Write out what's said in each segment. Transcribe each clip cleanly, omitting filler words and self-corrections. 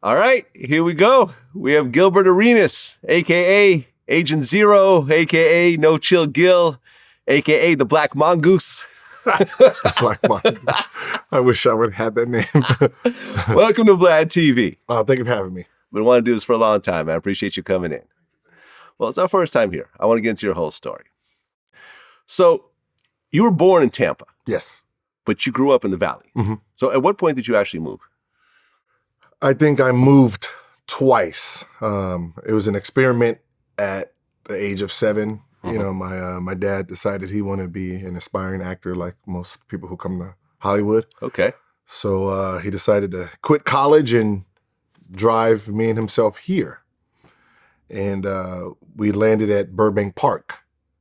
All right, here we go. We have Gilbert Arenas, a.k.a. Agent Zero, a.k.a. No Chill Gil, a.k.a. the Black Mongoose. Black Mongoose. I wish I would have had that name. Welcome to VladTV. Thank you for having me. Been wanting to do this for a long time, man. I appreciate you coming in. Well, it's our first time here. I want to get into your whole story. So, you were born in Tampa. Yes. But you grew up in the Valley. Mm-hmm. So, at what point did you actually move? I think I moved twice. It was an experiment at the age of 7. Mm-hmm. You know, my dad decided he wanted to be an aspiring actor like most people who come to Hollywood. Okay. So he decided to quit college and drive me and himself here. And we landed at Burbank Park.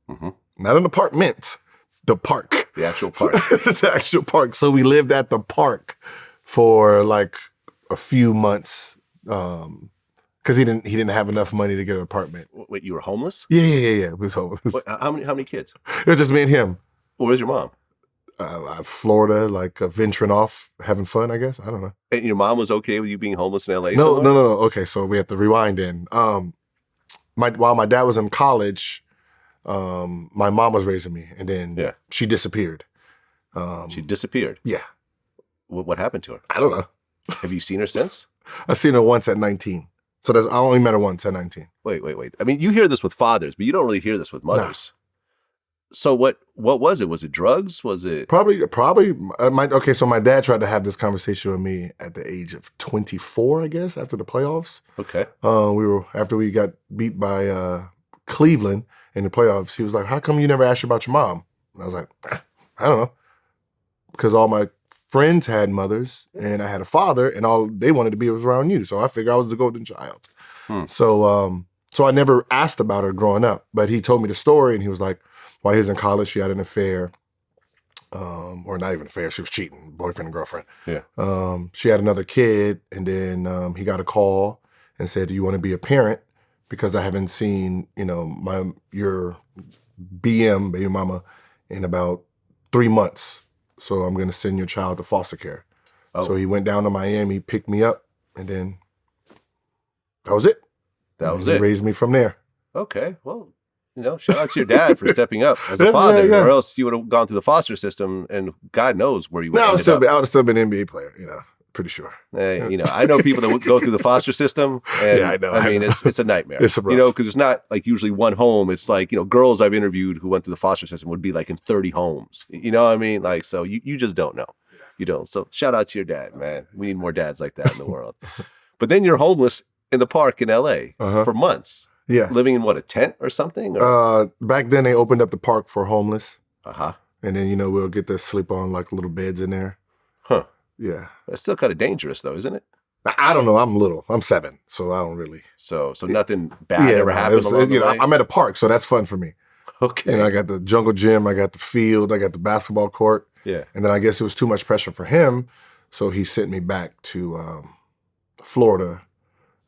Mm-hmm. Not an apartment, the park. The actual park. The actual park. So we lived at the park for like a few months because he didn't have enough money to get an apartment. Wait, you were homeless? Yeah. We was homeless. Wait, how many kids? It was just me and him. Where's your mom? Florida, like venturing off, having fun, I guess. I don't know. And your mom was okay with you being homeless in LA? No. Okay, so we have to rewind in. While my dad was in college, my mom was raising me, and then she disappeared. She disappeared? Yeah. What happened to her? I don't know. Have you seen her since? I've seen her once at 19. So I only met her once at 19. Wait. I mean, you hear this with fathers, but you don't really hear this with mothers. Nah. So what was it? Was it drugs? Was it probably? So my dad tried to have this conversation with me at the age of 24, I guess, after the playoffs. Okay. After we got beat by Cleveland in the playoffs. He was like, "How come you never asked about your mom?" And I was like, "I don't know," because all my friends had mothers and I had a father, and all they wanted to be was around you. So I figured I was the golden child. So I never asked about her growing up, but he told me the story, and he was like, while he was in college, she had an affair, or not even an affair, she was cheating, boyfriend and girlfriend. Yeah. She had another kid, and then he got a call and said, "Do you want to be a parent? Because I haven't seen, your BM, baby mama, in about 3 months. So I'm going to send your child to foster care." Oh. So he went down to Miami, picked me up, and then that was it. He raised me from there. Okay. Well, shout out to your dad for stepping up as a father, or else you would have gone through the foster system, and God knows where you would have ended up. I would have still been an NBA player, pretty sure. I know people that would go through the foster system, and yeah, I know. I mean, it's a nightmare. It's a rough. Because it's not like usually one home. It's like, girls I've interviewed who went through the foster system would be like in 30 homes. You know what I mean? Like, so you just don't know. You don't. So shout out to your dad, man. We need more dads like that in the world. But then you're homeless in the park in LA for months. Yeah. Living in a tent or something? Back then they opened up the park for homeless. Uh-huh. And then, we'll get to sleep on like little beds in there. Huh. Yeah. It's still kind of dangerous though, isn't it? I don't know. I'm little. I'm 7, so I don't really. So nothing bad ever happened along the way? I'm at a park, so that's fun for me. Okay. I got the jungle gym, I got the field, I got the basketball court. Yeah. And then I guess it was too much pressure for him, so he sent me back to Florida,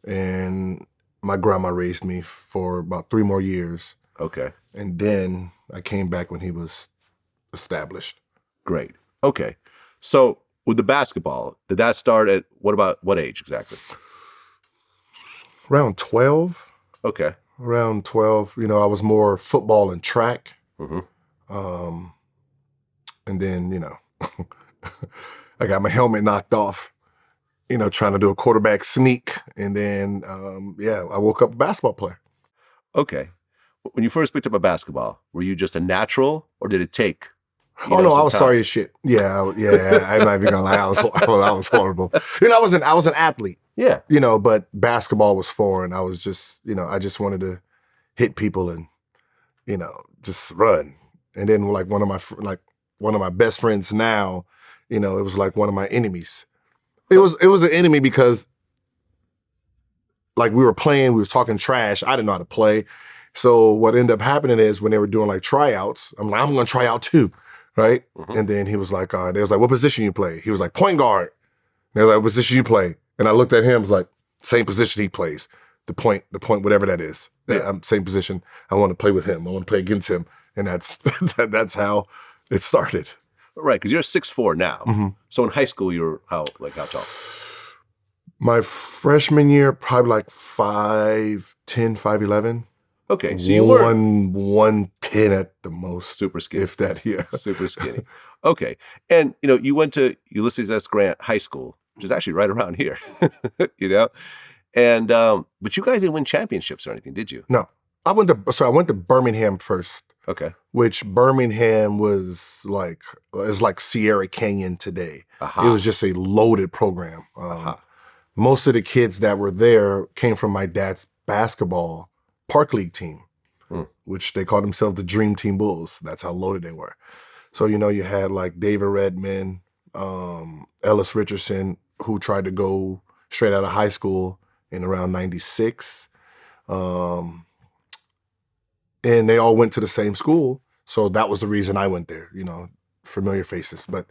and my grandma raised me for about 3 more years. Okay. And then I came back when he was established. Great. Okay. So with the basketball, did that start at what age exactly? Around 12. Okay. Around 12. I was more football and track. Mm-hmm. And then, I got my helmet knocked off, trying to do a quarterback sneak. And then, I woke up a basketball player. Okay. When you first picked up a basketball, were you just a natural, or did it take? I was sorry as shit. Yeah. I'm not even gonna lie. I was horrible. I was an athlete. Yeah. But basketball was foreign. I was just, I just wanted to hit people and, just run. And then like one of my best friends now, it was like one of my enemies. It was an enemy because like we were talking trash. I didn't know how to play. So what ended up happening is when they were doing like tryouts, I'm like, I'm going to try out too. Right. Mm-hmm. And then he was like, they was like, "What position you play?" He was like, "Point guard." And they was like, "What position you play?" And I looked at him, was like, same position he plays. The point, whatever that is. Yeah. Same position. I want to play with him. I want to play against him. And that's how it started. Right, because you're 6'4" now. Mm-hmm. So in high school, you were how tall? My freshman year, probably like 5'10", 5'11". Okay, so you were 110 at the most. super skinny. If that, yeah. Super skinny. Okay. And, you went to Ulysses S. Grant High School, which is actually right around here, And, but you guys didn't win championships or anything, did you? No. I went to Birmingham first. Okay. Which Birmingham is like Sierra Canyon today. Aha. It was just a loaded program. Most of the kids that were there came from my dad's basketball park league team, which they called themselves the Dream Team Bulls. That's how loaded they were. So, you had like David Redmond, Ellis Richardson, who tried to go straight out of high school in around 96. And they all went to the same school. So that was the reason I went there, familiar faces. But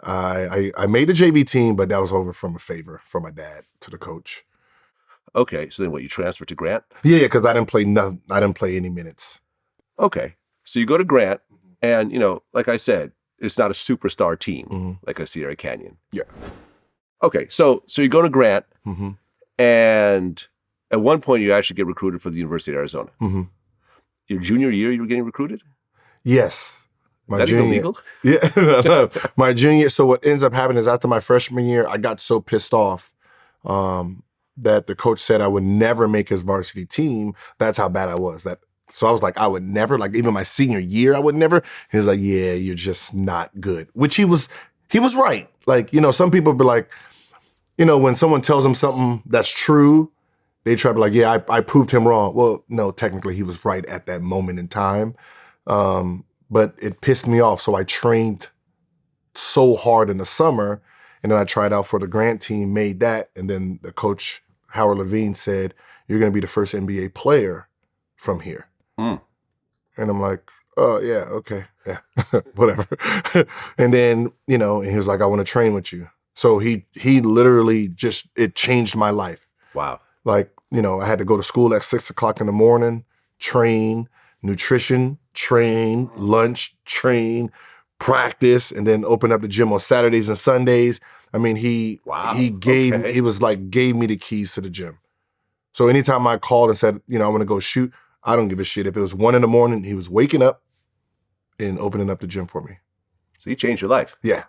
I made the JV team, but that was over from a favor from my dad to the coach. Okay, so then what, you transferred to Grant? Yeah, because I didn't play any minutes. Okay, so you go to Grant, and, like I said, it's not a superstar team like a Sierra Canyon. Yeah. Okay, so you go to Grant, Mm-hmm. and at one point you actually get recruited for the University of Arizona. Mm-hmm. Your junior year, you were getting recruited? Yes. Is that even legal? Yeah. No. My junior. So what ends up happening is after my freshman year, I got so pissed off that the coach said I would never make his varsity team. That's how bad I was. So I was like, I would never, like even my senior year, I would never. He was like, yeah, you're just not good. Which he was right. Like, some people be like, when someone tells them something that's true, they try to be like, yeah, I proved him wrong. Well, no, technically he was right at that moment in time. But it pissed me off. So I trained so hard in the summer, and then I tried out for the Grant team, made that, and then the coach, Howard Levine, said, you're going to be the first NBA player from here. And I'm like, oh, yeah, okay, yeah, whatever. And then, and he was like, I want to train with you. So he literally it changed my life. Wow. Like, I had to go to school at 6 o'clock in the morning, train, nutrition, train, lunch, train, practice, and then open up the gym on Saturdays and Sundays. I mean, he gave me the keys to the gym. So anytime I called and said, I want to go shoot, I don't give a shit. If it was 1 a.m, he was waking up and opening up the gym for me. So he changed your life. Yeah.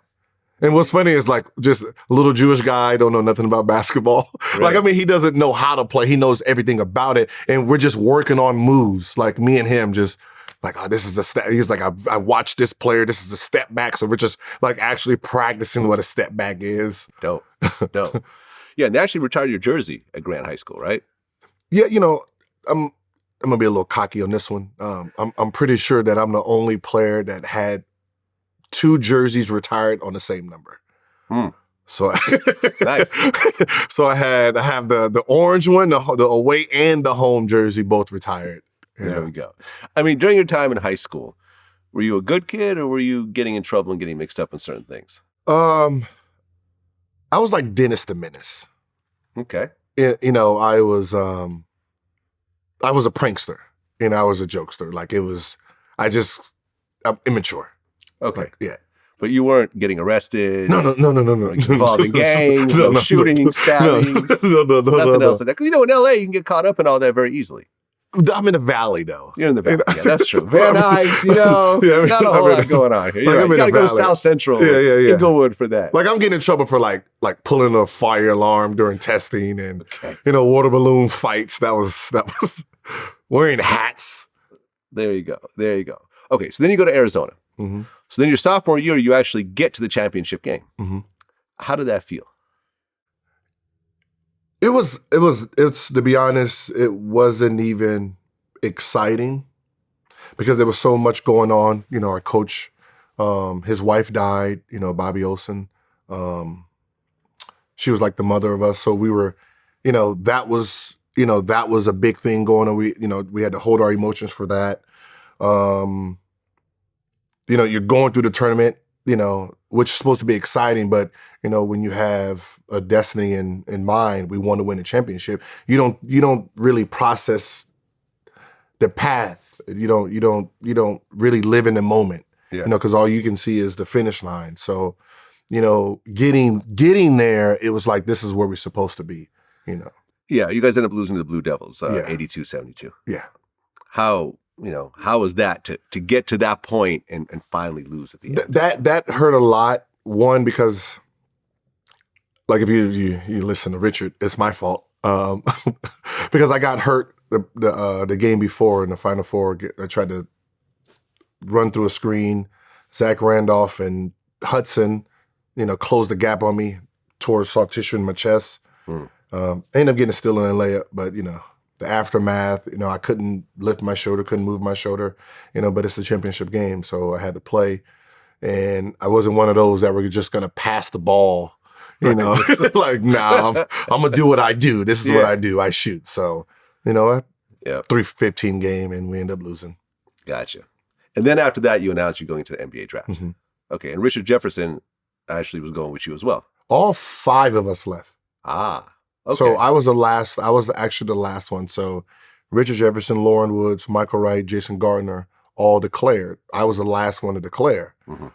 And what's funny is like just a little Jewish guy, don't know nothing about basketball. Right. Like, he doesn't know how to play. He knows everything about it. And we're just working on moves. Like me and him just like, oh, this is a step. He's like, I watched this player. This is a step back. So we're just like actually practicing what a step back is. Dope. Yeah. And they actually retired your jersey at Grant High School, right? Yeah. I'm going to be a little cocky on this one. I'm pretty sure that I'm the only player that had 2 jerseys retired on the same number. So Nice. So I have the orange one, the away and the home jersey both retired. There we go. I mean, during your time in high school, were you a good kid or were you getting in trouble and getting mixed up in certain things? I was like Dennis the Menace. Okay. I was a prankster. I was a jokester. Like I'm immature. Okay. Like, yeah. But you weren't getting arrested. No. Involved in gangs, shooting, stabbings, nothing else like that. Because in LA, you can get caught up in all that very easily. I'm in the valley, though. You're in the valley. Yeah, that's true. Van Nuys, not a whole lot going on here. You got to go to South Central, Inglewood for that. Like I'm getting in trouble for like pulling a fire alarm during testing and water balloon fights. That was wearing hats. There you go. Okay, so then you go to Arizona. Mm-hmm. So then your sophomore year, you actually get to the championship game. Mm-hmm. How did that feel? It's to be honest, it wasn't even exciting because there was so much going on. Our coach, his wife died, Bobby Olsen. She was like the mother of us. So we were, that was a big thing going on. We had to hold our emotions for that. You're going through the tournament, which is supposed to be exciting, but when you have a destiny in mind, we want to win a championship. You don't really process the path. You don't really live in the moment. Yeah. Because all you can see is the finish line. So, getting there, it was like, this is where we're supposed to be, Yeah, you guys ended up losing to the Blue Devils, Yeah. 82-72. Yeah. How was that to get to that point and finally lose at the end? That hurt a lot. One, because like if you listen to Richard, it's my fault. Because I got hurt the game before in the Final Four. I tried to run through a screen. Zach Randolph and Hudson, closed the gap on me, tore soft tissue in my chest. I ended up getting a steal and a layup, but the aftermath, I couldn't lift my shoulder, couldn't move my shoulder, but it's the championship game, so I had to play. And I wasn't one of those that were just gonna pass the ball, like, nah, I'm gonna do what I do. This is what I do. I shoot. So, 3-15 game, and we end up losing. Gotcha. And then after that, you announced you're going to the NBA draft. Mm-hmm. Okay, and Richard Jefferson actually was going with you as well. All 5 of us left. Ah, okay. So I was actually the last one. So Richard Jefferson, Lauren Woods, Michael Wright, Jason Gardner all declared. I was the last one to declare. Mm-hmm.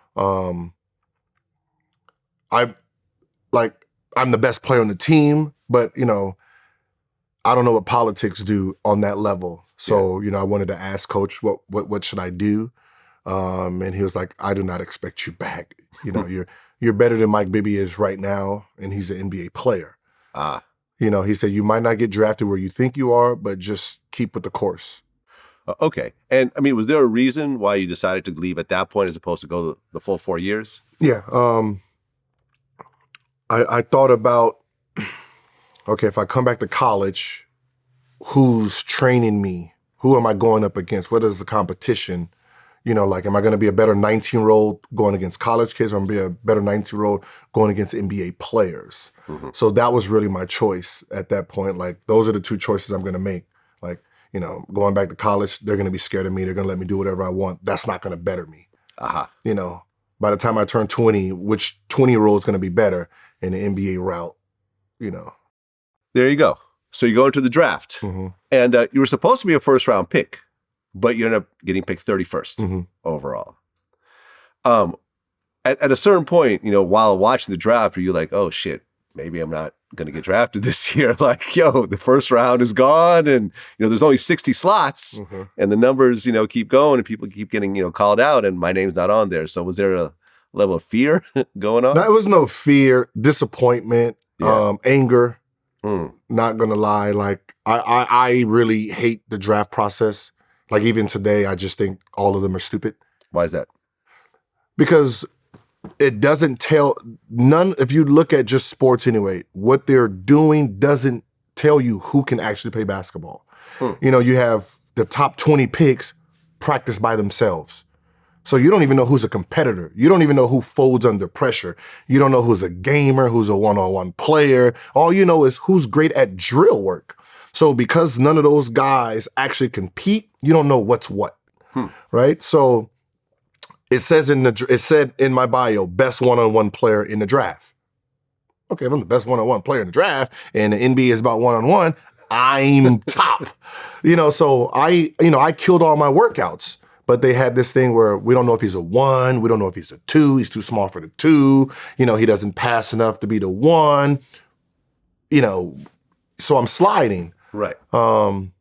I'm the best player on the team, but I don't know what politics do on that level. So, I wanted to ask Coach what should I do? And he was like, I do not expect you back. You're better than Mike Bibby is right now, and he's an NBA player. He said, you might not get drafted where you think you are, but just keep with the course. Okay. And I mean, was there a reason why you decided to leave at that point as opposed to go the full 4 years? Yeah. I thought about, okay, if I come back to college, who's training me? Who am I going up against? What is the competition? Am I going to be a better 19-year-old going against college kids, or am I going to be a better 19-year-old going against NBA players? Mm-hmm. So that was really my choice at that point. Like, those are the 2 choices I'm going to make. Like, going back to college, they're going to be scared of me. They're going to let me do whatever I want. That's not going to better me. By the time I turn 20, which 20-year-old is going to be better in the NBA route, There you go. So you go into the draft, mm-hmm. and you were supposed to be a first-round pick, but you end up getting picked 31st mm-hmm. overall. At a certain point, while watching the draft, are you like, oh shit, maybe I'm not going to get drafted this year? Like, the first round is gone, and there's only 60 slots, mm-hmm. and the numbers, keep going, and people keep getting called out, and my name's not on there. So was there a level of fear going on? There was no fear, disappointment, anger. Not gonna lie, like I really hate the draft process. Like, even today, I just think all of them are stupid. Why is that? Because it doesn't tell if you look at just sports anyway, what they're doing doesn't tell you who can actually play basketball. You have the top 20 picks practice by themselves. So you don't even know who's a competitor. You don't even know who folds under pressure. You don't know who's a gamer, who's a one-on-one player. All you know is who's great at drill work. So because none of those guys actually compete, you don't know what's what, right? So it said in my bio, best one-on-one player in the draft. Okay, if I'm the best one-on-one player in the draft and the NBA is about one-on-one, I'm top. So I killed all my workouts. But they had this thing where we don't know if he's a 1, we don't know if he's a 2, he's too small for the 2, he doesn't pass enough to be the 1, so I'm sliding. Right. And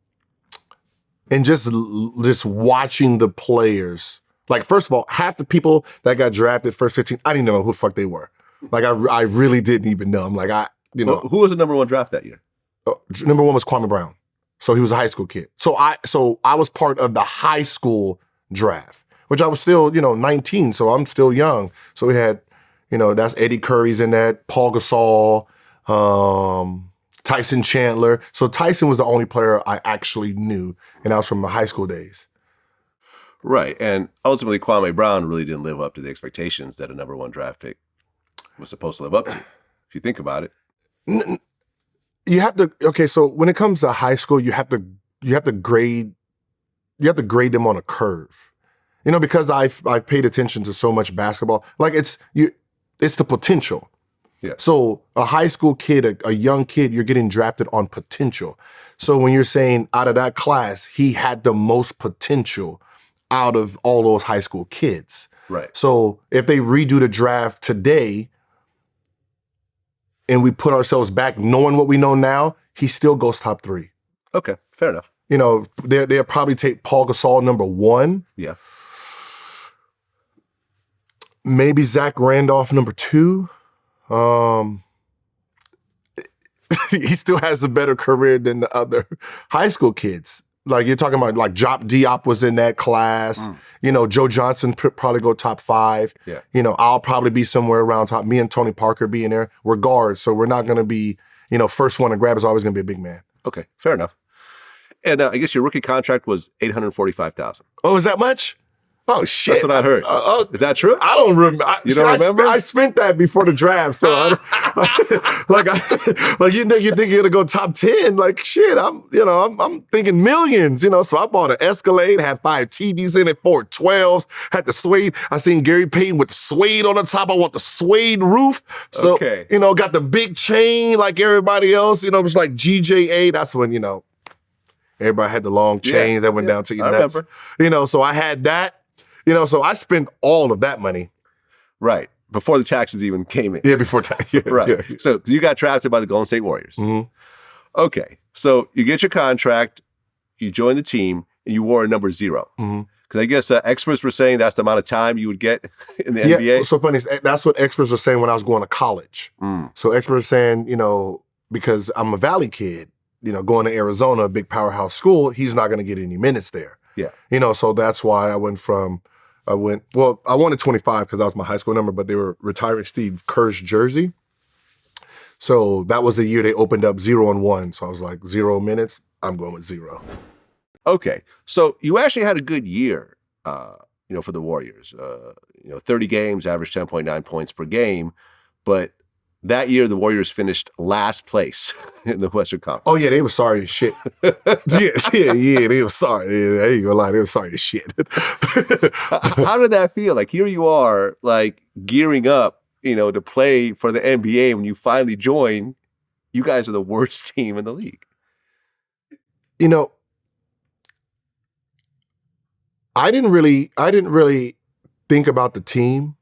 just watching the players. Like, first of all, half the people that got drafted first 15, I didn't know who the fuck they were. Like, I really didn't even know. I'm like, Well, who was the number 1 draft that year? Number 1 was Kwame Brown. So he was a high school kid. So I was part of the high school draft, which I was still, 19, so I'm still young. So we had, that's Eddie Curry's in that, Paul Gasol, Tyson Chandler. So Tyson was the only player I actually knew, and I was from my high school days. Right, and ultimately Kwame Brown really didn't live up to the expectations that a number 1 draft pick was supposed to live up to, if you think about it. You have to, okay, so when it comes to high school, you have to grade them on a curve. Because I've paid attention to so much basketball. Like, it's the potential. Yeah. So a high school kid, a young kid, you're getting drafted on potential. So when you're saying out of that class, he had the most potential out of all those high school kids. Right. So if they redo the draft today, and we put ourselves back knowing what we know now, he still goes top 3. Okay, fair enough. You know, they'll probably take Paul Gasol number 1. Yeah. Maybe Zach Randolph number 2. He still has a better career than the other high school kids. Like you're talking about, like Diop was in that class. You know, Joe Johnson probably go top 5. Yeah. You know, I'll probably be somewhere around top. Me and Tony Parker being there. We're guards, so we're not going to be, you know, first one to grab is always going to be a big man. Okay, fair enough. And I guess your rookie contract was $845,000. Oh, is that much? Oh shit! That's what I heard. Is that true? I don't remember. You don't remember? I spent that before the draft, so like you think you're gonna go top 10? Like shit, I'm thinking millions. You know, so I bought an Escalade, had 5 TVs in it, 4 12s, had the suede. I seen Gary Payton with the suede on the top. I want the suede roof. So you know, got the big chain like everybody else. You know, it was like GJA. That's when everybody had the long chains that went down to your nuts. Remember. You know, so I had that. You know, so I spent all of that money. Right. Before the taxes even came in. Yeah, before taxes. Yeah, right. Yeah. So you got drafted by the Golden State Warriors. Mm-hmm. Okay. So you get your contract, you join the team, and you wore a number 0. Because I guess experts were saying that's the amount of time you would get in the NBA. Yeah, so funny. That's what experts were saying when I was going to college. So experts were saying, you know, because I'm a Valley kid, you know, going to Arizona, a big powerhouse school, he's not going to get any minutes there. Yeah. You know, so that's why I wanted 25 because that was my high school number, but they were retiring Steve Kerr's jersey. So that was the year they opened up 0 and 1. So I was like, 0 minutes, I'm going with 0. Okay. So you actually had a good year, you know, for the Warriors. 30 games, average 10.9 points per game. But that year, the Warriors finished last place in the Western Conference. Oh, yeah, they were sorry as shit. yeah, they were sorry. Yeah, I ain't gonna lie, they were sorry as shit. How did that feel? Like, here you are, like, gearing up, you know, to play for the NBA. When you finally join, you guys are the worst team in the league. You know, I didn't really think about the team.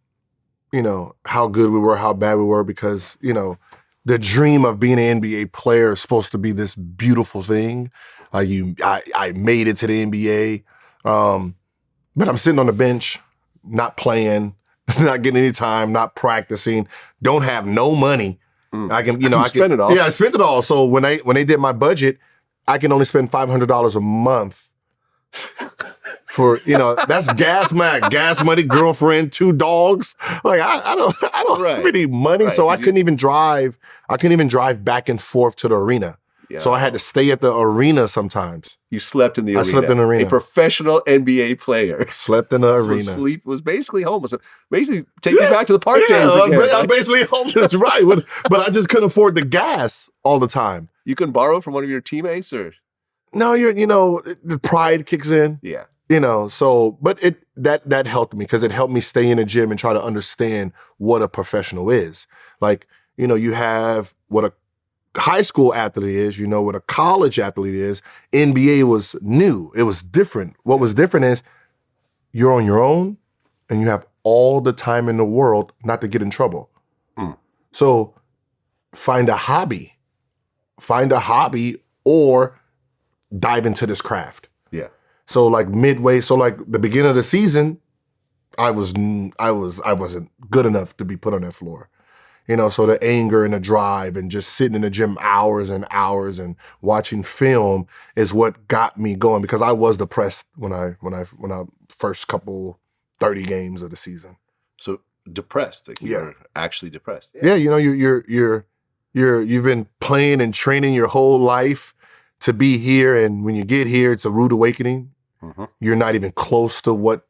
You know, how good we were, how bad we were, because, you know, the dream of being an NBA player is supposed to be this beautiful thing. I made it to the NBA. But I'm sitting on the bench, not playing, not getting any time, not practicing, don't have no money. I can spend it all. Yeah, I spent it all. So when they did my budget, I can only spend $500 a month. For, you know, that's gas money, girlfriend, 2 dogs. Like I don't have any money, so I couldn't even drive. I couldn't even drive back and forth to the arena. Yeah. So I had to stay at the arena sometimes. You slept in the arena. I slept in the arena. A professional NBA player. Slept in the arena. Sleep was basically homeless. Basically, take you back to the park days again. I'm basically homeless, right? But I just couldn't afford the gas all the time. You couldn't borrow from one of your teammates, or no? The pride kicks in. Yeah. You know, so, but that helped me because it helped me stay in the gym and try to understand what a professional is. Like, you know, you have what a high school athlete is, you know what a college athlete is. NBA was new. It was different. What was different is you're on your own and you have all the time in the world not to get in trouble. So find a hobby or dive into this craft. Yeah. So like the beginning of the season, I wasn't good enough to be put on that floor. You know, so the anger and the drive and just sitting in the gym hours and hours and watching film is what got me going, because I was depressed when I first couple 30 games of the season. So depressed, like you're actually depressed. Yeah, you know, you've been playing and training your whole life to be here, and when you get here, it's a rude awakening. You're not even close to what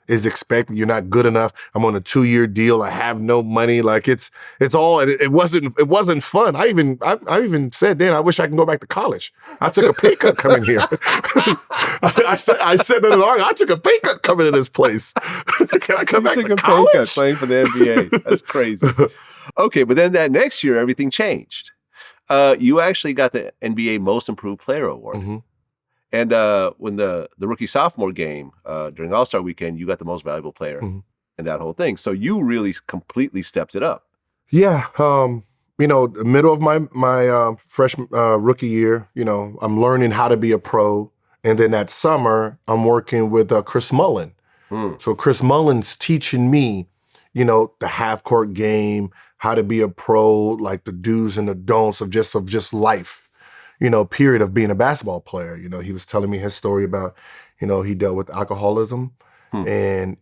is expected. You're not good enough. I'm on a 2-year deal. I have no money. Like it wasn't fun. I even said then I wish I can go back to college. I took a pay cut coming here. I said that in the article. I took a pay cut coming to this place. Can I come back to college? You took a pay cut playing for the NBA. That's crazy. Okay, but then that next year everything changed. You actually got the NBA Most Improved Player Award. And when the rookie sophomore game during All-Star Weekend, you got the most valuable player in that whole thing. So you really completely stepped it up. Yeah. the middle of my freshman rookie year, I'm learning how to be a pro. And then that summer, I'm working with Chris Mullen. So Chris Mullen's teaching me, the half court game, how to be a pro, like the do's and the don'ts of just life, period of being a basketball player. He was telling me his story about, he dealt with alcoholism and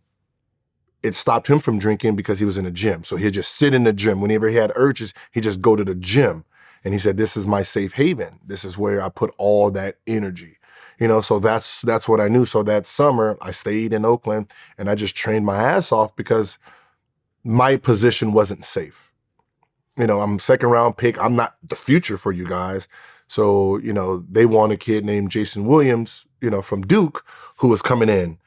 it stopped him from drinking because he was in the gym. So he'd just sit in the gym. Whenever he had urges, he'd just go to the gym. And he said, this is my safe haven. This is where I put all that energy. So that's what I knew. So that summer, I stayed in Oakland and I just trained my ass off because my position wasn't safe. I'm second round pick. I'm not the future for you guys. So, they want a kid named Jason Williams, from Duke, who was coming in.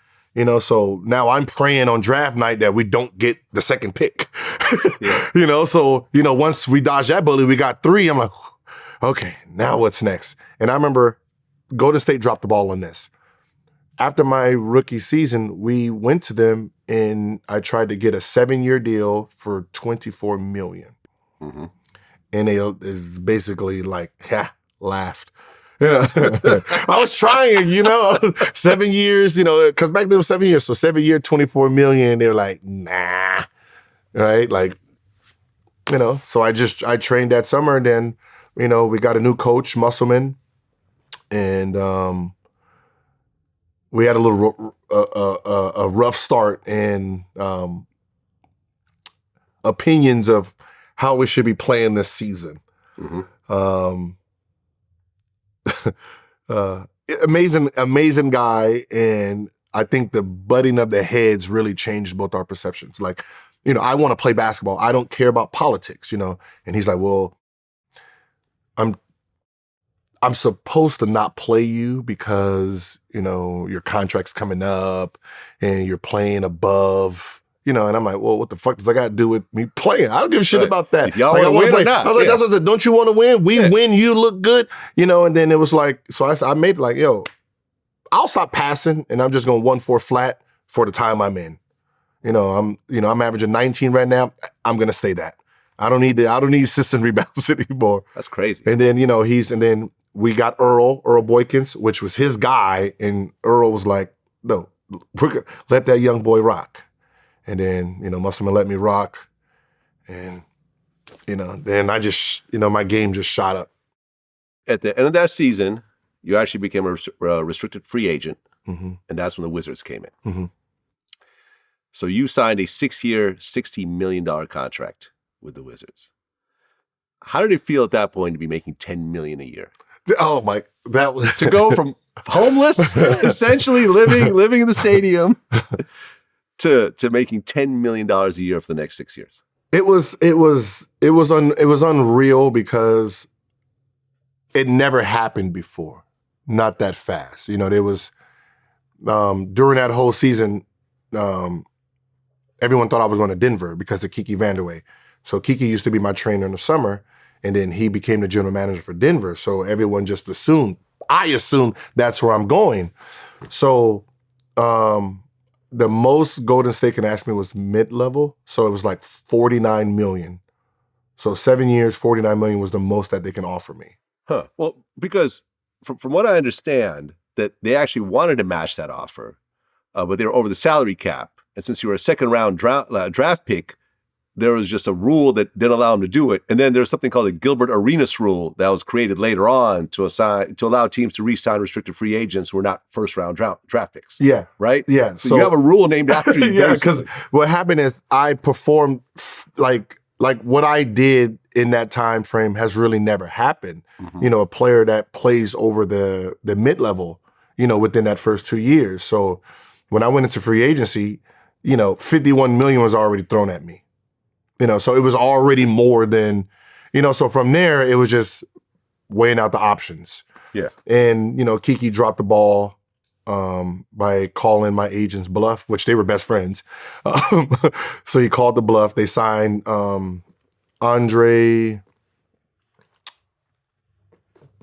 So now I'm praying on draft night that we don't get the second pick. So, once we dodged that bullet, we got 3. I'm like, okay, now what's next? And I remember Golden State dropped the ball on this. After my rookie season, we went to them and I tried to get a 7-year deal for $24 million. And they is basically like, laughed. I was trying, 7 years, because back then it was 7 years. So 7 year, $24 million. They're like, nah, right? Like, so I trained that summer. And then, we got a new coach, Musselman, and we had a little a rough start and opinions of how we should be playing this season. Amazing guy, and I think the butting of the heads really changed both our perceptions. Like, I want to play basketball. I don't care about politics, And he's like, well, I'm supposed to not play you because, your contract's coming up and you're playing above, and I'm like, well, what the fuck does I got to do with me playing? I don't give a shit about that. If y'all want to win or not. I was like, that's what I said. Don't you want to win? We win, you look good, and then it was like, so I made it like, yo, I'll stop passing and I'm just going 1-4 flat for the time I'm in. I'm averaging 19 right now. I'm going to stay that. I don't need assists and rebounds anymore. That's crazy. And then, and then we got Earl Boykins, which was his guy. And Earl was like, no, let that young boy rock. And then, Musselman let me rock. And, then I just, my game just shot up. At the end of that season, you actually became a restricted free agent. And that's when the Wizards came in. So you signed a 6-year, $60 million contract with the Wizards. How did it feel at that point to be making $10 million a year? Oh my, that was to go from homeless, essentially living in the stadium, to making $10 million a year for the next 6 years. It was unreal because it never happened before. Not that fast. There was during that whole season, everyone thought I was going to Denver because of Kiki Vanderway. So Kiki used to be my trainer in the summer, and then he became the general manager for Denver. So everyone just I assumed that's where I'm going. So the most Golden State can ask me was mid-level. So it was like $49 million. So 7 years, $49 million was the most that they can offer me. Huh. Well, because from what I understand, that they actually wanted to match that offer, but they were over the salary cap. And since you were a second-round draft pick, there was just a rule that didn't allow them to do it. And then there's something called the Gilbert Arenas rule that was created later on to allow teams to re-sign restricted free agents who are not first-round draft picks. Yeah. Right? Yeah. So you have a rule named after you. Yeah, because what happened is I performed like what I did in that time frame has really never happened. A player that plays over the mid-level, within that first 2 years. So when I went into free agency, $51 million was already thrown at me. So it was already more than, so from there, it was just weighing out the options. Yeah. And, Kiki dropped the ball by calling my agent's bluff, which they were best friends. So he called the bluff. They signed Andre.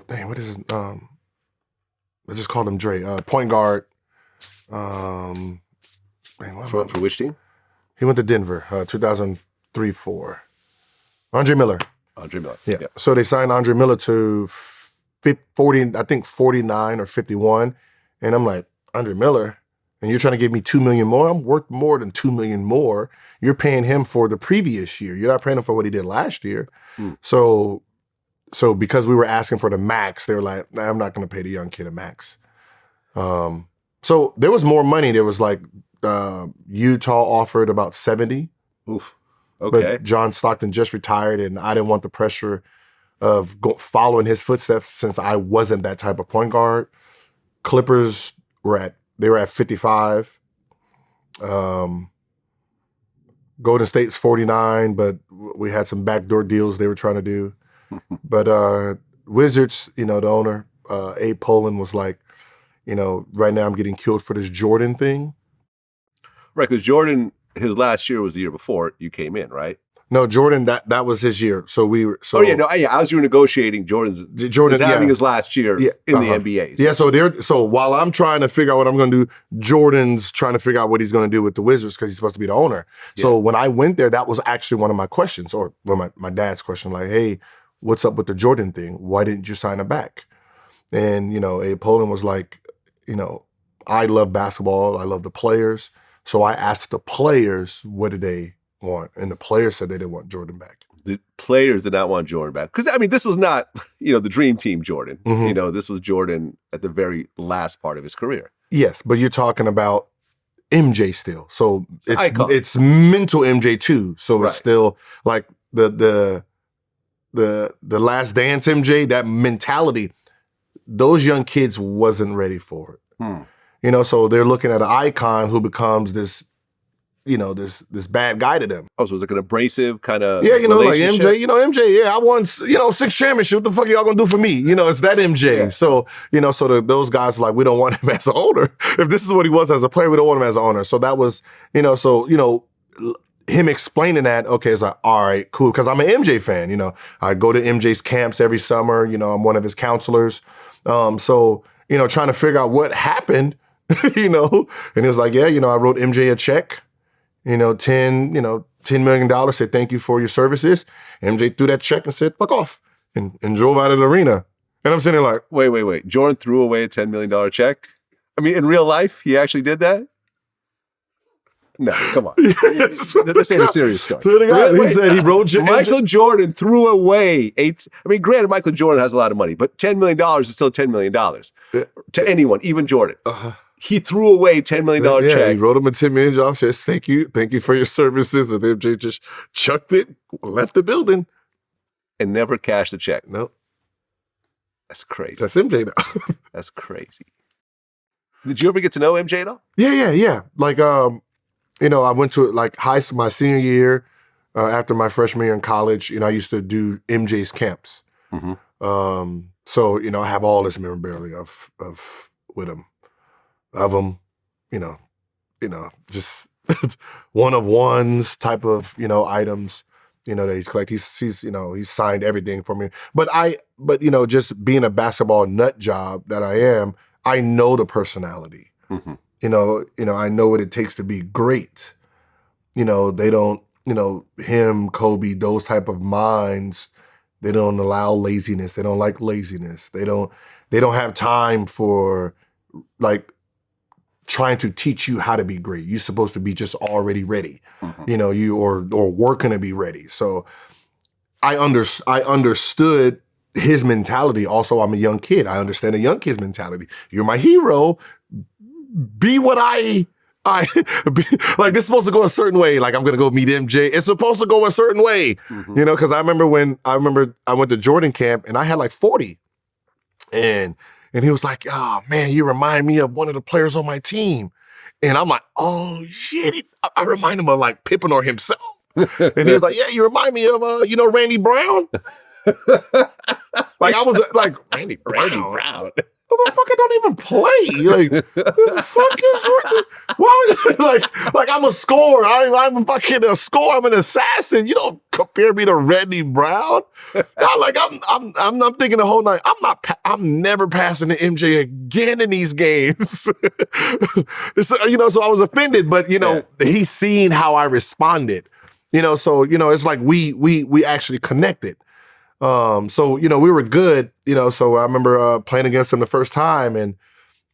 Dang, what is his? I just called him Dre. Point guard. For which team? He went to Denver, 2003-04. Andre Miller. Andre Miller. Yeah. Yeah. So they signed Andre Miller to 40, I think 49 or 51. And I'm like, Andre Miller, and you're trying to give me $2 million more? I'm worth more than $2 million more. You're paying him for the previous year. You're not paying him for what he did last year. So because we were asking for the max, they were like, nah, I'm not going to pay the young kid a max. So there was more money. There was like Utah offered about 70. Oof. Okay. But John Stockton just retired, and I didn't want the pressure of following his footsteps since I wasn't that type of point guard. Clippers were at 55. Golden State's 49, but we had some backdoor deals they were trying to do. But Wizards, the owner, Abe Pollin, was like, right now I'm getting killed for this Jordan thing. Right, because Jordan, his last year was the year before you came in, right? No, Jordan, that was his year. So we were. So, as you were negotiating, Jordan having his last year in the NBA. So. Yeah, so while I'm trying to figure out what I'm going to do, Jordan's trying to figure out what he's going to do with the Wizards because he's supposed to be the owner. Yeah. So when I went there, that was actually one of my questions, or my dad's question, like, hey, what's up with the Jordan thing? Why didn't you sign him back? And, Abe Pollin was like, I love basketball. I love the players. So I asked the players, what did they want? And the players said they didn't want Jordan back. The players did not want Jordan back. Because, this was not, the dream team Jordan. Mm-hmm. This was Jordan at the very last part of his career. Yes, but you're talking about MJ still. So it's mental MJ too. So It's still like the Last Dance MJ, that mentality, those young kids wasn't ready for it. So they're looking at an icon who becomes this, this bad guy to them. Oh, so it's like an abrasive kind of like MJ, MJ, I won, 6 championships. What the fuck y'all gonna do for me? It's that MJ. Yeah. So, those guys are like, we don't want him as an owner. If this is what he was as a player, we don't want him as an owner. So that was, him explaining that, okay, it's like, all right, cool. Because I'm an MJ fan, I go to MJ's camps every summer, I'm one of his counselors. So, trying to figure out what happened, and he was like, yeah, I wrote MJ a check, $10 million, said thank you for your services. MJ threw that check and said, fuck off, and drove out of the arena. And I'm sitting there like, wait. Jordan threw away a $10 million check? In real life, he actually did that? No, come on. This ain't a serious story. He said he wrote Michael Jordan threw away granted, Michael Jordan has a lot of money, but $10 million is still $10 million to anyone, even Jordan. He threw away $10 million check. He wrote him a $10 million check. Thank you for your services. And MJ just chucked it, left the building. And never cashed the check. No. That's crazy. That's MJ now. That's crazy. Did you ever get to know MJ at all? Yeah. Like, I went to my senior year, after my freshman year in college, I used to do MJ's camps. Mm-hmm. So, I have all this memorabilia of with him, just one of ones type of, items, that he's collected. He's signed everything for me. But just being a basketball nut job that I am, I know the personality. Mm-hmm. I know what it takes to be great. They don't, him, Kobe, those type of minds, they don't allow laziness. They don't like laziness. They don't have time for trying to teach you how to be great. You're supposed to be just already ready, mm-hmm. Or working to be ready. So I understood his mentality. Also, I'm a young kid. I understand a young kid's mentality. You're my hero. Be what I be, this is supposed to go a certain way. Like, I'm going to go meet MJ. It's supposed to go a certain way, mm-hmm. Because I remember I went to Jordan camp and I had 40 and he was like, oh man, you remind me of one of the players on my team. And I'm like, oh shit. I remind him of Pippen or himself. And he was like, yeah, you remind me of, Randy Brown. I was like, Randy Brown. Motherfucker don't even play. The fuck is why? I'm a scorer. I'm fucking a scorer. I'm an assassin. You don't compare me to Randy Brown. I'm thinking the whole night. I'm never passing to MJ again in these games. So I was offended, but he's seen how I responded. So it's like we actually connected. So, we were good, so I remember playing against him the first time, and,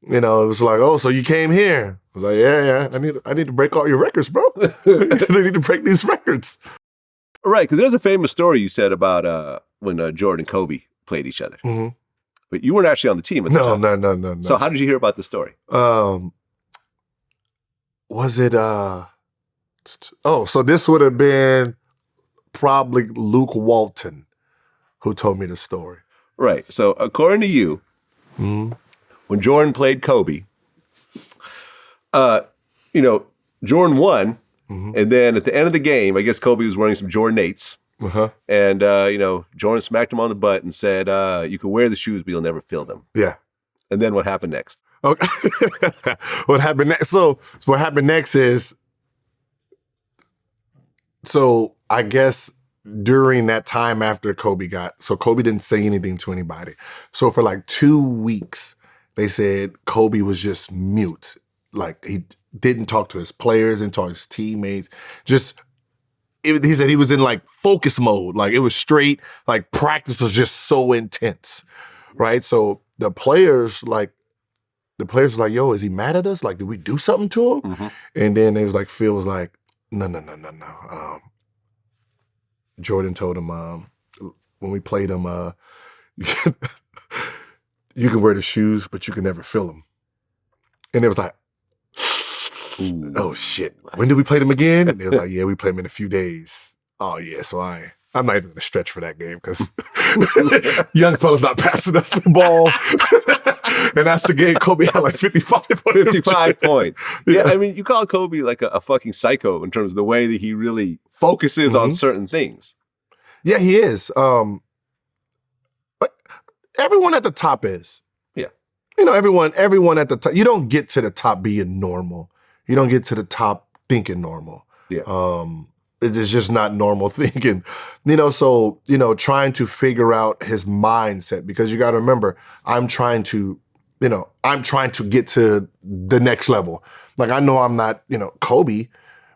it was like, oh, so you came here. I was like, yeah, I need to break all your records, bro. I need to break these records. Right, because there's a famous story you said about when Jordan and Kobe played each other. Mm-hmm. But you weren't actually on the team at the time. No. So how did you hear about the story? Was it, so this would have been probably Luke Walton who told me the story. Right, so according to you, when Jordan played Kobe, Jordan won, and then at the end of the game, I guess Kobe was wearing some Jordan 8s, and, Jordan smacked him on the butt and said, you can wear the shoes, but you'll never feel them. Yeah. And then what happened next? Okay. What happened next? So what happened next is, so I guess during that time after Kobe didn't say anything to anybody. So for like 2 weeks, they said Kobe was just mute. Like he didn't talk to his players, didn't talk to his teammates. He said he was in like focus mode. Like it was straight, like practice was just so intense, right? So the players were like, yo, is he mad at us? Like, did we do something to him? Mm-hmm. And then it was like, Phil was like, no. Jordan told him when we played him, you can wear the shoes, but you can never feel them. And it was like, ooh. Oh shit! When did we play them again? And it was like, yeah, we played them in a few days. Oh yeah, so I'm not even gonna stretch for that game because young fellas not passing us the ball. And that's the game Kobe had like 55 points. Yeah, I mean, you call Kobe like a fucking psycho in terms of the way that he really focuses on certain things. Yeah, he is. But everyone at the top is. Yeah. Everyone at the top. You don't get to the top being normal. You don't get to the top thinking normal. Yeah. It's just not normal thinking. So, trying to figure out his mindset, because you got to remember, I'm trying to get to the next level. Like, I know I'm not, Kobe,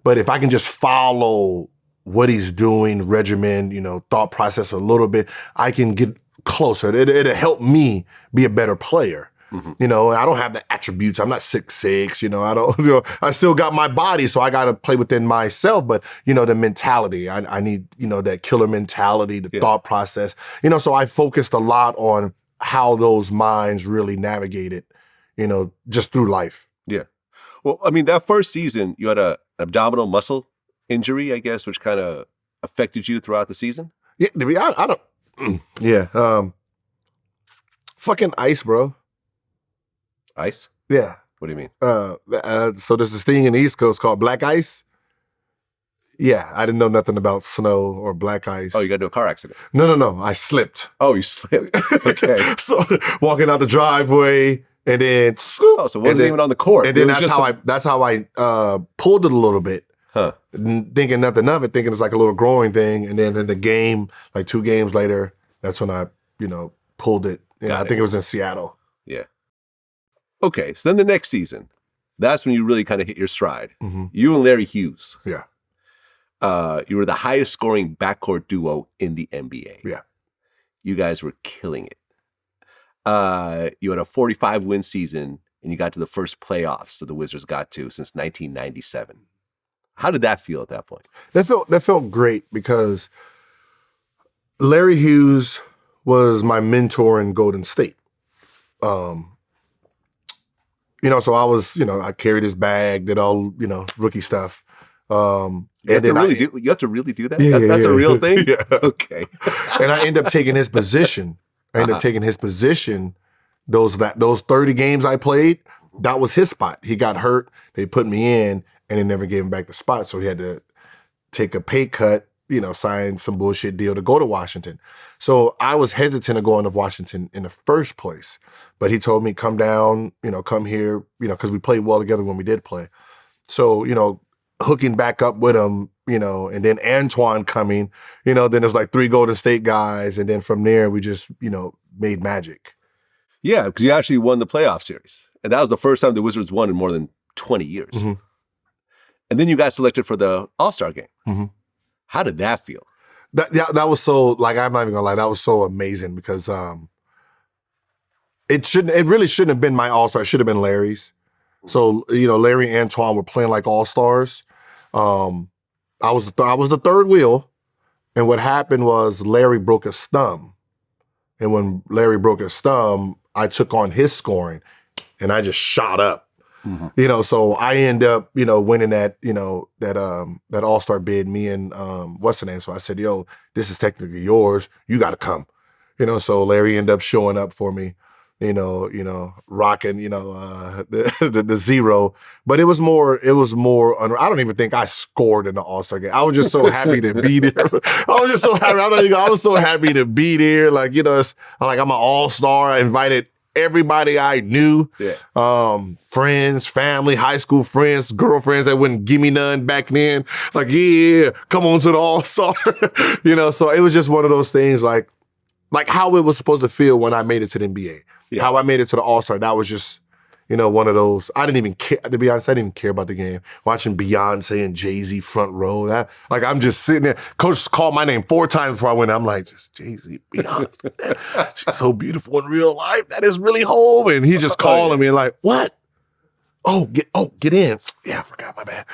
but if I can just follow what he's doing, regimen, thought process a little bit, I can get closer. It'll help me be a better player. Mm-hmm. I don't have the attributes. I'm not 6'6", I don't, I still got my body, so I got to play within myself. But, the mentality, I need, that killer mentality, the thought process, so I focused a lot on how those minds really navigated, just through life. Yeah. Well, I mean, that first season, you had an abdominal muscle injury, I guess, which kind of affected you throughout the season? Yeah, I don't, yeah. Fucking ice, bro. Ice? Yeah. What do you mean? So there's this thing in the East Coast called black ice. Yeah, I didn't know nothing about snow or black ice. Oh, you got into a car accident? No. I slipped. Oh, you slipped. Okay. So walking out the driveway and then scoop. Oh, so it wasn't even on the court. And then that's how I pulled it a little bit. Huh. Thinking nothing of it, thinking it's like a little growing thing. And then in the game, like 2 games later, that's when I, pulled it. I think it was in Seattle. Yeah. Okay, so then the next season, that's when you really kind of hit your stride. Mm-hmm. You and Larry Hughes. Yeah. You were the highest scoring backcourt duo in the NBA. Yeah. You guys were killing it. You had a 45-win season, and you got to the first playoffs that the Wizards got to since 1997. How did that feel at that point? That felt great because Larry Hughes was my mentor in Golden State. So I was, I carried his bag, did all, rookie stuff. You have to really do that? Yeah, that's a real thing? Yeah. Okay. And I ended up taking his position. Those 30 games I played, that was his spot. He got hurt. They put me in, and they never gave him back the spot. So he had to take a pay cut, sign some bullshit deal to go to Washington. So I was hesitant of going to Washington in the first place. But he told me, come down, come here, because we played well together when we did play. So, hooking back up with him, and then Antoine coming, then there's like 3 Golden State guys. And then from there, we just, made magic. Yeah, because you actually won the playoff series. And that was the first time the Wizards won in more than 20 years. Mm-hmm. And then you got selected for the All-Star game. Mm-hmm. How did that feel? That was so, like, I'm not even gonna lie, that was so amazing because it really shouldn't have been my All-Star. It should have been Larry's. So, Larry and Antoine were playing like All-Stars. I was the third wheel, and what happened was Larry broke his thumb. And when Larry broke his thumb, I took on his scoring, and I just shot up. Mm-hmm. So I end up, winning that, that All-Star bid, me and what's the name? So I said, yo, this is technically yours. You got to come. So Larry ended up showing up for me, rocking, the zero. But it was more, I don't even think I scored in the All-Star game. I was just so happy to be there. I was just so happy. I was so happy to be there. Like, I'm an All-Star. I invited everybody I knew, friends, family, high school friends, girlfriends that wouldn't give me none back then. Like, yeah, come on to the All-Star. So it was just one of those things like how it was supposed to feel when I made it to the NBA. Yeah. How I made it to the All-Star, that was just, one of those. I didn't even care, to be honest, I didn't even care about the game. Watching Beyonce and Jay-Z front row. I'm just sitting there. Coach called my name 4 times before I went. I'm like, just Jay-Z, Beyonce. She's so beautiful in real life. That is really home. And he just calling me and like, what? Get in. Yeah, I forgot, my bad.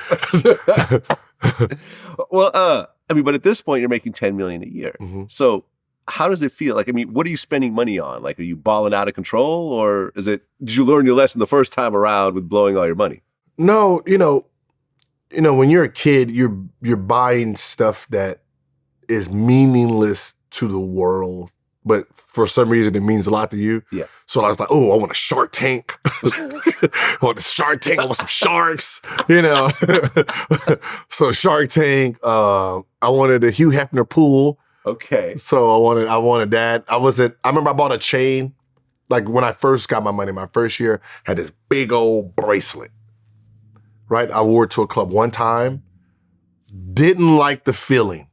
Well, but at this point, you're making $10 million a year. Mm-hmm. So how does it feel? What are you spending money on? Are you balling out of control, or did you learn your lesson the first time around with blowing all your money? No, when you're a kid, you're buying stuff that is meaningless to the world, but for some reason it means a lot to you. Yeah. So I was like, I want a Shark Tank. I want the Shark Tank. I want some sharks. So Shark Tank. I wanted a Hugh Hefner pool. Okay. So I wanted that. I remember I bought a chain. Like when I first got my money, my first year, had this big old bracelet. Right? I wore it to a club one time. Didn't like the feeling.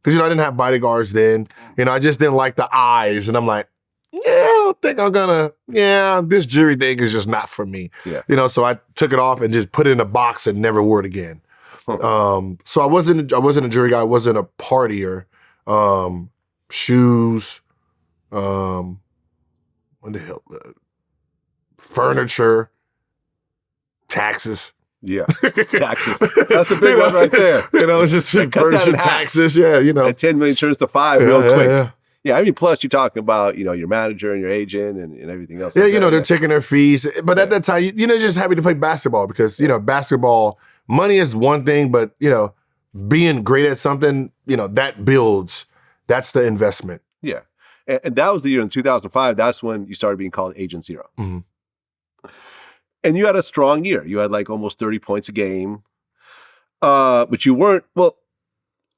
Because, I didn't have bodyguards then. I just didn't like the eyes. And I'm like, I don't think I'm gonna, this jewelry thing is just not for me. Yeah. So I took it off and just put it in a box and never wore it again. Huh. So I wasn't a jewelry guy. I wasn't a partier. Shoes, what the hell, furniture, taxes. Yeah, taxes. That's the big one right there. It's just furniture, taxes. Yeah, At 10 million turns to 5 real quick. Yeah, plus you're talking about, your manager and your agent and everything else. Yeah, they're taking their fees. But at that time, just happy to play basketball because, basketball, money is one thing, but, being great at something, that builds. That's the investment. Yeah. And that was the year in 2005. That's when you started being called Agent Zero. Mm-hmm. And you had a strong year. You had almost 30 points a game. But you weren't,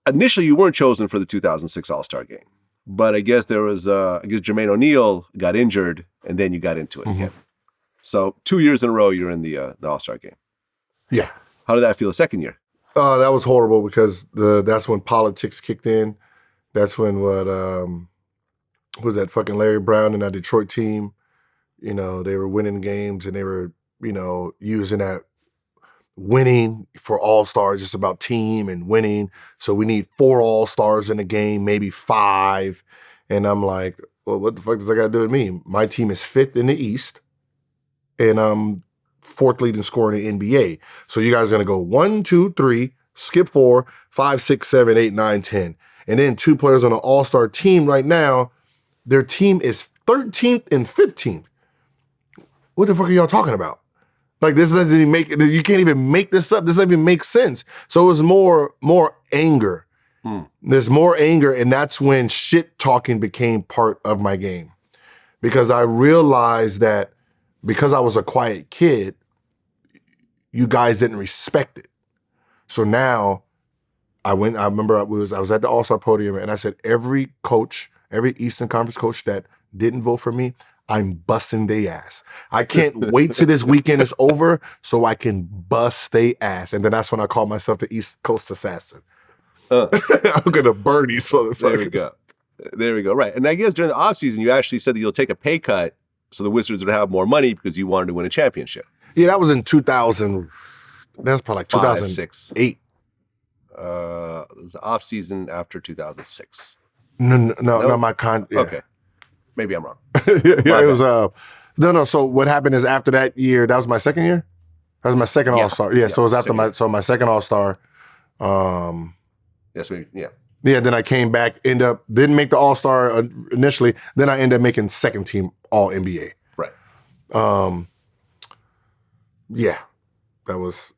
initially you weren't chosen for the 2006 All-Star game. But I guess there was, Jermaine O'Neal got injured and then you got into it again. So 2 years in a row, you're in the All-Star game. Yeah. How did that feel the second year? That was horrible because that's when politics kicked in. That's when was that fucking Larry Brown and that Detroit team, they were winning games and they were, using that winning for All-Stars, just about team and winning. So we need 4 All-Stars in the game, maybe 5. And I'm like, well, what the fuck does that got to do with me? My team is 5th in the East and I'm 4th leading scorer in the NBA. So you guys are going to go 1, 2, 3, skip 4, 5, 6, 7, 8, 9, 10. And then 2 players on an all-star team right now, their team is 13th and 15th. What the fuck are y'all talking about? This doesn't even you can't even make this up. This doesn't even make sense. So it was more anger. There's more anger, and that's when shit talking became part of my game. Because I realized that because I was a quiet kid, you guys didn't respect it. So now I remember I was at the All-Star podium and I said, every Eastern Conference coach that didn't vote for me, I'm busting their ass. I can't wait till this weekend is over so I can bust their ass. And then that's when I call myself the East Coast Assassin. I'm going to burn these motherfuckers. There we go. Right. And I guess during the offseason, you actually said that you'll take a pay cut so the Wizards would have more money because you wanted to win a championship. Yeah, that was in 2000. That was probably 2006. 8. It was the off season after 2006. No, Yeah. Okay, maybe I'm wrong. It was no. So what happened is after that year, that was my second year. That was my second All-Star. Yeah, so it was after my second All-Star. Yes, maybe. Yeah. Yeah, then I came back, didn't make the All-Star initially. Then I ended up making second team All-NBA. Right. Yeah, that was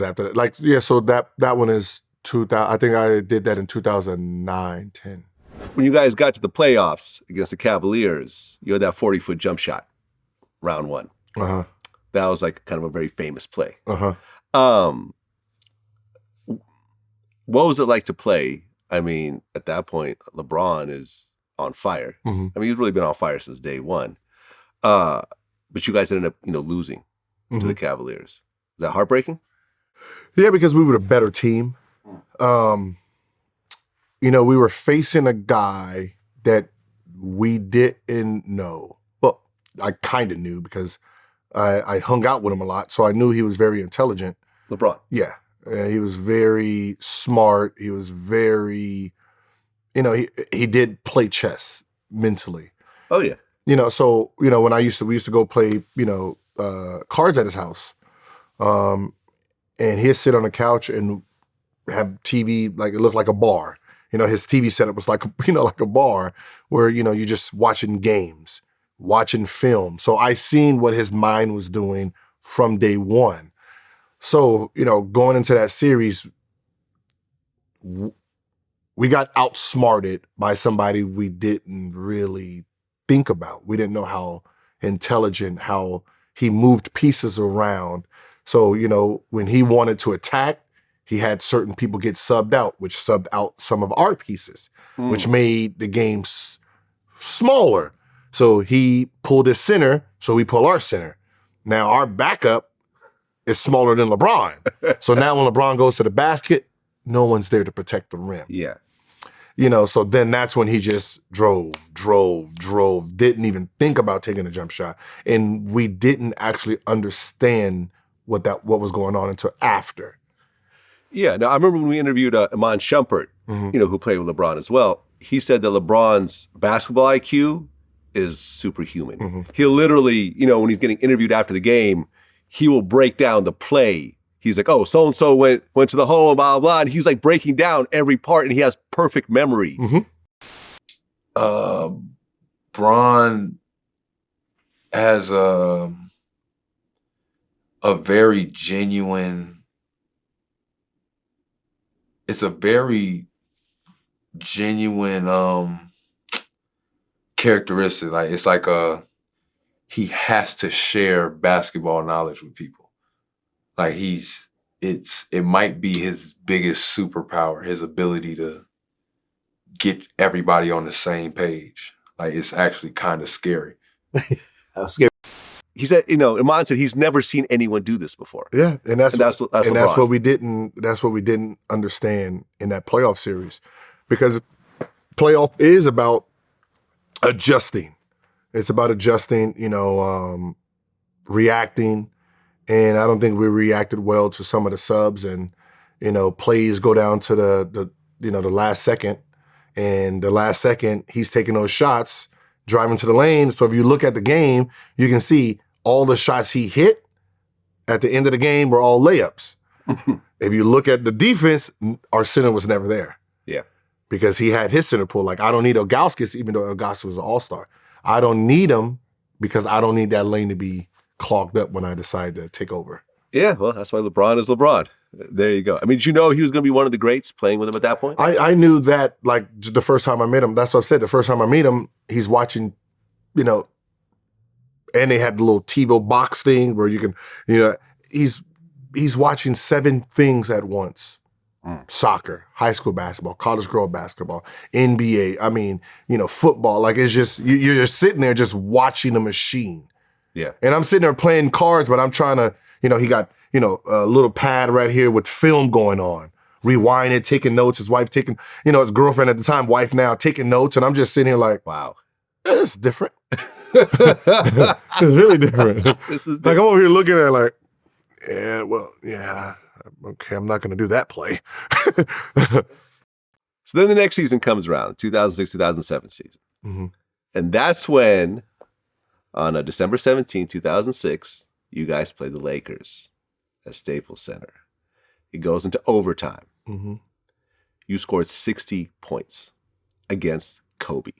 after that. Like, yeah, so that one is 2000. I think I did that in 2009, 10. When you guys got to the playoffs against the Cavaliers, you had that 40-foot jump shot, round one. Uh-huh. That was like kind of a very famous play. Uh-huh. What was it like to play? I mean, at that point, LeBron is on fire. Mm-hmm. I mean, he's really been on fire since day one. But you guys ended up, losing to the Cavaliers. Is that heartbreaking? Yeah, because we were the better team. We were facing a guy that we didn't know. Well, I kind of knew because I hung out with him a lot, so I knew he was very intelligent. LeBron. Yeah. He was very smart. He was very, he did play chess mentally. Oh, yeah. So, when we used to go play, cards at his house. And he'd sit on the couch and have TV, like it looked like a bar. His TV setup was like, like a bar where, you're just watching games, watching film. So I seen what his mind was doing from day one. So, going into that series, we got outsmarted by somebody we didn't really think about. We didn't know how intelligent, how he moved pieces around. So, when he wanted to attack, he had certain people get subbed out, which subbed out some of our pieces, which made the games smaller. So he pulled his center, so we pull our center. Now our backup is smaller than LeBron. So now when LeBron goes to the basket, no one's there to protect the rim. Yeah. So then that's when he just drove, didn't even think about taking a jump shot. And we didn't actually understand what was going on until after. Yeah. Now, I remember when we interviewed Iman Shumpert, who played with LeBron as well. He said that LeBron's basketball IQ is superhuman. He'll literally, when he's getting interviewed after the game, he will break down the play. He's like, oh, so-and-so went to the hole, blah, blah, blah. And he's like breaking down every part, and he has perfect memory. Bron has a very genuine, it's a very genuine characteristic. Like, it's like he has to share basketball knowledge with people. Like it might be his biggest superpower, his ability to get everybody on the same page. Like, it's actually kind of scary. I was scared. He said, Iman said he's never seen anyone do this before. Yeah, and that's LeBron. what we didn't understand in that playoff series, because playoff is about adjusting. It's about adjusting, reacting. And I don't think we reacted well to some of the subs, and, plays go down to the last second. And the last second, he's taking those shots, driving to the lane. So if you look at the game, you can see all the shots he hit at the end of the game were all layups. If you look at the defense, our center was never there. Yeah. Because he had his center pull. Like, I don't need Ilgauskas, even though Ilgauskas was an all-star. I don't need him because I don't need that lane to be clogged up when I decide to take over. Yeah, well, that's why LeBron is LeBron. There you go. I mean, did you know he was going to be one of the greats playing with him at that point? I knew that, like, the first time I met him. That's what I said. The first time I meet him, he's watching, and they had the little TiVo box thing where you can, he's watching 7 things at once. Soccer, high school basketball, college girl basketball, NBA. I mean, football. Like, it's just, you're just sitting there just watching a machine. Yeah. And I'm sitting there playing cards, but I'm trying to, he got, a little pad right here with film going on. Rewind it, taking notes. His wife taking, his girlfriend at the time, wife now, taking notes. And I'm just sitting here like, wow. It's different. It's really different. Like, I'm over here looking at it like, yeah, well, yeah, Okay, I'm not going to do that play. So then the next season comes around, 2006-2007 season. Mm-hmm. And that's when, on December 17, 2006, you guys play the Lakers at Staples Center. It goes into overtime. Mm-hmm. You scored 60 points against Kobe.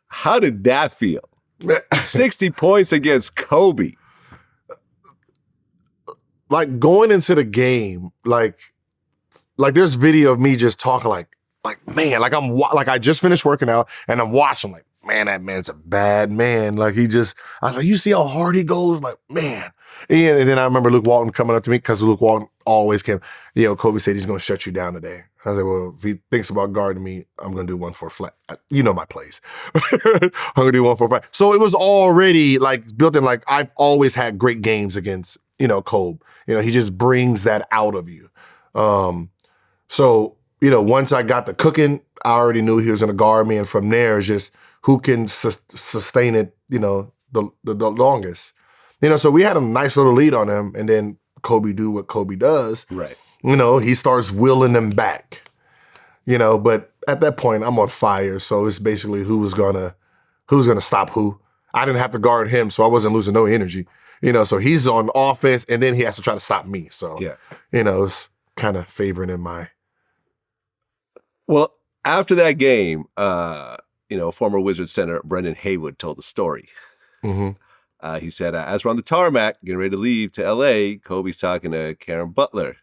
How did that feel? 60 points against Kobe. Like going into the game, like there's video of me just talking like man, like I just finished working out and I'm watching like, man, that man's a bad man. Like I was like, you see how hard he goes? Like, man. And then I remember Luke Walton coming up to me because Luke Walton always came, Kobe said he's going to shut you down today. I was like, well, if he thinks about guarding me, I'm going to do 1 for a flat. You know my plays. I'm going to do 1 for a flat. So it was already like built in, like I've always had great games against, Kobe. He just brings that out of you. So, once I got the cooking, I already knew he was going to guard me. And from there, it's just who can sustain it, the longest. So we had a nice little lead on him. And then Kobe do what Kobe does. Right. He starts willing them back. But at that point, I'm on fire. So it's basically who's gonna stop who. I didn't have to guard him, so I wasn't losing no energy. So he's on offense, and then he has to try to stop me. So, yeah. It's kind of favoring in my... Well, after that game, former Wizards center Brendan Haywood told the story. Mm-hmm. He said, as we're on the tarmac, getting ready to leave to L.A., Kobe's talking to Karen Butler.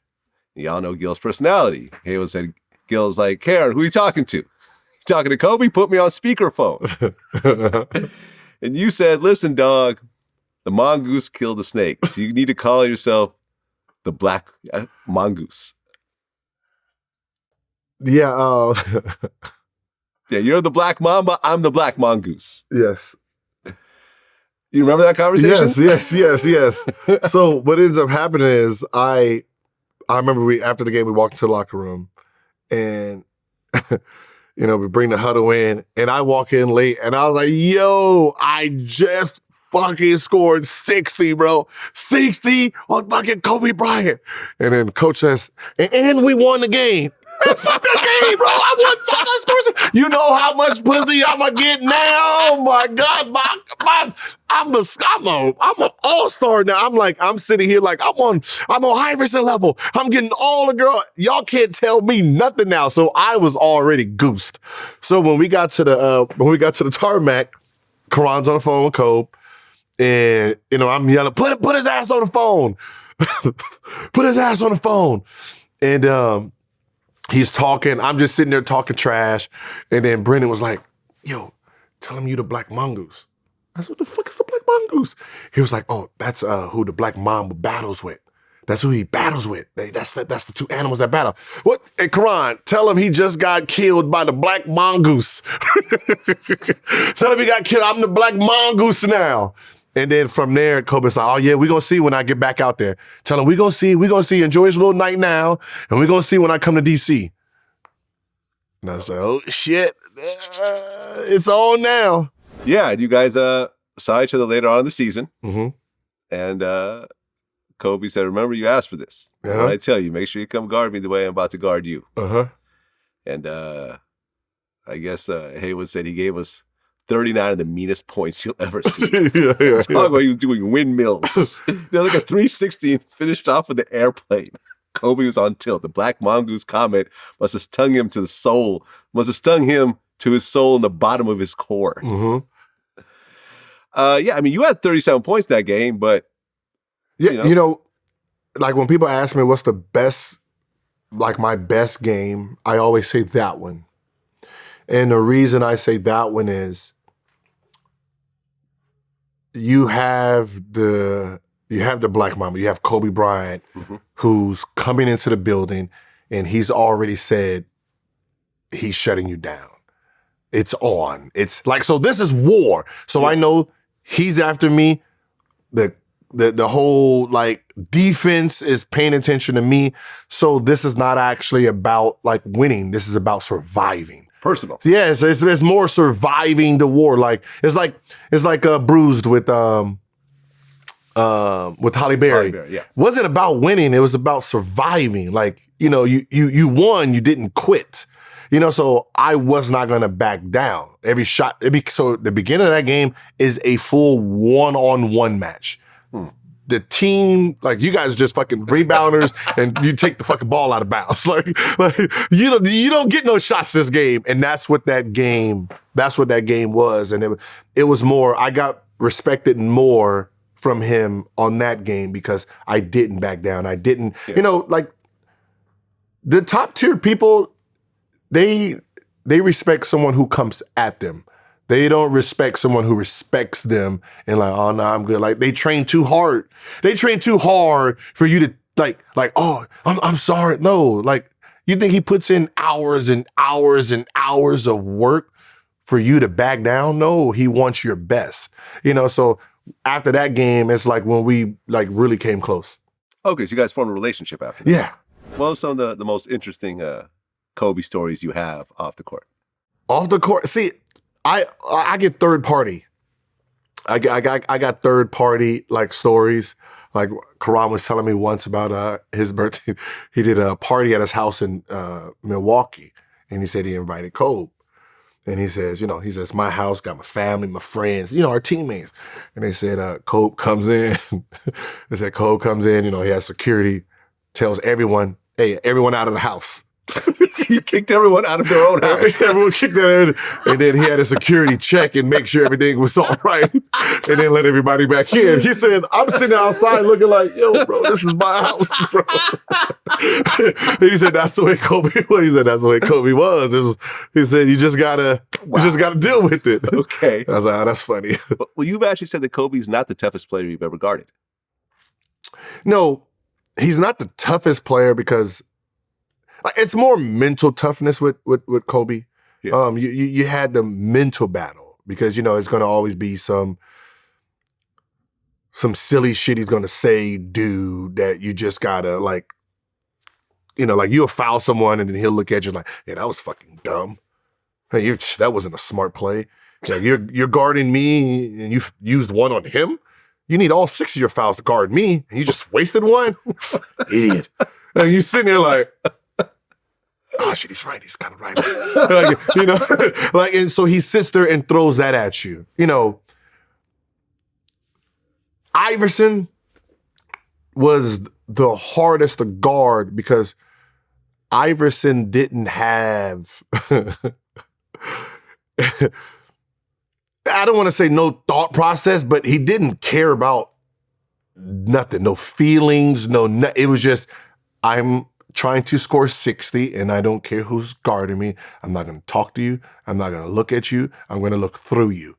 Y'all know Gil's personality. Haywood said, Gil's like, Karen, who are you talking to? You talking to Kobe? Put me on speakerphone. And you said, listen, dog, the mongoose killed the snake. So you need to call yourself the black mongoose. Yeah. Yeah, you're the black mamba. I'm the black mongoose. Yes. You remember that conversation? Yes. So what ends up happening is I remember after the game, we walked into the locker room and, we bring the huddle in and I walk in late and I was like, yo, I just fucking scored 60, bro. 60 on fucking Kobe Bryant. And then coach says, and we won the game. Man, fuck that game, bro. I won fucking scores. You know how much pussy I'm gonna get now? Oh my God, I'm an all-star now. I'm sitting here like I'm on Iverson level. I'm getting all the girl. Y'all can't tell me nothing now. So I was already goosed. So when we got to the tarmac, Karan's on the phone with Kobe, and I'm yelling, put his ass on the phone. Put his ass on the phone. And he's talking. I'm just sitting there talking trash. And then Brendan was like, yo, tell him you the black mongoose. I said, what the fuck is the black mongoose? He was like, oh, that's who the black mamba battles with. That's who he battles with. That's the two animals that battle. What? Hey, Karan, tell him he just got killed by the black mongoose. Tell him he got killed. I'm the black mongoose now. And then from there, Kobe's like, oh yeah, we're going to see when I get back out there. Tell him we're going to see. Enjoy his little night now. And we're going to see when I come to D.C. And I was like, oh shit, it's on now. Yeah, and you guys saw each other later on in the season. Mm-hmm. And Kobe said, remember you asked for this. Uh-huh. When I tell you, make sure you come guard me the way I'm about to guard you. Uh-huh. And I guess Haywood said he gave us 39 of the meanest points you'll ever see. yeah. Talk about he was doing windmills. Like a 360 and finished off with the airplane. Kobe was on tilt. The black mongoose comment must have stung him to the soul. Must have stung him to his soul in the bottom of his core. Mm-hmm. You had 37 points that game, but yeah, like when people ask me what's the best, like my best game, I always say that one. And the reason I say that one is you have the black mamba, you have Kobe Bryant, mm-hmm. who's coming into the building and he's already said he's shutting you down. It's on. It's like, so this is war. So I know he's after me. The whole like defense is paying attention to me. So this is not actually about like winning. This is about surviving. Personal. Yeah, it's more surviving the war. Like it's like Bruised with with Holly Berry. Yeah. Wasn't about winning. It was about surviving. Like, you know, you won, you didn't quit. You know, so I was not going to back down. Every shot, so the beginning of that game is a full one-on-one match. The team, like you guys are just fucking rebounders and you take the fucking ball out of bounds. Like you don't get no shots this game. And that's what that game was. And it was more, I got respected more from him on that game because I didn't back down. I didn't, you know, like the top tier people, they respect someone who comes at them. They don't respect someone who respects them and like, oh no, I'm good. Like they train too hard. They train too hard for you to like, oh, I'm sorry. No, like you think he puts in hours and hours and hours of work for you to back down? No, he wants your best. You know, so after that game, it's like when we like really came close. Okay, so you guys formed a relationship after that. Yeah. What are some of the most interesting Kobe stories you have off the court? Off the court, see, I get third party. I got third party like stories. Like Karan was telling me once about his birthday. He did a party at his house in Milwaukee, and he said he invited Kobe. And he says, you know, my house, got my family, my friends, you know, our teammates. And they said, Kobe comes in. They said, Kobe comes in, you know, he has security, tells everyone, hey, everyone out of the house. He kicked everyone out of their own house. Everyone kicked out, and then he had a security check and make sure everything was all right, and then let everybody back in. He said, I'm sitting outside looking like, yo, bro, this is my house, bro. He said, that's the way Kobe was. He said, that's the way Kobe was. He said, you just gotta deal with it. Okay. And I was like, oh, that's funny. Well, you've actually said that Kobe's not the toughest player you've ever guarded. No, he's not the toughest player because it's more mental toughness with Kobe. Yeah. You had the mental battle because, you know, it's going to always be some silly shit he's going to say, do that you just got to like, you know, like you'll foul someone and then he'll look at you like, yeah, that was fucking dumb. Hey, that wasn't a smart play. Like, you're guarding me and you used one on him. You need all 6 of your fouls to guard me and you just wasted one? Idiot. And you sitting there like, oh shit, he's right. He's kind of right. Like, you know, like, and so he sits there and throws that at you. You know, Iverson was the hardest to guard because Iverson didn't have, I don't want to say no thought process, but he didn't care about nothing, no feelings, it was just, I'm trying to score 60 and I don't care who's guarding me. I'm not going to talk to you. I'm not going to look at you. I'm going to look through you.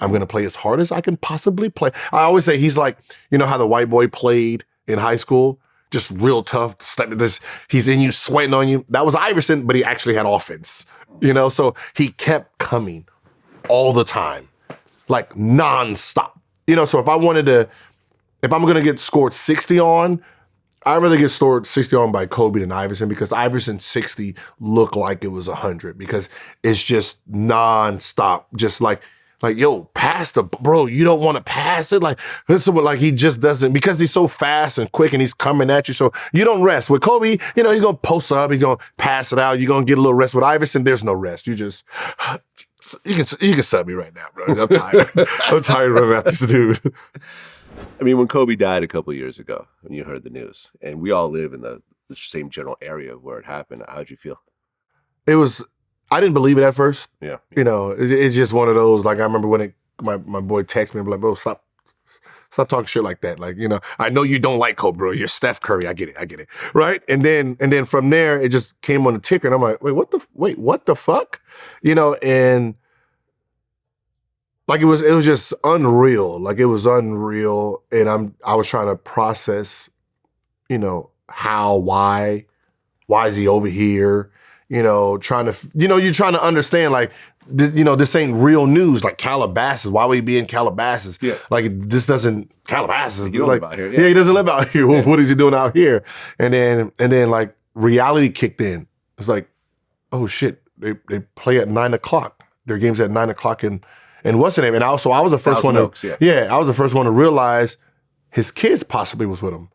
I'm going to play as hard as I can possibly play. I always say he's like, you know how the white boy played in high school? Just real tough. He's in you, sweating on you. That was Iverson, but he actually had offense, you know? So he kept coming all the time, like nonstop. You know, so if I'm going to get scored 60 on, I'd rather get scored 60 on by Kobe than Iverson because Iverson's 60 looked like it was 100 because it's just nonstop. Just like, yo, pass bro, you don't want to pass it? Like, he just doesn't, because he's so fast and quick and he's coming at you. So you don't rest. With Kobe, you know, he's going to post up, he's going to pass it out, you're going to get a little rest. With Iverson, there's no rest. You just, you can sub me right now, bro. I'm tired. I'm tired running after this dude. I mean, when Kobe died a couple of years ago, when you heard the news, and we all live in the same general area of where it happened, how'd you feel? I didn't believe it at first. Yeah. You know, it's just one of those, like I remember when my boy texted me and be like, bro, stop talking shit like that. Like, you know, I know you don't like Kobe, bro. You're Steph Curry. I get it. Right? And then from there, it just came on the ticker and I'm like, what the fuck? You know, and like it was just unreal. Like it was unreal. And I was trying to process, you know, why is he over here? You know, you're trying to understand, like, this ain't real news. Like Calabasas, why would he be in Calabasas? Yeah. Like Calabasas. You don't live out here. Yeah, he doesn't live out here. Yeah. What is he doing out here? And then like reality kicked in. It's like, oh shit, they play at 9:00. Their game's at 9:00 and what's the name? And also I was the first one to realize his kids possibly was with him.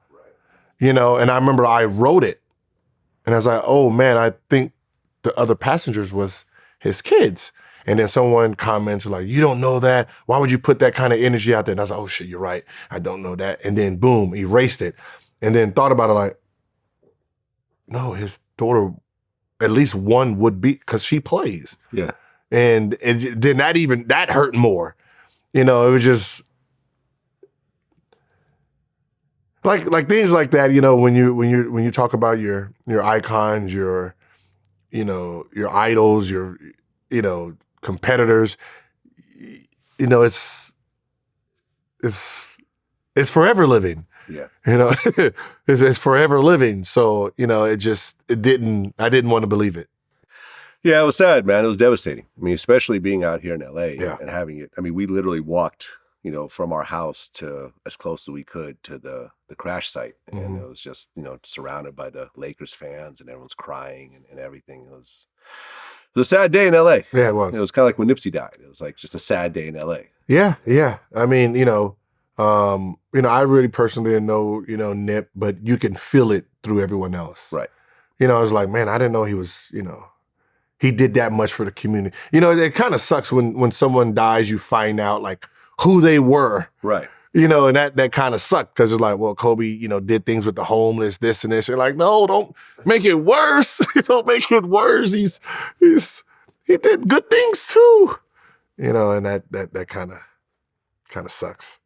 You know, and I remember I wrote it. And I was like, oh man, I think the other passengers was his kids. And then someone commented like, you don't know that? Why would you put that kind of energy out there? And I was like, oh shit, you're right. I don't know that. And then boom, erased it. And then thought about it like, no, his daughter, at least one would be, because she plays. Yeah. And then that hurt more. You know, it was just like things like that, you know, when you talk about your icons, your idols, your, competitors, it's forever living. Yeah. It's forever living. So, I didn't want to believe it. Yeah, it was sad, man. It was devastating. I mean, especially being out here in LA and having it. I mean, we literally walked, from our house to as close as we could to the crash site. And it was just, surrounded by the Lakers fans and everyone's crying and everything. It was a sad day in LA. Yeah, it was. It was kind of like when Nipsey died. It was like just a sad day in LA. Yeah, yeah. I mean, I really personally didn't know, Nip, but you can feel it through everyone else. Right. I was like, man, I didn't know he was, he did that much for the community. It kind of sucks when someone dies, you find out like who they were. Right. And that kind of sucked because it's like, well, Kobe, did things with the homeless, this and this. You're like, no, don't make it worse. Don't make it worse. He did good things too. And that kind of sucks.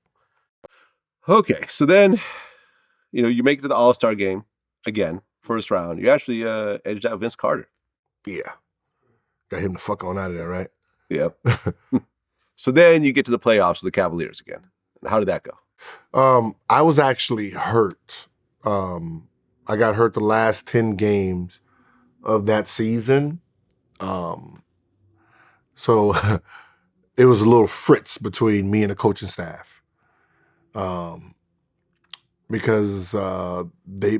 Okay, so then, you make it to the All-Star game again, first round. You actually edged out Vince Carter. Yeah. Got him the fuck on out of there, right? Yep. So then you get to the playoffs with the Cavaliers again. How did that go? I was actually hurt. I got hurt the last 10 games of that season. So it was a little fritz between me and the coaching staff. Because they,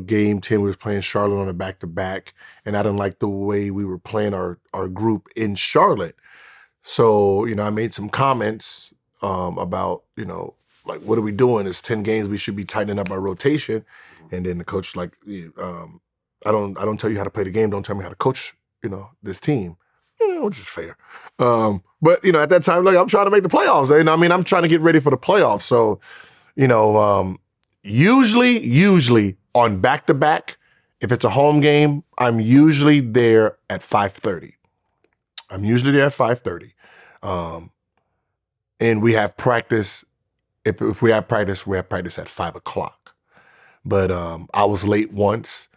game 10, we was playing Charlotte on a back-to-back, and I didn't like the way we were playing our group in Charlotte. So, I made some comments about, like, what are we doing? It's 10 games. We should be tightening up our rotation. And then the coach like, I don't tell you how to play the game. Don't tell me how to coach, this team. Which is fair. But, at that time, like, I'm trying to make the playoffs. I'm trying to get ready for the playoffs. So, usually on back-to-back, if it's a home game, I'm usually there at 5:30. And we have practice. If we have practice, we have practice at 5 o'clock. But I was late once,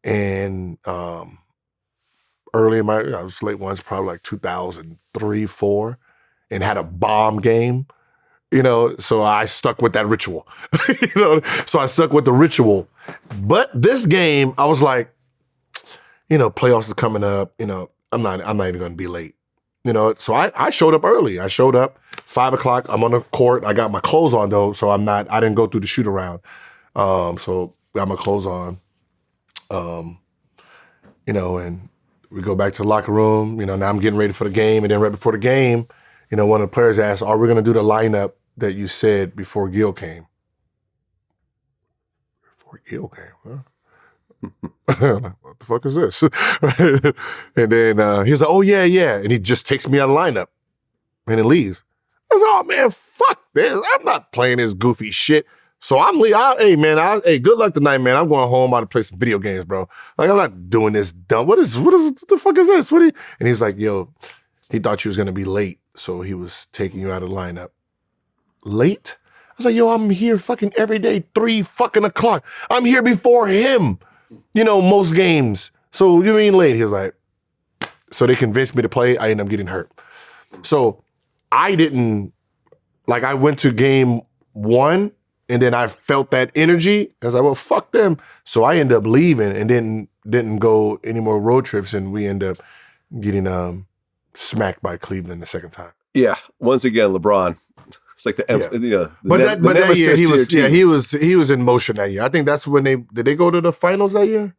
and I was late once, probably like 2003, 4, and had a bomb game. So I stuck with that ritual. So I stuck with the ritual. But this game, I was like, playoffs is coming up. I'm not even going to be late. So I showed up early. I showed up 5 o'clock. I'm on the court. I got my clothes on though, so I didn't go through the shoot around. So got my clothes on. And we go back to the locker room. Now I'm getting ready for the game, and then right before the game, one of the players asked, "Are we going to do the lineup that you said before Gil came?" Before Gil came, huh? What the fuck is this? And then he's like, "Oh yeah," and he just takes me out of the lineup, and then leaves. I was like, "Oh man, fuck this! I'm not playing this goofy shit." So I'm leaving. Hey, good luck tonight, man. I'm going home. I'm to play some video games, bro. Like, I'm not doing this dumb. What the fuck is this? And he's like, yo, he thought you was gonna be late, so he was taking you out of the lineup. Late? I was like, yo, I'm here fucking every day, 3 fucking o'clock. I'm here before him, most games. So you mean late? He was like, so they convinced me to play. I ended up getting hurt. So I went to game 1, and then I felt that energy. I was like, well, fuck them. So I ended up leaving and didn't go any more road trips, and we ended up getting smacked by Cleveland the second time. Yeah. Once again, LeBron. It's like But that year he was in motion that year. I think that's when did they go to the finals that year?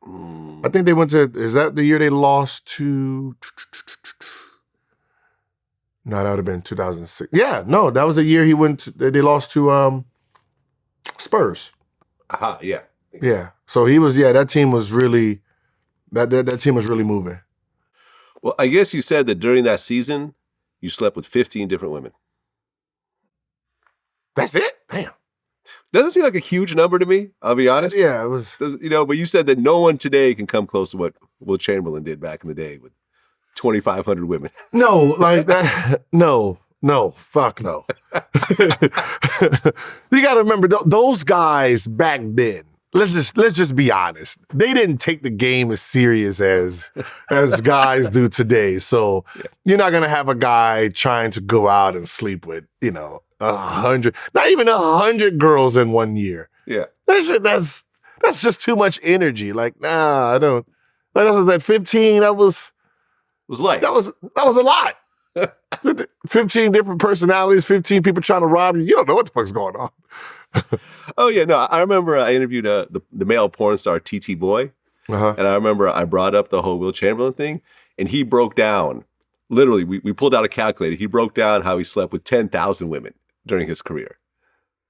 I think they went to, is that the year they lost to, No, that would have been 2006. Yeah, no, that was the year they lost to Spurs. Aha, yeah. Yeah. So that team was really that team was really moving. Well, I guess you said that during that season, you slept with 15 different women. That's it? Damn. Doesn't seem like a huge number to me, I'll be honest. Yeah, it was. But you said that no one today can come close to what Will Chamberlain did back in the day with 2,500 women. No, like that. No, fuck no. You got to remember, those guys back then, let's just be honest. They didn't take the game as serious as guys do today. So you're not going to have a guy trying to go out and sleep with, 100, not even 100 girls in 1 year. Yeah. That's just too much energy. Like, nah, I don't. Like, that 15, that was light. That was a lot. 15 different personalities, 15 people trying to rob you. You don't know what the fuck's going on. Oh, yeah, no, I remember I interviewed the male porn star TT Boy, and I remember I brought up the whole Will Chamberlain thing, and he broke down, literally, we pulled out a calculator, he broke down how he slept with 10,000 women during his career.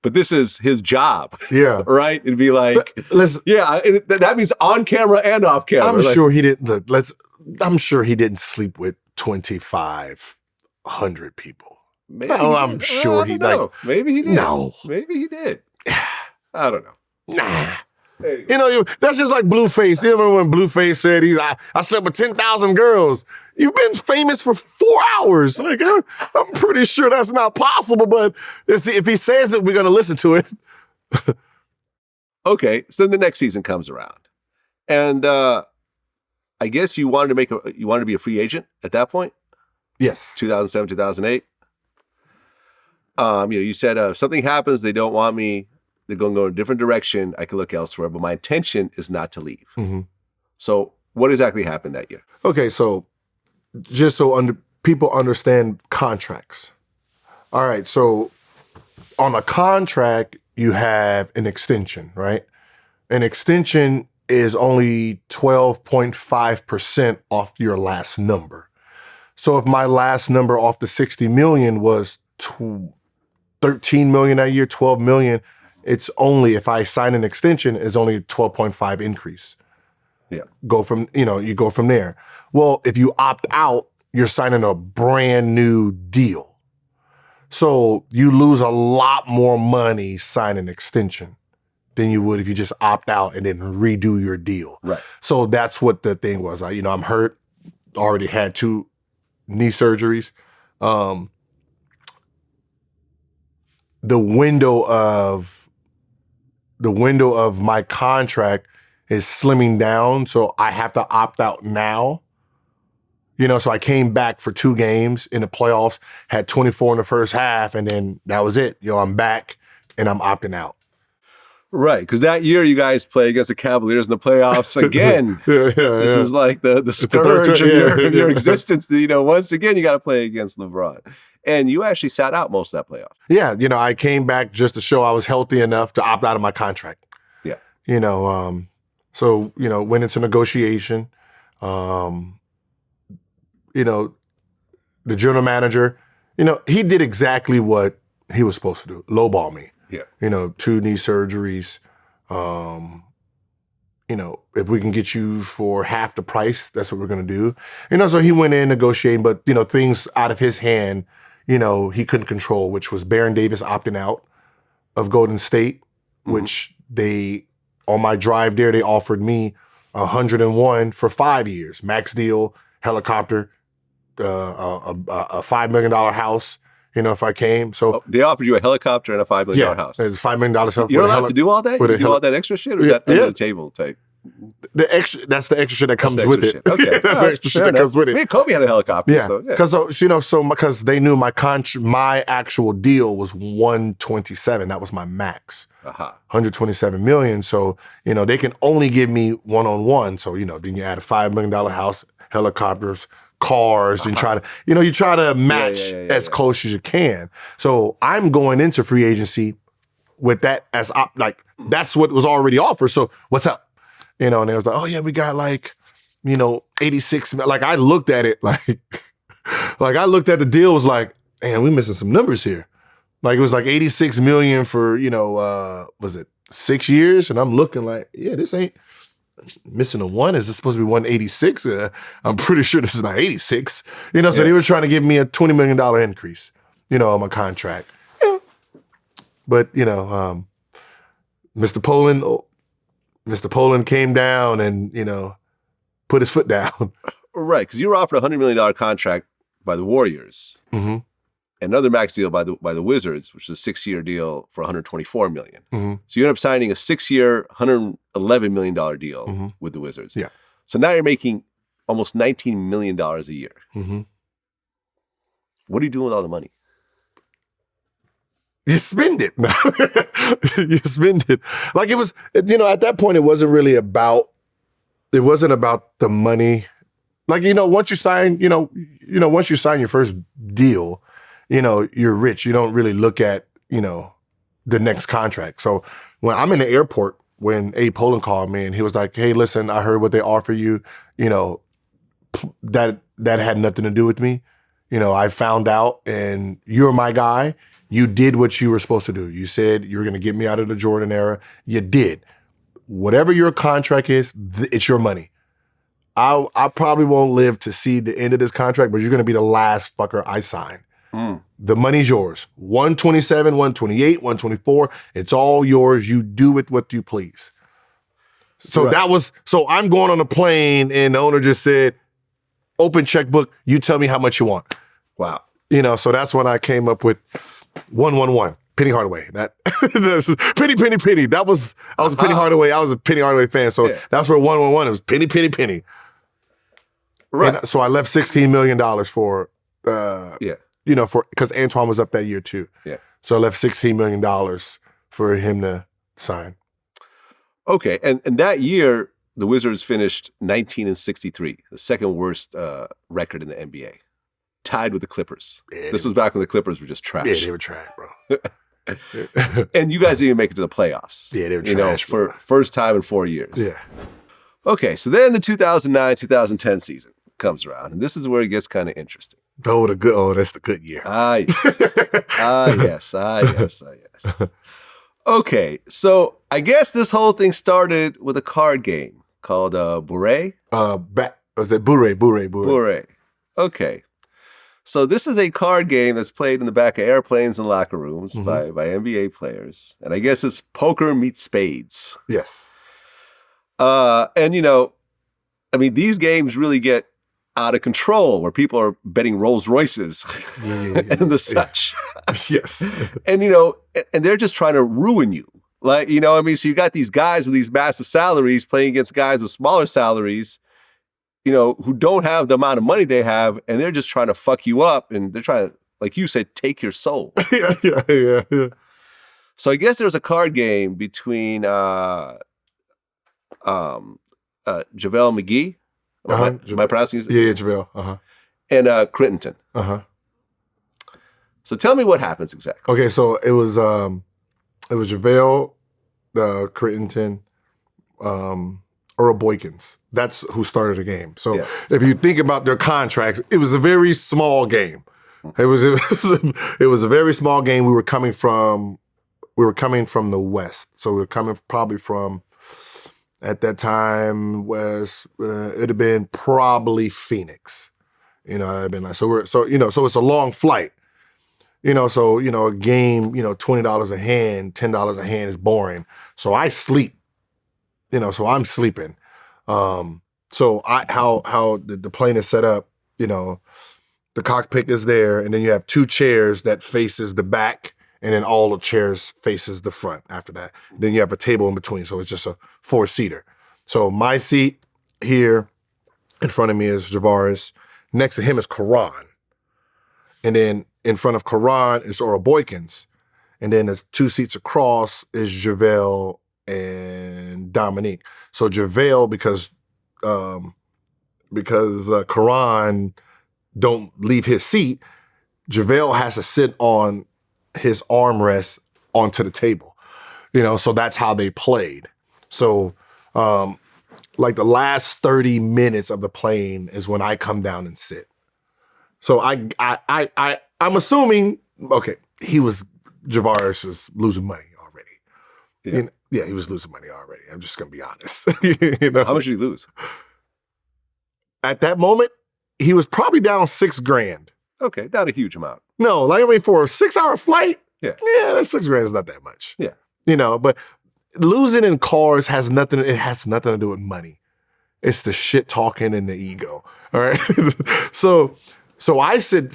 But this is his job, yeah, right? It'd be like, listen, yeah, that means on camera and off camera. I'm sure he didn't. I'm sure he didn't sleep with 2,500 people. Maybe I'm sure he like. Maybe he did. No, maybe he did. I don't know. Nah. That's just like Blueface. You remember when Blueface said I slept with 10,000 girls? You've been famous for 4 hours. Like, I'm pretty sure that's not possible, but if he says it, we're going to listen to it. Okay, so then the next season comes around. And I guess you wanted to be a free agent at that point? Yes. 2007, 2008. You said if something happens, they don't want me, they're going to go in a different direction, I can look elsewhere, but my intention is not to leave. Mm-hmm. So what exactly happened that year? Okay, so just so people understand contracts. All right, so on a contract, you have an extension, right? An extension is only 12.5% off your last number. So if my last number off the 60 million was 13 million that year, 12 million, it's only, if I sign an extension, it's only a 12.5 increase. Yeah. You go from there. Well, if you opt out, you're signing a brand new deal. So you lose a lot more money signing an extension than you would if you just opt out and then redo your deal. Right. So that's what the thing was. I'm hurt, already had 2 knee surgeries. The window of my contract is slimming down, so I have to opt out now. So I came back for 2 games in the playoffs, had 24 in the first half, and then that was it. I'm back and I'm opting out. Right, because that year you guys play against the Cavaliers in the playoffs again. This is like the scourge of your existence. Once again, you got to play against LeBron. And you actually sat out most of that playoff. Yeah, I came back just to show I was healthy enough to opt out of my contract. Yeah. So, went into negotiation. The general manager, he did exactly what he was supposed to do, lowball me. Yeah. 2 knee surgeries. If we can get you for half the price, that's what we're going to do. So he went in negotiating, but, things out of his hand, he couldn't control, which was Baron Davis opting out of Golden State, which on my drive there, they offered me 101 for 5 years, max deal, helicopter, a $5 million house, if I came. So they offered you a helicopter and a $5 million house. It's $5 million house. You're not allowed to do all that? You do all that extra shit, or is that under the table type? That's the extra shit that comes with it. Okay. That's the extra shit that comes with it. Me and Kobe had a helicopter. Yeah. So, Because they knew my actual deal was 127. That was my max. 127 million. So, they can only give me one-on-one. So, then you add a $5 million house, helicopters, cars, and try to match as close as you can. So I'm going into free agency with that as that's what was already offered. So what's up? And they was like, oh yeah, we got 86. Like I looked at it like Like I looked at the deal, was like, man, we missing some numbers here. Like it was like 86 million for, was it 6 years? And I'm looking like, yeah, this ain't missing a one. Is this supposed to be 186? I'm pretty sure this is not 86. So they were trying to give me a $20 million increase, on my contract. But, Mr. Poland came down and, put his foot down. Right, because you were offered a $100 million contract by the Warriors. Mm-hmm. Another max deal by the Wizards, which is a 6-year deal for $124 million. Mm-hmm. So you end up signing a 6-year, $111 million deal with the Wizards. Yeah. So now you're making almost $19 million a year. Mm-hmm. What are you doing with all the money? You spend it. You spend it. Like it was, at that point, it wasn't really about, it wasn't about the money. Like, once you sign, once you sign your first deal, you're rich. You don't really look at, the next contract. So when I'm in the airport, when Abe Poland called me and he was like, hey, listen, I heard what they offer you, that had nothing to do with me. I found out and you're my guy. You did what you were supposed to do. You said you were going to get me out of the Jordan era. You did. Whatever your contract is, it's your money. I probably won't live to see the end of this contract, but you're going to be the last fucker I sign. The money's yours. 127, 128, 124. It's all yours. You do with what you please. So so I'm going on a plane and the owner just said, open checkbook. You tell me how much you want. Wow. So that's when I came up with 111. Penny Hardaway. That's Penny. I was a Penny Hardaway. I was a Penny Hardaway fan. So that's where 111. It was penny. Right. And so I left $16 million for, because Antoine was up that year too. Yeah. So I left $16 million for him to sign. Okay. And that year, the Wizards finished 19-63, the second worst record in the NBA. Tied with the Clippers. Yeah, this was back when the Clippers were just trash. Yeah, they were trash, bro. And you guys didn't even make it to the playoffs. Yeah, they were trash. For first time in 4 years. Yeah. Okay, so then the 2009-2010 season comes around, and this is where it gets kind of interesting. That's the good year. Yes. Okay, so I guess this whole thing started with a card game called Bourré? Was it Bourré? Bourré. Okay. So this is a card game that's played in the back of airplanes and locker rooms by NBA players. And I guess it's poker meets spades. Yes. And, these games really get out of control where people are betting Rolls Royces and the such. Yes. And, and they're just trying to ruin you. Like, so you got these guys with these massive salaries playing against guys with smaller salaries, who don't have the amount of money they have, and they're just trying to fuck you up, and they're trying to, like you said, take your soul. Yeah. So I guess there was a card game between JaVale McGee. Am I pronouncing his name? Yeah, JaVale. And Crittenton. So tell me what happens exactly. Okay, so it was JaVale, Crittenton, Earl Boykins. That's who started the game. So if you think about their contracts, it was a very small game. It was a very small game. We were coming from the West. So we were coming probably from, at that time, it'd have been probably Phoenix. I'd been like, so it's a long flight. A game, $20 a hand, $10 a hand is boring. So I sleep. So I'm sleeping. How the plane is set up, the cockpit is there, and then you have two chairs that faces the back, and then all the chairs faces the front after that. Then you have a table in between, so it's just a 4-seater. So my seat here in front of me is Javaris. Next to him is Karan. And then in front of Karan is Earl Boykins. And then there's 2 seats across is JaVale and Dominique. So JaVale, because Karan don't leave his seat, JaVale has to sit on his armrest onto the table. So that's how they played. So like the last 30 minutes of the plane is when I come down and sit. So I'm assuming, okay, Javaris was losing money already. Yeah. Yeah, he was losing money already. I'm just going to be honest. You know? How much did he lose? At that moment, he was probably down $6,000. Okay, not a huge amount. No, like, I mean, for a 6-hour flight, Yeah. that $6,000 is not that much. Yeah. You know, but losing in cars has nothing to do with money. It's the shit talking and the ego. All right. So I sit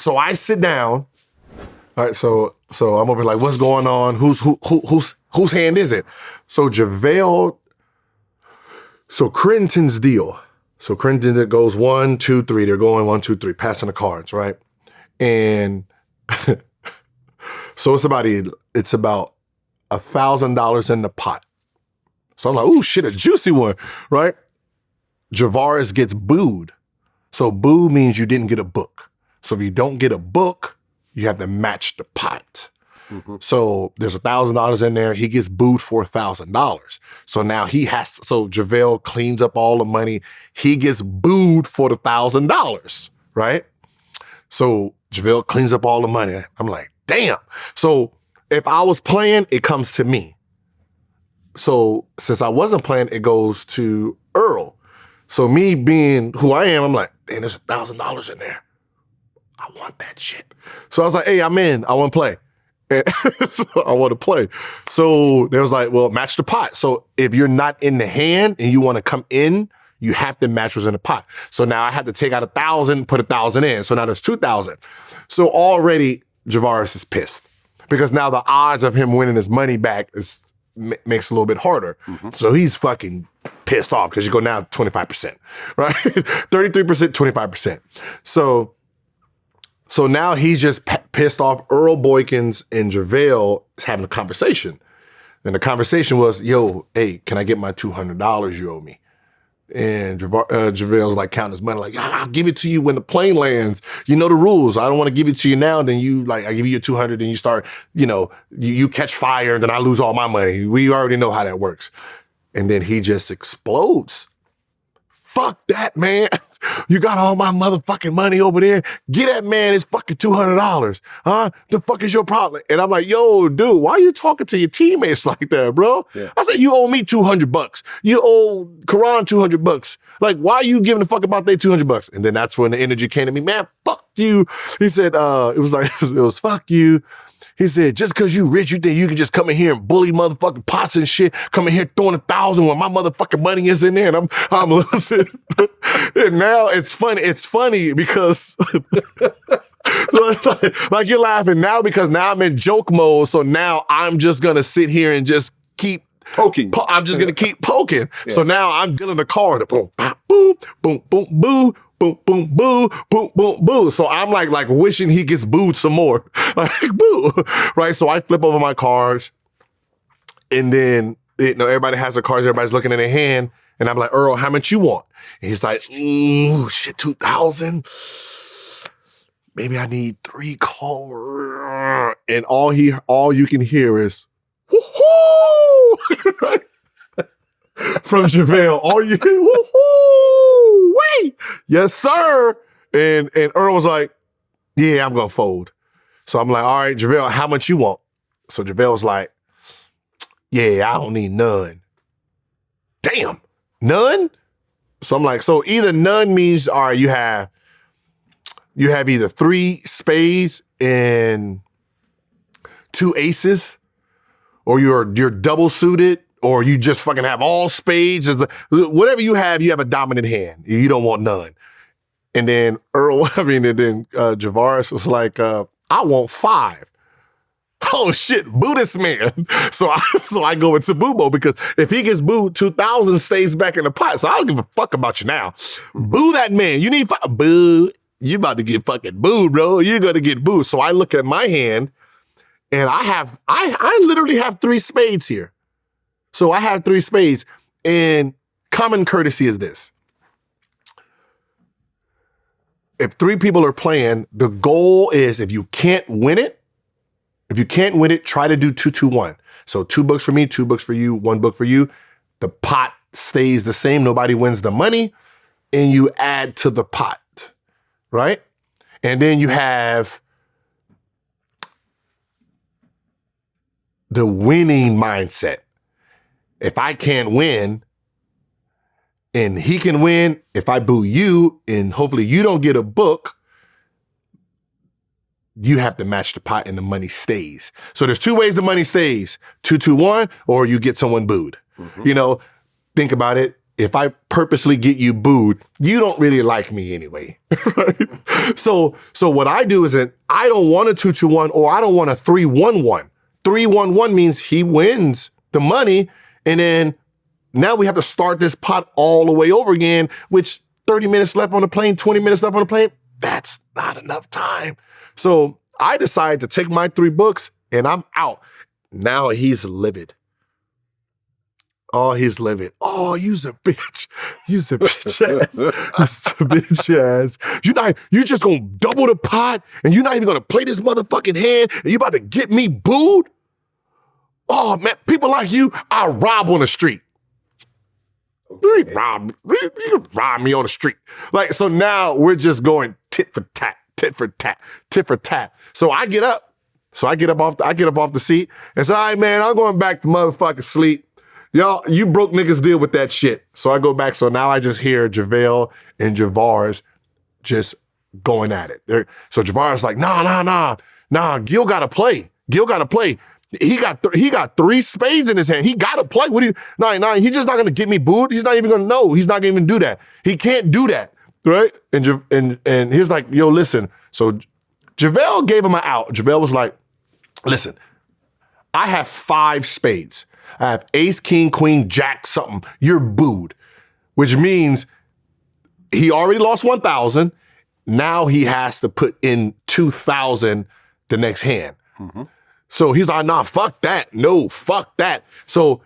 down. All right. So I'm over like, what's going on? Whose hand is it? So JaVale. So Crittenden's deal. So Crittenden goes 1, 2, 3. They're going 1, 2, 3, passing the cards, right? And so it's about $1,000 in the pot. So I'm like, ooh, shit, a juicy one, right? Javaris gets booed. So boo means you didn't get a book. So if you don't get a book, you have to match the pot. Mm-hmm. So there's $1,000 in there. He gets booed for $1,000. So now so JaVale cleans up all the money. He gets booed for the $1,000, right? So JaVale cleans up all the money. I'm like, damn. So if I was playing, it comes to me. So since I wasn't playing, it goes to Earl. So me being who I am, I'm like, damn, there's $1,000 in there. I want that shit. So I was like, hey, I'm in. I want to play. And so I want to play. So they was like, well, match the pot. So if you're not in the hand and you want to come in, you have to match what's in the pot. So now I had to take out 1,000, put 1,000 in. So now there's 2,000. So already Javaris is pissed because now the odds of him winning his money back makes it a little bit harder. Mm-hmm. So he's fucking pissed off because you go now 25%, right? 33%, 25%. So now he's just pissed off. Earl Boykins and JaVale is having a conversation. And the conversation was, yo, hey, can I get my $200 you owe me? And JaVale's like counting his money, like, I'll give it to you when the plane lands. You know the rules. I don't want to give it to you now. Then I give you your 200 and you start, you catch fire and then I lose all my money. We already know how that works. And then he just explodes. Fuck that, man. You got all my motherfucking money over there. Get that man his fucking $200. Huh? The fuck is your problem? And I'm like, yo, dude, why are you talking to your teammates like that, bro? Yeah. I said, you owe me $200. You owe Karan $200. Like, why are you giving a fuck about their $200? And then that's when the energy came to me, man, fuck you. He said, it was fuck you. He said, just because you rich, you think you can just come in here and bully motherfucking pots and shit, come in here throwing 1,000 when my motherfucking money is in there and I'm losing. And now it's funny because so it's like you're laughing now because now I'm in joke mode. So now I'm just going to sit here and just keep poking. I'm just going to keep poking. Yeah. So now I'm dealing the card. Boom, boom, boom, boom, boo. Boom, boom, boo, boom, boom, boo. So I'm like wishing he gets booed some more. Like, boo. Right? So I flip over my cards. And then, everybody has their cards. Everybody's looking in their hand. And I'm like, Earl, how much you want? And he's like, ooh, shit, 2,000. Maybe I need 3 cards. And all you can hear is, woohoo! From JaVale, all you hear, woohoo! Wait! Yes, sir! And Earl was like, yeah, I'm gonna fold. So I'm like, all right, JaVale, how much you want? So JaVale was like, yeah, I don't need none. Damn, none? So I'm like, so either none means, all right, you have either 3 spades and 2 aces, or you're double suited, or you just fucking have all spades. Whatever you have a dominant hand. You don't want none. And then Javaris was like, I want 5. Oh shit, boo this man. So I go into boo mode because if he gets booed, 2,000 stays back in the pot. So I don't give a fuck about you now. Boo that man. You need boo. You about to get fucking booed, bro. You're gonna get booed. So I look at my hand and I literally have 3 spades here. So I have 3 spades, and common courtesy is this. If 3 people are playing, the goal is if you can't win it, try to do 2-2-1. So 2 books for me, 2 books for you, 1 book for you. The pot stays the same. Nobody wins the money, and you add to the pot, right? And then you have the winning mindset. If I can't win and he can win, if I boo you and hopefully you don't get a book, you have to match the pot and the money stays. So there's two ways the money stays, 2-2-1, or you get someone booed. You know, think about it. If I purposely get you booed, you don't really like me anyway, right? So what I do is that I don't want a 2-2-1 or I don't want a 3-1-1. 3-1-1 means he wins the money, and then now we have to start this pot all the way over again, which 30 minutes left on the plane, 20 minutes left on the plane, that's not enough time. So I decided to take my 3 books and I'm out. Now he's livid. Oh, he's livid. Oh, you's a bitch. You's a bitch ass. You's a bitch ass. You just gonna double the pot and you're not even gonna play this motherfucking hand and you about to get me booed? Oh, man, people like you, I rob on the street. You rob me on the street. Like, so now we're just going tit for tat, tit for tat, tit for tat. So I get up. I get up off the seat and say, all right, man, I'm going back to motherfucking sleep. Y'all, you broke niggas deal with that shit. So I go back. So now I just hear JaVale and Javaris just going at it. So Javaris like, nah, Gil gotta play. Gil gotta play. He got 3 spades in his hand. He gotta play. What do you? Nah, he's just not gonna get me booed. He's not even gonna know. He's not gonna even do that. He can't do that, right? And he's like, yo, listen. So JaVale gave him an out. JaVale was like, listen, I have 5 spades. I have ace, king, queen, jack, something. You're booed, which means he already lost 1,000. Now he has to put in 2,000 the next hand. So he's like, nah, fuck that. No, fuck that. So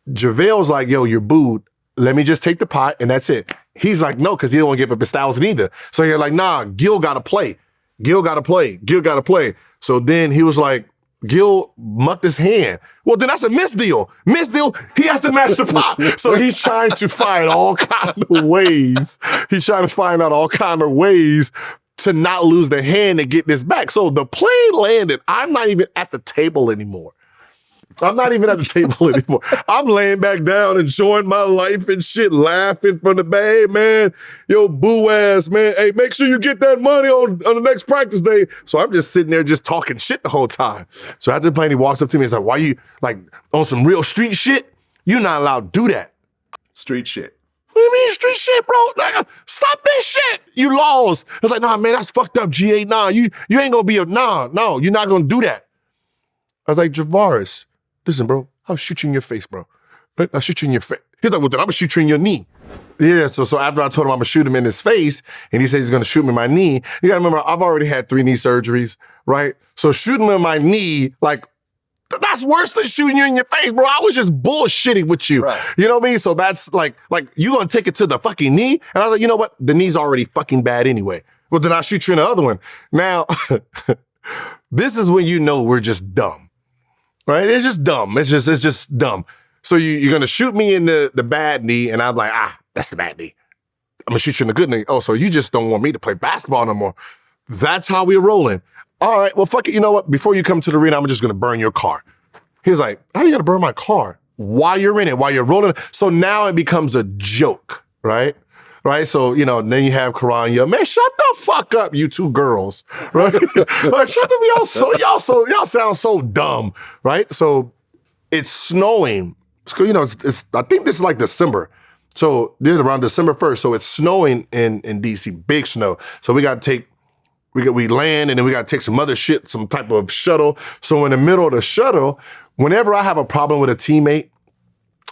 JaVale's like, yo, you're booed. Let me just take the pot and that's it. He's like, no, because he don't want to give up his 1,000 either. So you're like, nah, Gil got to play. Gil got to play. Gil got to play. So then he was like, Gil mucked his hand. Well, then that's a misdeal. Misdeal, he has to match the pot. So he's trying to find all kind of ways. He's trying to find out all kind of ways to not lose the hand and get this back. So the plane landed. I'm not even at the table anymore. I'm laying back down, enjoying my life and shit, laughing from the bay, man. Yo, boo ass, man. Hey, make sure you get that money on the next practice day. So I'm just sitting there just talking shit the whole time. So after the plane, he walks up to me and he's like, why you, like, on some real street shit? You're not allowed to do that. Street shit. What do you mean street shit, bro? Like, stop this shit. You lost. I was like, nah, man, that's fucked up, GA. Nah, you ain't gonna be no, you're not gonna do that. I was like, Javaris, listen, bro, I'll shoot you in your face, bro. Right? I'll shoot you in your face. He's like, well, then I'm gonna shoot you in your knee. Yeah, so after I told him I'm gonna shoot him in his face, and he said he's gonna shoot me in my knee, you gotta remember, I've already had 3 knee surgeries, right? So shooting him in my knee, like, that's worse than shooting you in your face, bro. I was just bullshitting with you. Right. You know what I mean? So that's like you gonna take it to the fucking knee? And I was like, you know what? The knee's already fucking bad anyway. Well, then I'll shoot you in the other one. Now, this is when you know we're just dumb. Right? It's just dumb. It's just dumb. So you're gonna shoot me in the bad knee, and I'm like, that's the bad knee. I'm gonna shoot you in the good knee. Oh, so you just don't want me to play basketball no more. That's how we're rolling. All right, well, fuck it. You know what? Before you come to the arena, I'm just gonna burn your car. He was like, how are you gonna burn my car? While you're in it, while you're rolling. So now it becomes a joke, right? Right? So, you know, then you have Karan, man, shut the fuck up, you 2 girls, right? Like, shut up, y'all sound so dumb, right? So it's snowing. You know, it's I think this is like December. So then around December 1st. So it's snowing in DC, big snow. So we land and then we got to take some other shit, some type of shuttle. So in the middle of the shuttle, whenever I have a problem with a teammate,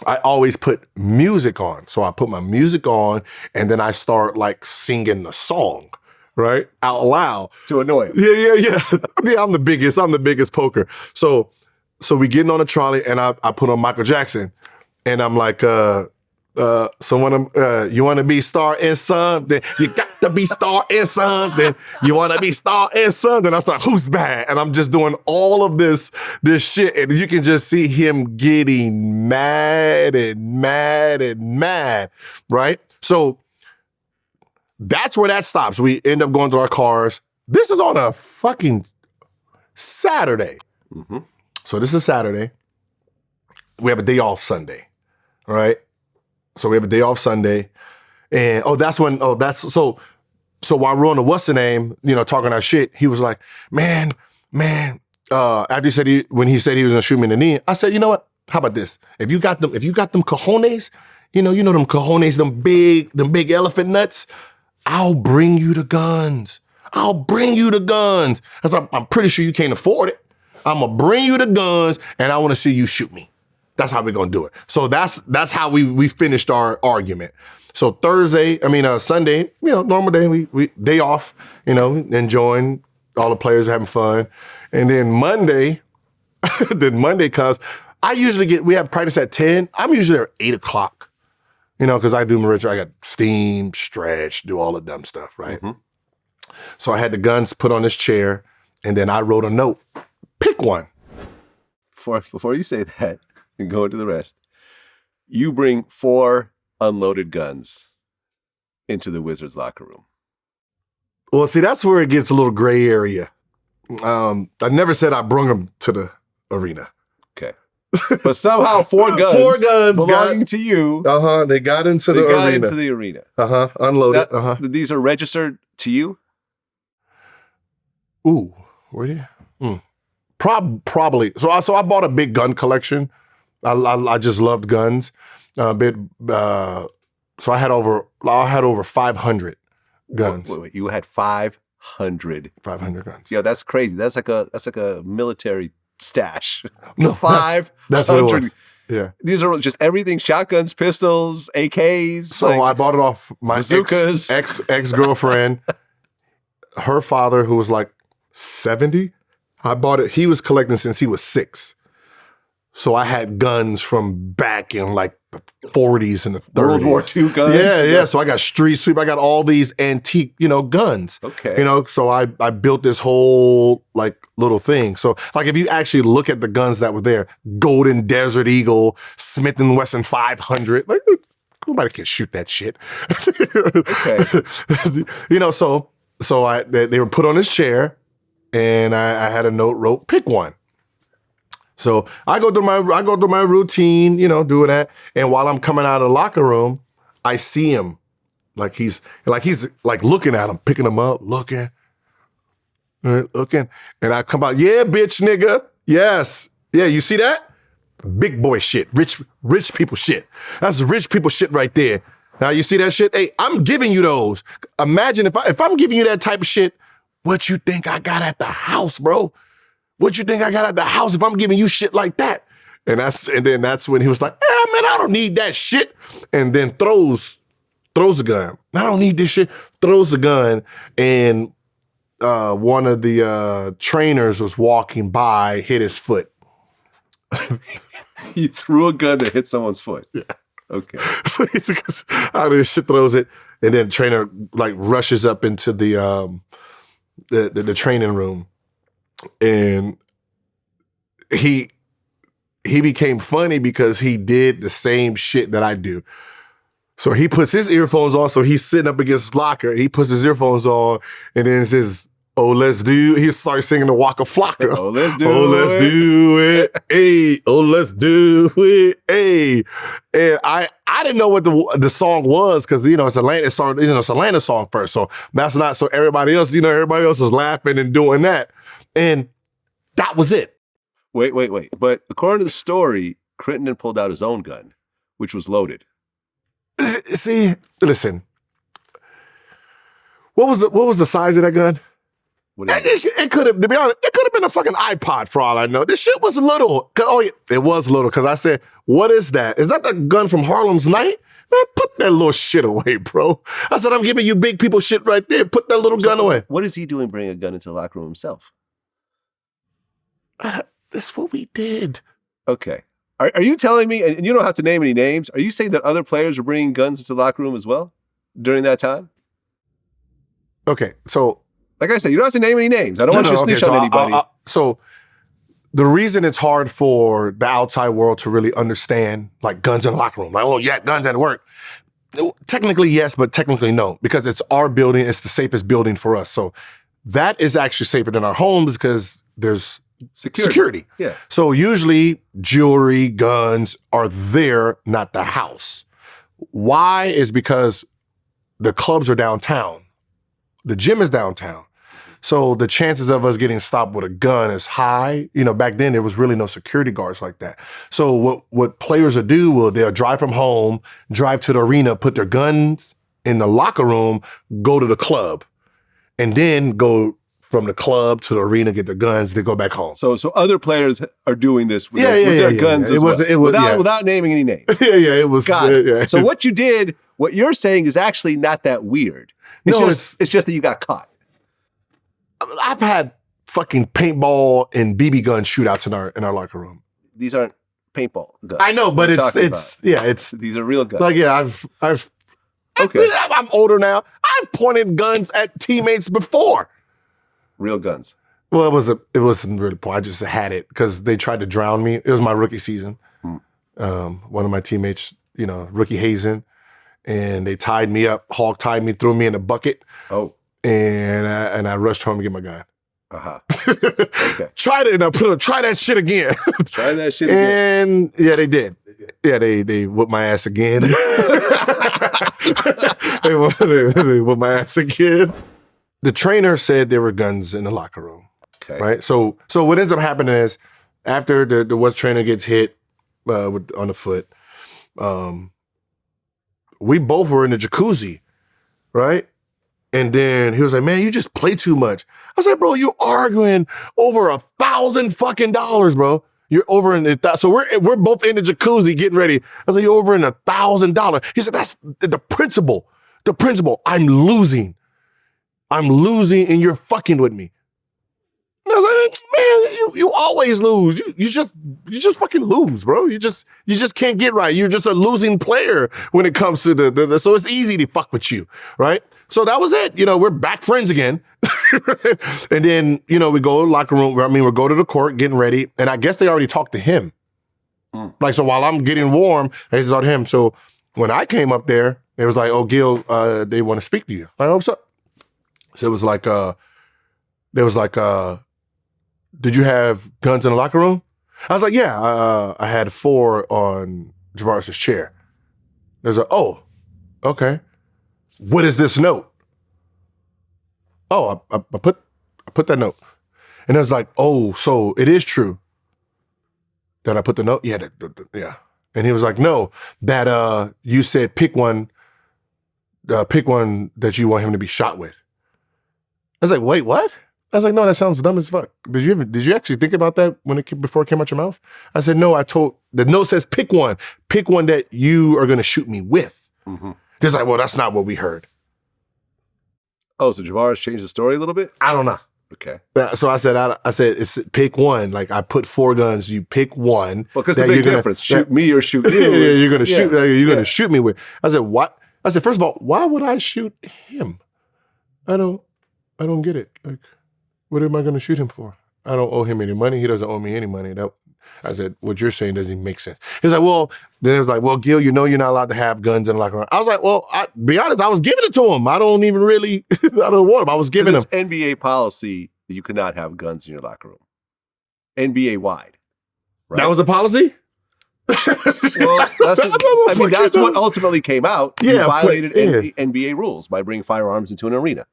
I always put music on. So I put my music on and then I start like singing the song, right? Out loud. To annoy him. Yeah. Yeah, I'm the biggest poker. So we getting on a trolley and I put on Michael Jackson and I'm like, so when you want to be star and something, you got to be star and something. You want to be star and something. I was like, who's bad? And I'm just doing all of this shit. And you can just see him getting mad and mad and mad, right? So that's where that stops. We end up going to our cars. This is on a fucking Saturday. Mm-hmm. So this is Saturday. We have a day off Sunday. All right. So we have a day off Sunday. And so while we're on the what's the name, talking our shit, he was like, man, after he said when he said he was gonna shoot me in the knee, I said, you know what? How about this? If you got them cojones, you know them cojones, them big elephant nuts, I'll bring you the guns. Because I'm pretty sure you can't afford it. I'm gonna bring you the guns and I wanna see you shoot me. That's how we're gonna do it. So that's how we finished our argument. So Sunday, normal day, we day off, enjoying, all the players are having fun. And then Monday comes. We have practice at 10. I'm usually there at 8 o'clock, because I do my ritual. I got steam, stretch, do all the dumb stuff, right? Mm-hmm. So I had the guns put on this chair, and then I wrote a note. Pick one. Before you say that and go into the rest, you bring 4 unloaded guns into the Wizards locker room. Well, see, that's where it gets a little gray area. I never said I brung them to the arena. Okay. But somehow 4 guns, belonging to you. They got into the arena. Unloaded. These are registered to you? Ooh, were they? Probably. So I bought a big gun collection. I just loved guns. So I had over 500 guns. Wait, you had 500 guns. Yeah, that's crazy. That's like a military stash. No, 500. That's what it was. Yeah. These are just everything: shotguns, pistols, AKs. So I bought it off my bazookas. ex-girlfriend. Her father, who was like 70, I bought it. He was collecting since he was 6. So I had guns from back in like the 40s and the 30s. World War II guns? Yeah. So I got street sweep. I got all these antique, guns. Okay. So I built this whole like little thing. So like if you actually look at the guns that were there, Golden Desert Eagle, Smith & Wesson 500, like nobody can shoot that shit. Okay. So they were put on this chair and I had a note wrote, pick one. So I go through my routine, doing that. And while I'm coming out of the locker room, I see him like he's looking at him, picking him up, looking. And I come out, yeah, bitch, nigga. Yes. Yeah, you see that? Big boy shit. Rich people shit. That's rich people shit right there. Now you see that shit? Hey, I'm giving you those. Imagine if I'm giving you that type of shit, what you think I got at the house, bro? What you think I got at the house if I'm giving you shit like that? And then that's when he was like, man, I don't need that shit. And then throws the gun. I don't need this shit. Throws the gun. And one of the trainers was walking by, hit his foot. He threw a gun to hit someone's foot. Yeah. Okay. So he's out of this shit, throws it. And then the trainer like rushes up into the training room. And he became funny because he did the same shit that I do. So he puts his earphones on, so he's sitting up against his locker, he puts his earphones on, and then says, oh, let's do, he starts singing the Waka Flocka. Oh, let's do it. Hey, oh, let's do it. Hey. And I didn't know what the song was because, it's Atlanta, it's Atlanta song first. So that's not, so everybody else is laughing and doing that. And that was it. Wait. But according to the story, Crittenden pulled out his own gun, which was loaded. See, listen. What was the size of that gun? It could have, to be honest, it could have been a fucking iPod for all I know. This shit was little. It was little because I said, what is that? Is that the gun from Harlem's Night? Man, put that little shit away, bro. I said, I'm giving you big people shit right there. Put that little gun away. What is he doing bringing a gun into the locker room himself? That's what we did. Okay. Are you telling me, and you don't have to name any names, are you saying that other players were bringing guns into the locker room as well during that time? Okay, so... Like I said, you don't have to name any names. I don't want you to snitch on anybody. So the reason it's hard for the outside world to really understand, like, guns in the locker room, like, oh, yeah, guns at work. Technically, yes, but technically, no, because it's our building. It's the safest building for us. So that is actually safer than our homes because there's security. Yeah. So usually jewelry, guns are there, not the house. Why is because the clubs are downtown. The gym is downtown. So the chances of us getting stopped with a gun is high. You know, back then there was really no security guards like that. So what players will do, they'll drive from home, drive to the arena, put their guns in the locker room, go to the club, and then go from the club to the arena, get their guns, they go back home. So other players are doing this with their guns as well. Without naming any names. It was. Got it. So what you did, what you're saying is actually not that weird. It's just that you got caught. I've had fucking paintball and BB gun shootouts in our locker room. These aren't paintball guns. I know, but it's these are real guns. Like I'm older now. I've pointed guns at teammates before. Real guns. Well, it wasn't really point. I just had it because they tried to drown me. It was my rookie season. One of my teammates, rookie Hazen, and they tied me up. Hawk tied me, threw me in a bucket. Oh. And I rushed home to get my gun. Okay. Try that shit again. Try that shit again. And yeah, they did. Yeah, they whooped my ass again. they whooped my ass again. The trainer said there were guns in the locker room. Okay. Right. So what ends up happening is after the West trainer gets hit on the foot, we both were in the jacuzzi, right? And then he was like, "Man, you just play too much." I was like, "Bro, you arguing over $1,000 fucking dollars, bro. You're over in the so we're both in the jacuzzi getting ready." I was like, "You're over in $1,000." He said, "That's the principle. The principle. I'm losing, and you're fucking with me." And I was like, "Man, you always lose. You just fucking lose, bro. You just can't get right. You're just a losing player when it comes to the so it's easy to fuck with you, right?" So that was it. We're back friends again. And then, we go to the locker room. We go to the court, getting ready. And I guess they already talked to him. Like, so while I'm getting warm, they talked to him. So when I came up there, it was like, "Oh, Gil, they want to speak to you." Like, "Oh, what's up?" So it was like, "Did you have guns in the locker room?" I was like, "Yeah, I had 4 on Javaris's chair." There's like, "Oh, okay. What is this note?" "Oh, I put that note." And I was like, "Oh, so it is true that I put the note?" "Yeah, yeah." And he was like, "No, that you said pick one that you want him to be shot with." I was like, "Wait, what?" I was like, "No, that sounds dumb as fuck. Did you actually think about that before it came out your mouth?" I said, "No, the note says pick one that you are going to shoot me with." Mm-hmm. He's like, "Well, that's not what we heard." Oh, so Javaris changed the story a little bit? I don't know. Okay. So I said, it's pick one. Like, I put 4 guns. You pick one. Well, because the big difference. Shoot me or shoot you. Yeah, you're going to shoot. You're going to shoot me with. I said, "What?" I said, "First of all, why would I shoot him? I don't get it. Like, what am I going to shoot him for? I don't owe him any money. He doesn't owe me any money." I said, "What you're saying doesn't make sense." He's like, then it was like, "Well, Gil, you're not allowed to have guns in the locker room." I was like, "Well, be honest, I was giving it to him. I don't even really, I don't want him. I was giving him." It's NBA policy that you cannot have guns in your locker room. NBA wide. Right? That was a policy? Well, that's what ultimately came out. Yeah, you violated NBA rules by bringing firearms into an arena.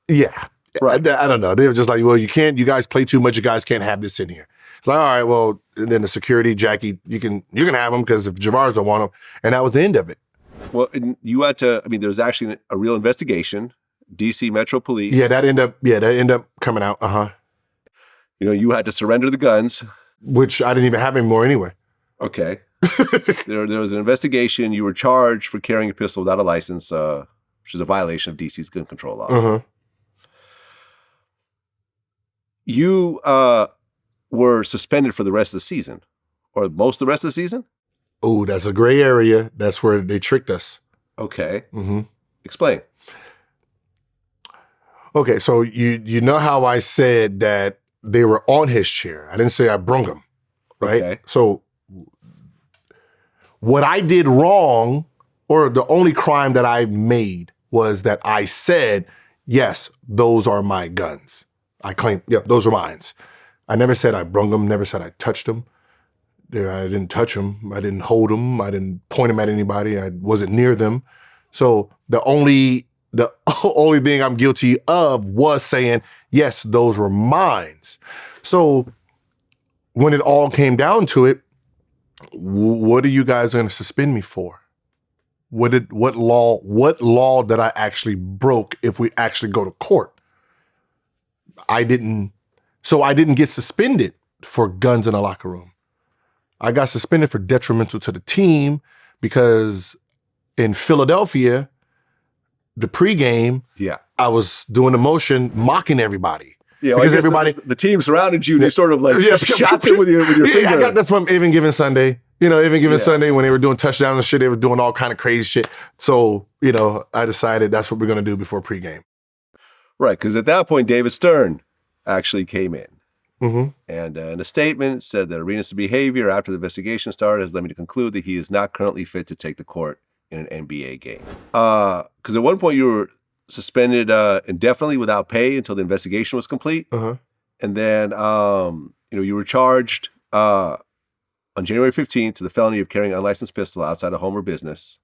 Yeah. Right. I don't know. They were just like, "Well, you guys play too much. You guys can't have this in here." It's like, "All right, well," and then the security, "Jackie, you can have them because if Javaris don't want them." And that was the end of it. Well, and you had to, there was actually a real investigation. DC Metro Police. Yeah, that ended up coming out. Uh-huh. You had to surrender the guns. Which I didn't even have anymore anyway. Okay. there was an investigation. You were charged for carrying a pistol without a license, which is a violation of DC's gun control laws. Uh-huh. You were suspended for the rest of the season, or most of the rest of the season? Oh, that's a gray area. That's where they tricked us. Okay. Mm-hmm. Explain. Okay, so you know how I said that they were on his chair. I didn't say I brung them, right? Okay. So what I did wrong, or the only crime that I made, was that I said yes, those are my guns. I claim, yeah, those are mine. I never said I brung them, never said I touched them. I didn't touch them. I didn't hold them. I didn't point them at anybody. I wasn't near them. So the only thing I'm guilty of was saying, yes, those were mine. So when it all came down to it, what are you guys going to suspend me for? What law did I actually broke if we actually go to court? I didn't get suspended for guns in a locker room. I got suspended for detrimental to the team because in Philadelphia, the pregame, I was doing a motion mocking everybody. Yeah, because everybody, the team surrounded you and you sort of like shot them with your finger. I got that from Even Given Sunday. Even Given Sunday when they were doing touchdowns and shit, they were doing all kind of crazy shit. So, I decided that's what we're going to do before pregame. Right, because at that point, David Stern actually came in. Mm-hmm. And in a statement said that Arenas' behavior after the investigation started has led me to conclude that he is not currently fit to take the court in an NBA game. Because at one point you were suspended indefinitely without pay until the investigation was complete. Uh-huh. And then, you were charged on January 15th to the felony of carrying an unlicensed pistol outside a home or business.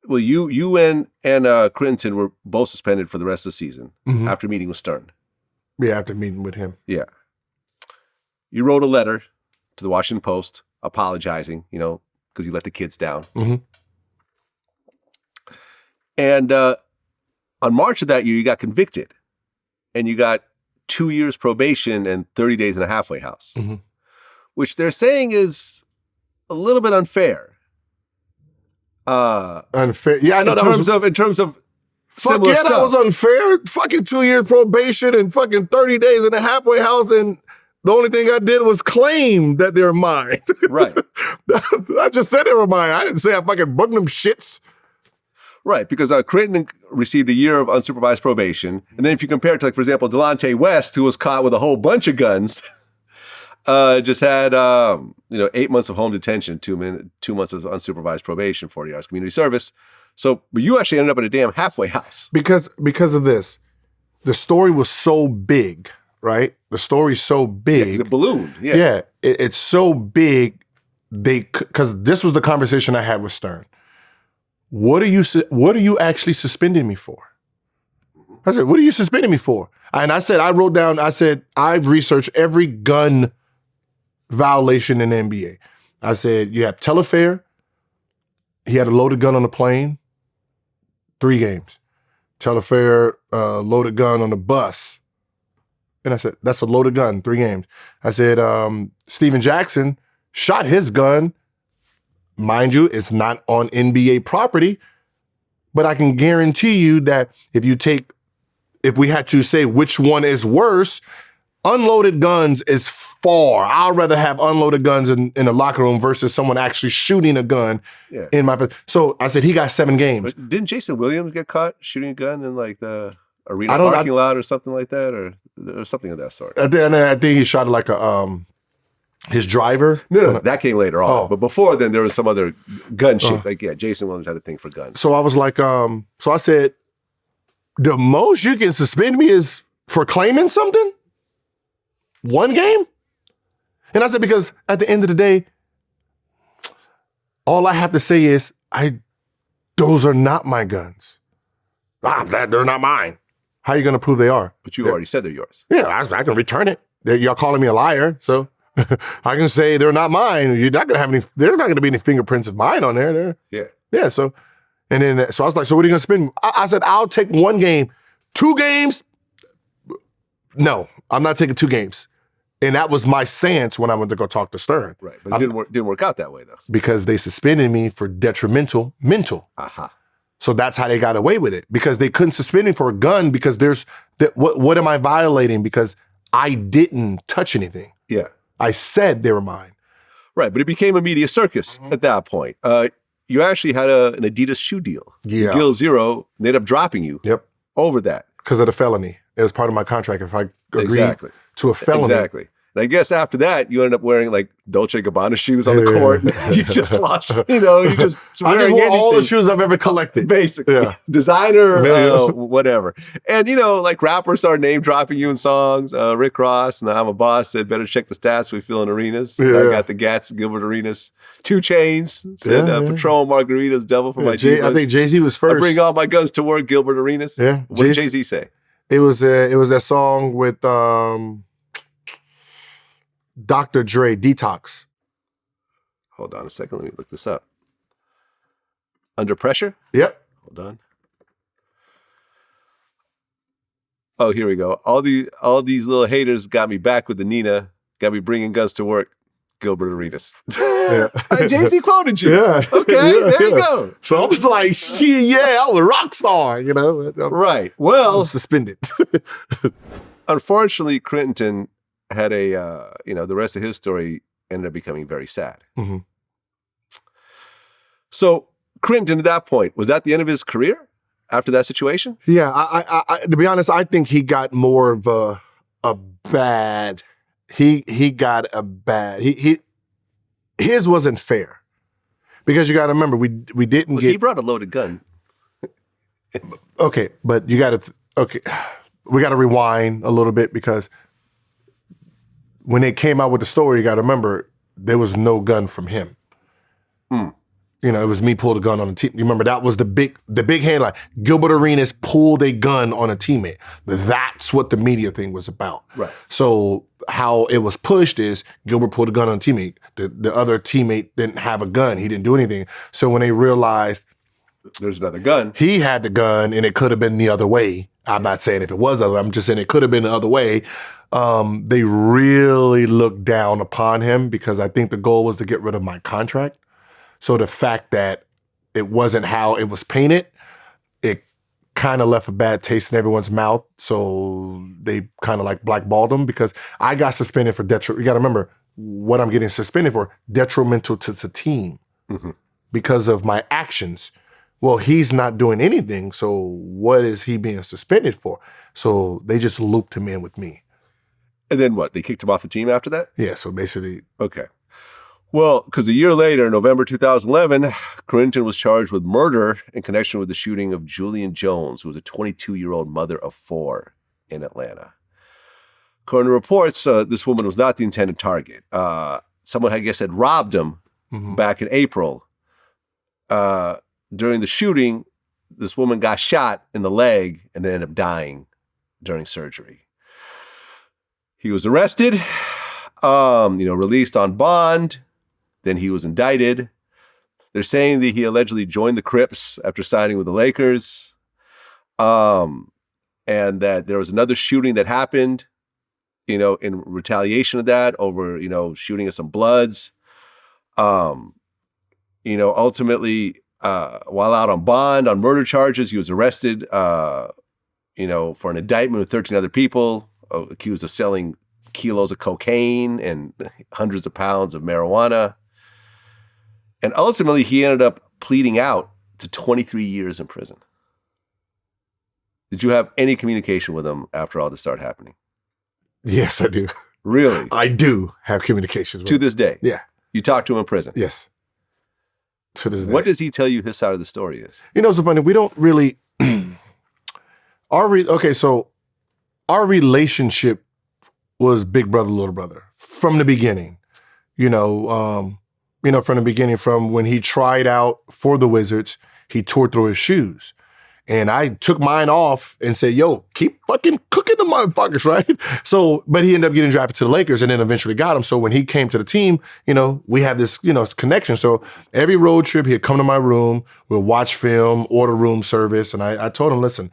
Well, you and Crittenton were both suspended for the rest of the season after meeting with Stern. Yeah, after meeting with him. Yeah. You wrote a letter to the Washington Post apologizing, because you let the kids down. Mm-hmm. And on March of that year, you got convicted. And you got 2 years probation and 30 days in a halfway house. Mm-hmm. Which they're saying is a little bit unfair. Unfair? Yeah, I know in terms of fuck similar yeah, stuff. that was unfair. Fucking 2 years probation and fucking 30 days in a halfway house, and the only thing I did was claim that they're mine. Right. I just said they were mine. I didn't say I fucking bugged them shits. Right, because Creighton received a year of unsupervised probation. And then if you compare it to, like, for example, Delonte West, who was caught with a whole bunch of guns, just had 8 months of home detention, 2 months of unsupervised probation, 40 hours community service. So, but you actually ended up in a damn halfway house. Because of this. The story was so big, right? The story's so big. The balloon, yeah. Yeah, it's so big, because this was the conversation I had with Stern. What are you actually suspending me for? I said, what are you suspending me for? And I wrote down, I've researched every gun violation in the NBA. I said, you have Telfair. He had a loaded gun on the plane. 3 games. Telfair, loaded gun on the bus. And I said, that's a loaded gun, 3 games. I said, Steven Jackson shot his gun. Mind you, it's not on NBA property, but I can guarantee you that if we had to say which one is worse, unloaded guns is far. I'd rather have unloaded guns in the locker room versus someone actually shooting a gun in my. So I said he got 7 games. But didn't Jason Williams get caught shooting a gun in like the arena parking lot or something like that, or something of that sort? I think he shot like his driver. No, that came later on. But before then, there was some other gun shit. Jason Williams had a thing for guns. So I was like, so I said, the most you can suspend me is for claiming something? 1 game? And I said, because at the end of the day, all I have to say is, those are not my guns. They're not mine. How are you going to prove they are? But you already said they're yours. Yeah, I can return it. Y'all calling me a liar, so I can say they're not mine. There's not going to be any fingerprints of mine on there. Yeah. So I was like, so what are you going to spend? I said, I'll take 1 game. 2 games? No, I'm not taking 2 games. And that was my stance when I went to go talk to Stern. Right, but it didn't work out that way, though. Because they suspended me for detrimental mental. Uh-huh. So that's how they got away with it. Because they couldn't suspend me for a gun because what am I violating? Because I didn't touch anything. Yeah. I said they were mine. Right, but it became a media circus at that point. You actually had an Adidas shoe deal. Yeah. Gil Zero, they ended up dropping you over that. Because of the felony. It was part of my contract if I agreed to a felony. Exactly. And I guess after that, you ended up wearing like Dolce & Gabbana shoes on the court. You just lost, you just I just wore all the shoes I've ever collected. Basically. Designer, whatever. And, like rappers started name dropping you in songs. Rick Ross and I'm a Boss said, better check the stats we feel in arenas. I got the Gats, Gilbert Arenas. 2 Chainz said, Patron Margaritas, double for my Divas. I think Jay-Z was first. I bring all my guns to work, Gilbert Arenas. Yeah. What did Jay-Z say? It was that song with Dr. Dre, Detox. Hold on a second. Let me look this up. Under Pressure? Yep. Hold on. Oh, here we go. All these little haters got me back with the Nina. Got me bringing guns to work. Gilbert Arenas. Yeah. Jay-Z quoted you. Yeah. Okay, there you go. So I was like, I was a rock star, Right. Well, I'm suspended. Unfortunately, Crittenton had the rest of his story ended up becoming very sad. Mm-hmm. So Crittenton, at that point, was that the end of his career after that situation? Yeah, I to be honest, I think he got more of a bad. He got a bad. His wasn't fair because you got to remember we didn't get. He brought a loaded gun. Okay, but you got to we got to rewind a little bit because when they came out with the story, you got to remember there was no gun from him. It was me pulled a gun on a team. You remember that was the big headline. Gilbert Arenas pulled a gun on a teammate. That's what the media thing was about. Right. So how it was pushed is Gilbert pulled a gun on a teammate. The other teammate didn't have a gun. He didn't do anything. So when they realized there's another gun, he had the gun, and it could have been the other way. I'm not saying if it was other. I'm just saying it could have been the other way. They really looked down upon him because I think the goal was to get rid of my contract. So the fact that it wasn't how it was painted, it kind of left a bad taste in everyone's mouth. So they kind of like blackballed him because I got suspended for detrimental. You got to remember what I'm getting suspended for, detrimental to the team because of my actions. Well, he's not doing anything. So what is he being suspended for? So they just looped him in with me. And then what? They kicked him off the team after that? Yeah. So basically. Okay. Well, because a year later, November 2011, Crittenton was charged with murder in connection with the shooting of Julian Jones, who was a 22-year-old mother of 4 in Atlanta. According to reports, this woman was not the intended target. Someone, I guess, had robbed him back in April. During the shooting, this woman got shot in the leg and then ended up dying during surgery. He was arrested, released on bond. Then he was indicted. They're saying that he allegedly joined the Crips after signing with the Lakers. And that there was another shooting that happened, in retaliation of that over, shooting of some Bloods. Ultimately, while out on bond on murder charges, he was arrested, for an indictment with 13 other people, accused of selling kilos of cocaine and hundreds of pounds of marijuana. And ultimately, he ended up pleading out to 23 years in prison. Did you have any communication with him after all this started happening? Yes, I do. Really? I do have communications with him. To this day? Yeah. You talked to him in prison? Yes. To this day. What does he tell you his side of the story is? It's so funny. We don't really... So our relationship was big brother, little brother from the beginning. From the beginning, from when he tried out for the Wizards, he tore through his shoes. And I took mine off and said, yo, keep fucking cooking the motherfuckers, right? So, but he ended up getting drafted to the Lakers and then eventually got him. So when he came to the team, we have this, connection. So every road trip, he'd come to my room, we'll watch film, order room service. And I told him, listen,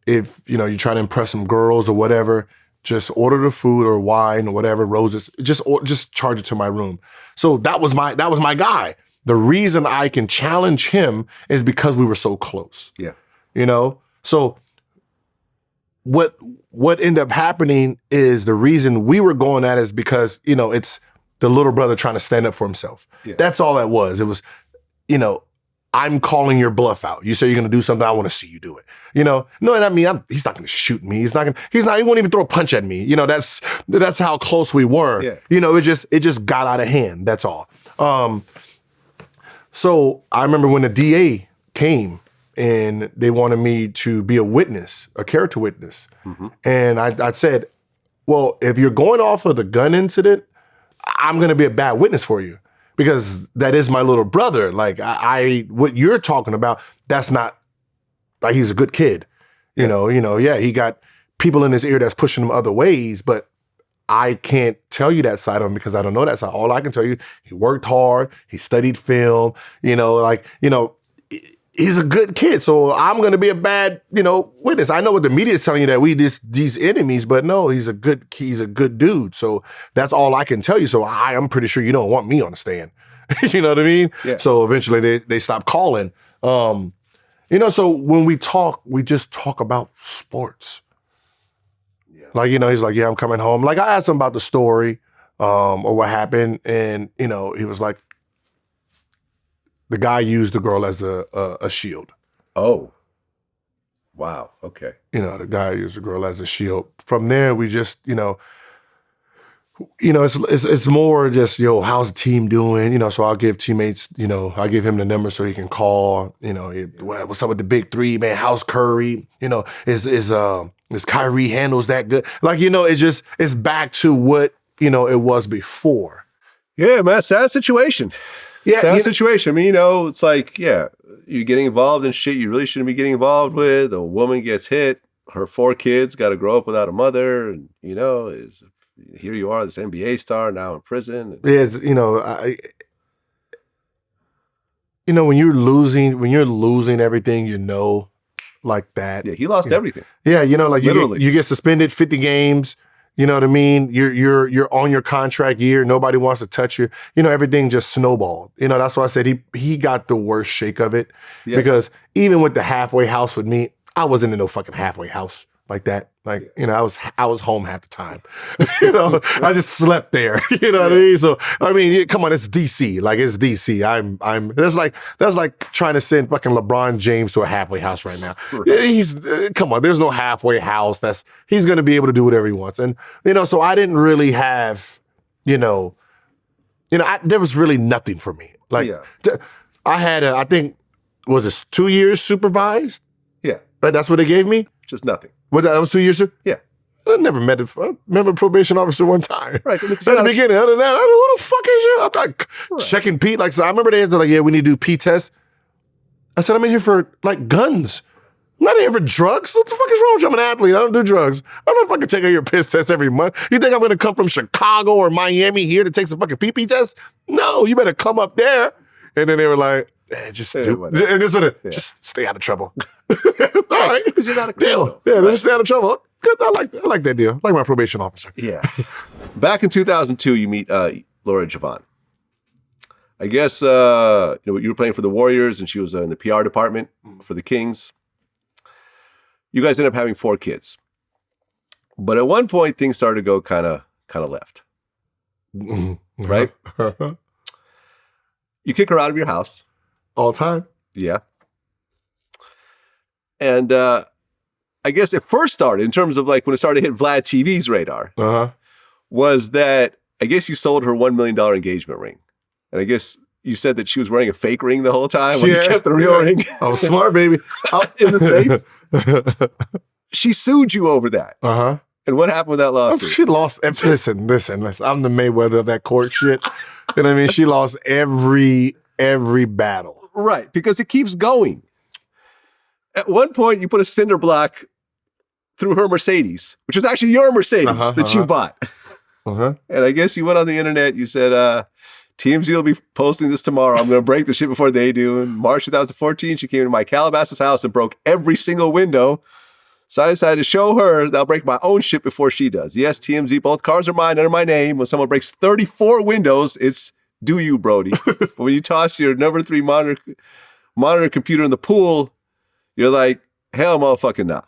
if, you're trying to impress some girls or whatever, just order the food or wine or whatever, roses, just charge it to my room. So that was my guy. The reason I can challenge him is because we were so close. Yeah. So what ended up happening is the reason we were going at it is because, it's the little brother trying to stand up for himself. Yeah. That's all that was. It was, I'm calling your bluff out. You say you're going to do something, I want to see you do it. You know, no, I mean, he's not going to shoot me. He won't even throw a punch at me. You know, that's how close we were. Yeah. You know, it just got out of hand. That's all. So I remember when the DA came and they wanted me to be a witness, a character witness. Mm-hmm. And I said, well, if you're going off of the gun incident, I'm going to be a bad witness for you. Because that is my little brother. Like what you're talking about, that's not, like, he's a good kid. You know, yeah, he got people in his ear that's pushing him other ways, but I can't tell you that side of him because I don't know that side. All I can tell you, he worked hard, he studied film, he's a good kid. So I'm going to be a bad, witness. I know what the media is telling you, that we these enemies, but no, he's a good dude. So that's all I can tell you. So I'm pretty sure you don't want me on the stand. You know what I mean? Yeah. So eventually they stopped calling. So when we talk, we just talk about sports. Yeah. Like, he's like, yeah, I'm coming home. Like, I asked him about the story or what happened. And, he was like, the guy used the girl as a shield. Oh. Wow. Okay. The guy used the girl as a shield. From there, we just, it's more just, how's the team doing? So I'll give teammates, I'll give him the number so he can call. What's up with the big three, man? How's Curry? Is Kyrie handles that good? Like, it's back to what, it was before. Yeah, man, sad situation. Yeah, sad situation. I mean, it's like, yeah, you're getting involved in shit you really shouldn't be getting involved with. A woman gets hit. Her 4 kids got to grow up without a mother. And, here you are, this NBA star, now in prison. Yes, when you're losing everything, like that. Yeah, he lost everything. Yeah, like you get suspended 50 games. You know what I mean? You're on your contract year. Nobody wants to touch you. Everything just snowballed. That's why I said he got the worst shake of it. Yeah. Because even with the halfway house with me, I wasn't in no fucking halfway house like that. Like, I was home half the time. I just slept there. You know what I mean? So I mean, come on, it's DC. Like, it's DC. That's like trying to send fucking LeBron James to a halfway house right now. Right. Come on, there's no halfway house. He's gonna be able to do whatever he wants. And so I didn't really have, there was really nothing for me. Like, I had I think, was it 2 years supervised? Yeah. Right, that's what they gave me? Just nothing. That was 2 years? Yeah. I never met a probation officer one time. Right. At the beginning, other than that, who the fuck is you? I'm like checking Pete. Like, so I remember they had to, like, yeah, we need to do P tests. I said, I'm in here for, like, guns. I'm not in here for drugs. What the fuck is wrong with you? I'm an athlete. I don't do drugs. I'm not fucking taking your piss test every month. You think I'm going to come from Chicago or Miami here to take some fucking pee test? No, you better come up there. And then they were like, just stay out of trouble. All right. Because you're not a criminal. Deal. Yeah, just stay out of trouble. Good. I like that deal. I like my probation officer. Yeah. Back in 2002, you meet Laura Govan. I guess you were playing for the Warriors, and she was in the PR department for the Kings. You guys ended up having 4 kids, but at one point things started to go kind of left. Right? You kick her out of your house all the time. Yeah. And I guess it first started in terms of like when it started to hit VladTV's radar, was that I guess you sold her $1 million engagement ring. And I guess you said that she was wearing a fake ring the whole time when you kept the real ring. I was smart, baby. Out in the safe. She sued you over that. And what happened with that lawsuit? She lost. Listen. I'm the Mayweather of that court shit. You know what I mean? She lost every battle. Right, because it keeps going. At one point, you put a cinder block through her Mercedes, which is actually your Mercedes that you bought. And I guess you went on the internet, you said, TMZ will be posting this tomorrow. I'm going to break the shit before they do. In March 2014, she came to my Calabasas house and broke every single window. So I decided to show her that I'll break my own shit before she does. Yes, TMZ, both cars are mine under my name. When someone breaks 34 windows, it's do you, Brody. But when you toss your number 3 monitor computer in the pool, you're like, hell motherfucking nah.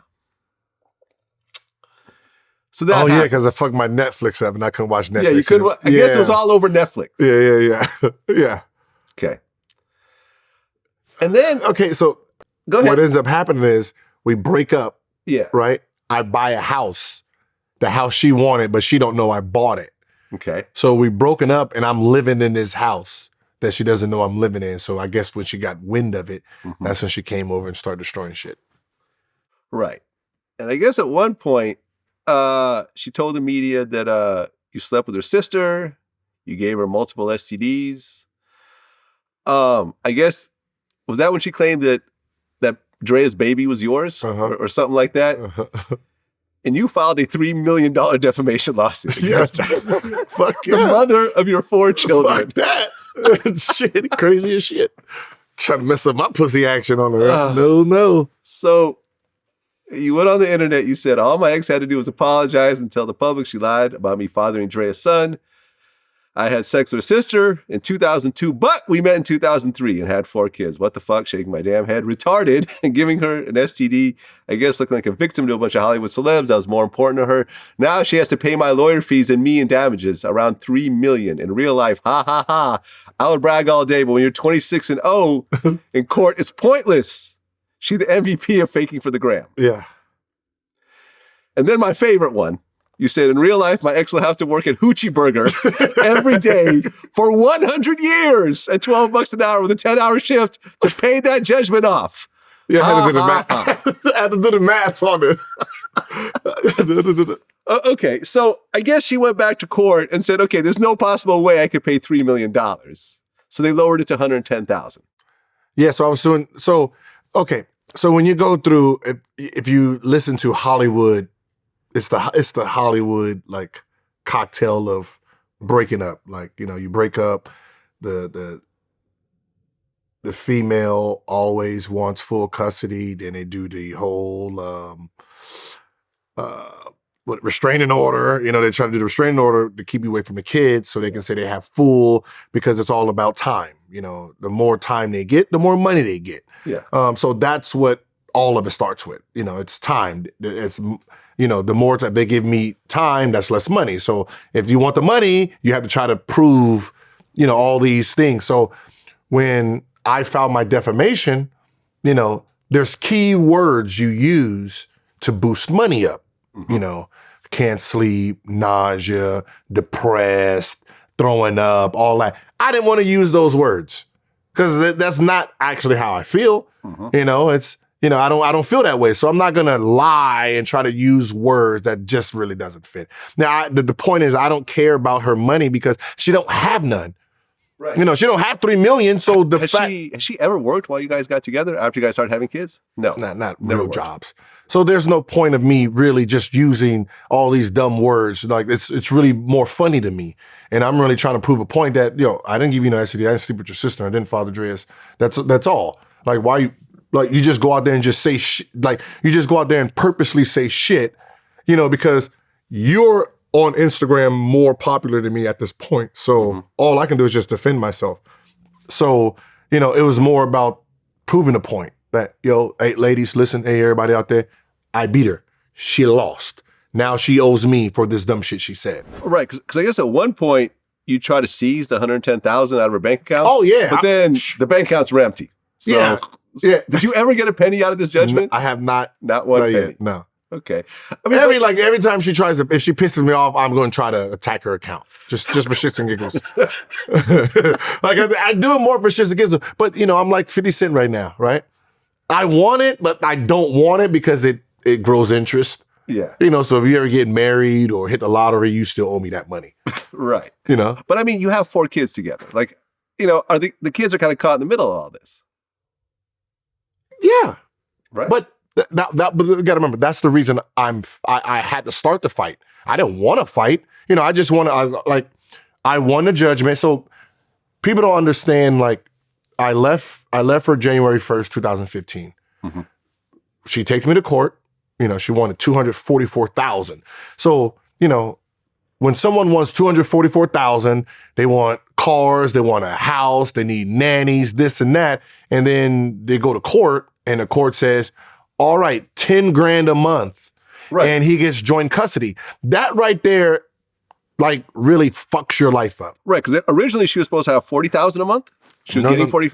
So that yeah, because I fucked my Netflix up and I couldn't watch Netflix. Yeah, you could. I guess it was all over Netflix. Yeah. Okay. And then, Okay, so go ahead. what ends up happening is we break up, Yeah. right? I buy a house, the house she wanted, but she don't know I bought it. Okay. So we broken up and I'm living in this house that she doesn't know I'm living in. So I guess when she got wind of it, that's when she came over and started destroying shit. Right. And I guess at one point, she told the media that you slept with her sister, you gave her multiple STDs. I guess, was that when she claimed that Drea's baby was yours or something like that? And you filed a $3 million defamation lawsuit against her. Fuck yeah. The mother of your 4 children. Fuck that. Shit, crazy as shit. Trying to mess up my pussy action on her. No. So you went on the internet, you said, all my ex had to do was apologize and tell the public she lied about me fathering Drea's son. I had sex with her sister in 2002, but we met in 2003 and had 4 kids. What the fuck? Shaking my damn head. Retarded and giving her an STD. I guess looking like a victim to a bunch of Hollywood celebs. That was more important to her. Now she has to pay my lawyer fees and me in damages, around $3 million. In real life, ha ha ha. I would brag all day, but when you're 26-0 in court, it's pointless. She the MVP of faking for the gram. Yeah. And then my favorite one. You said, in real life, my ex will have to work at Hoochie Burger every day for 100 years at $12 an hour with a 10-hour shift to pay that judgment off. Yeah, I had to do the math. I had to do the math on it. Okay, so I guess she went back to court and said, okay, there's no possible way I could pay $3 million. So they lowered it to $110,000. Yeah, so I was doing, okay. So when you go through, if you listen to Hollywood, it's the Hollywood like cocktail of breaking up. Like, you know, you break up, the female always wants full custody. Then they do the whole restraining order. You know, they try to do the restraining order to keep you away from the kids so they can say they have full, because it's all about time. You know, the more time they get, the more money they get. Yeah. So that's what all of it starts with. You know, it's time. It's, you know, the more that they give me time, that's less money. So if you want the money, you have to try to prove, you know, all these things. So when I filed my defamation, you know, there's key words you use to boost money up. You know, can't sleep, nausea, depressed, throwing up, all that. I didn't want to use those words because that's not actually how I feel. You know, it's, you know, I don't feel that way. So I'm not going to lie and try to use words that just really doesn't fit. Now, the point is I don't care about her money because she don't have none. Right. You know, she don't have $3 million. So has she ever worked while you guys got together after you guys started having kids? No, not real jobs. So there's no point of me really just using all these dumb words. Like it's really more funny to me. And I'm really trying to prove a point that, yo, I didn't give you no STD. I didn't sleep with your sister. I didn't father Dreas. That's all. Like, why you, like, you just go out there and just say like, you just go out there and purposely say shit, you know, because you're on Instagram more popular than me at this point. So all I can do is just defend myself. So, you know, it was more about proving a point that, yo, hey, ladies, listen, hey, everybody out there, I beat her. She lost. Now she owes me for this dumb shit she said. Right, because I guess at one point you try to seize the $110,000 out of her bank account. Oh, yeah. But then the bank accounts were empty. So, yeah. Did you ever get a penny out of this judgment? I have not. Not one penny? Yet, no. Okay. I mean, every time she tries to, if she pisses me off, I'm going to try to attack her account. Just for shits and giggles. Like I do it more for shits and giggles. But, you know, I'm like 50 Cent right now, right? I want it, but I don't want it because it grows interest. Yeah. You know, so if you ever get married or hit the lottery, you still owe me that money. Right. You know? But I mean, you have 4 kids together. Like, you know, are the kids are kind of caught in the middle of all this. Yeah. Right. But but you gotta remember, that's the reason I had to start the fight. I didn't want to fight. You know, I just want to, I won the judgment. So people don't understand, like, I left her January 1st, 2015. She takes me to court. You know, she wanted $244,000. So, you know, when someone wants $244,000, they want cars, they want a house, they need nannies, this and that. And then they go to court and the court says, all right, 10 grand a month. Right. And he gets joint custody. That right there, like, really fucks your life up. Right, because originally she was supposed to have $40,000 a month. She was getting 40.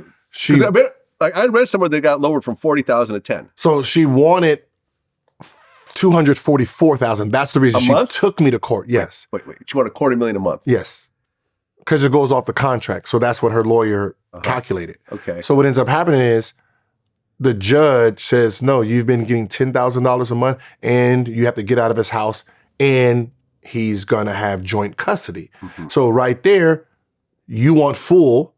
Like I read somewhere they got lowered from 40,000 to 10. So she wanted 244,000. That's the reason A she month? took me to court. Yes. Wait. She wanted $250,000 a month. Yes. Because it goes off the contract. So that's what her lawyer calculated. Okay. So what ends up happening is the judge says, no, you've been getting $10,000 a month and you have to get out of his house and he's going to have joint custody. So right there, you want full,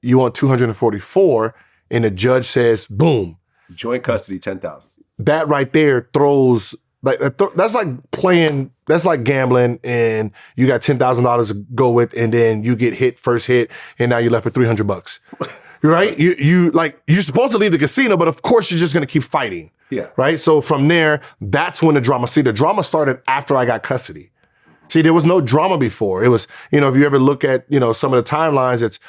you want 244, and the judge says, boom. Joint custody, 10,000. That right there throws, like that's like playing, that's like gambling and you got $10,000 to go with and then you get hit first hit and now you're left with $300. Right? You're supposed to leave the casino, but of course you're just going to keep fighting. Yeah. Right? So from there, that's when the drama started after I got custody. See, there was no drama before. It was, if you ever look at, some of the timelines, it's,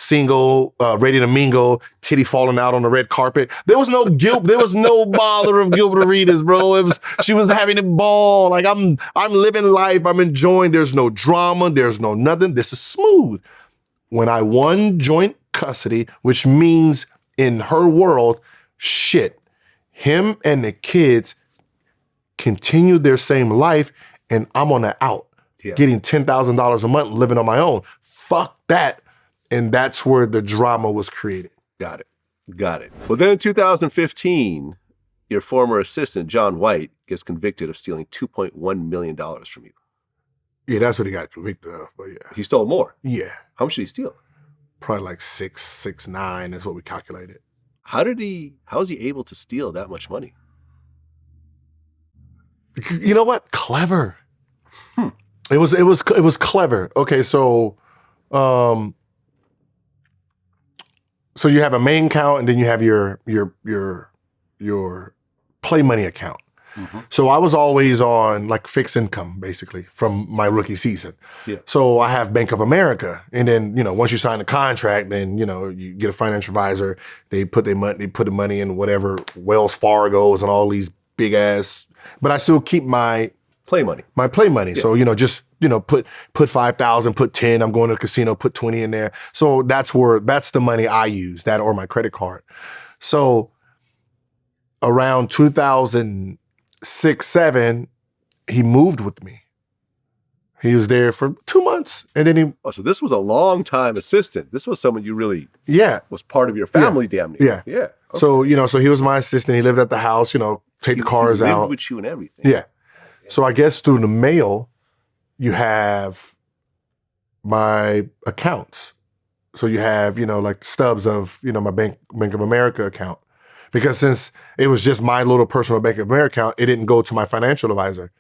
single, ready to mingle, titty falling out on the red carpet. There was no guilt. There was no bother of Gilbert Arenas, bro. She was having a ball. Like I'm living life. I'm enjoying. There's no drama. There's no nothing. This is smooth. When I won joint custody, which means in her world, him and the kids continued their same life and I'm on the out, getting $10,000 a month, living on my own. Fuck that. And that's where the drama was created. Got it. Well, then in 2015, your former assistant, John White, gets convicted of stealing $2.1 million from you. Yeah, that's what he got convicted of, but yeah. He stole more? Yeah. How much did he steal? Probably like 6.9 is what we calculated. How was he able to steal that much money? You know what? Clever. It was clever. Okay, so so you have a main account and then you have your play money account. So I was always on like fixed income basically from my rookie season. Yeah. So I have Bank of America and then, once you sign the contract, then, you get a financial advisor, they put the money in whatever Wells Fargo's and all these big ass, but I still keep my play money. Yeah. So, just, put 5,000, put 10, I'm going to the casino, put 20 in there. So that's the money I use, that or my credit card. So around 2006, 7, he moved with me. He was there for 2 months and then so this was a long time assistant. This was someone you really was part of your family damn near. Yeah. Okay. So, so he was my assistant. He lived at the house, take the cars he lived out. with you and everything. Yeah. So I guess through the mail, you have my accounts. So you have, like stubs of, my Bank of America account. Because since it was just my little personal Bank of America account, it didn't go to my financial advisor.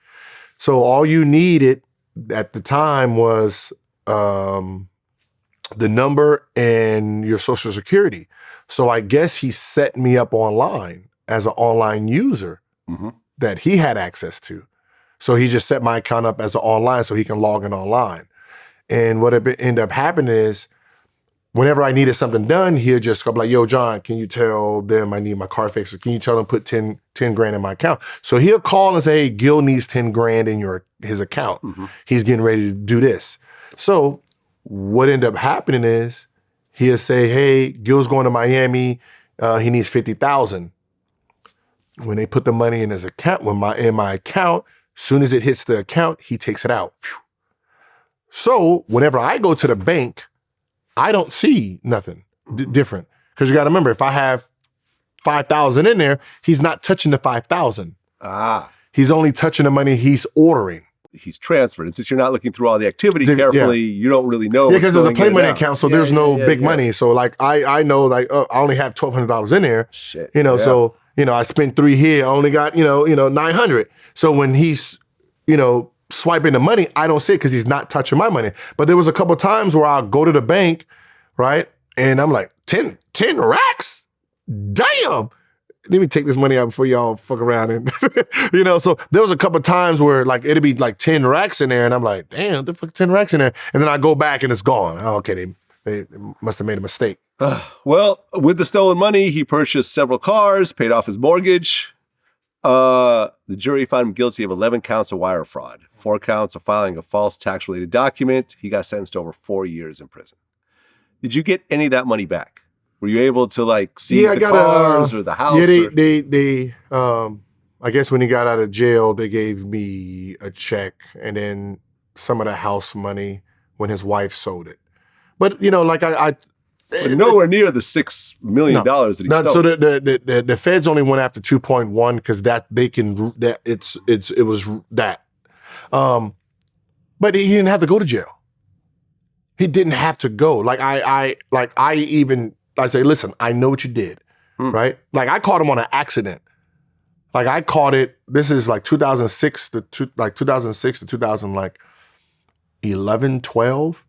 So all you needed at the time was the number and your social security. So I guess he set me up online as an online user that he had access to. So he just set my account up as an online so he can log in online. And what ended up happening is whenever I needed something done, he'll just go like, yo, John, can you tell them I need my car fixed? Or can you tell them put 10 grand in my account? So he'll call and say, hey, Gil needs 10 grand in his account. He's getting ready to do this. So what ended up happening is he'll say, hey, Gil's going to Miami. He needs 50,000. When they put the money in his account, in my account, soon as it hits the account, he takes it out. So whenever I go to the bank, I don't see nothing different. Because you got to remember, if I have 5,000 in there, he's not touching the 5,000. He's only touching the money he's ordering. He's transferred. And since you're not looking through all the activity carefully, you don't really know. Yeah, because there's a play money account, so there's no big money. So like I know like I only have $1,200 in there. Shit. So I spent 3 here. I only got 900. So when he's swiping the money, I don't see it because he's not touching my money. But there was a couple times where I'll go to the bank, right? And I'm like, 10 racks? Damn. Let me take this money out before y'all fuck around. And, so there was a couple times where like, it'd be like 10 racks in there. And I'm like, damn, the fuck 10 racks in there. And then I go back and it's gone. Oh, okay, they must have made a mistake. Well, with the stolen money, he purchased several cars, paid off his mortgage. The jury found him guilty of 11 counts of wire fraud, 4 counts of filing a false tax-related document. He got sentenced to over 4 years in prison. Did you get any of that money back Were you able to like seize I the got cars or the house? Yeah, or- they I guess when he got out of jail, they gave me a check and then some of the house money when his wife sold it. But like but nowhere near the $6 million that he stole. So the feds only went after 2.1 because it was that. But he didn't have to go to jail. He didn't have to go. Like I say, listen, I know what you did, right? Like I caught him on an accident. Like I caught it. This is like 2006 to 2011, 12.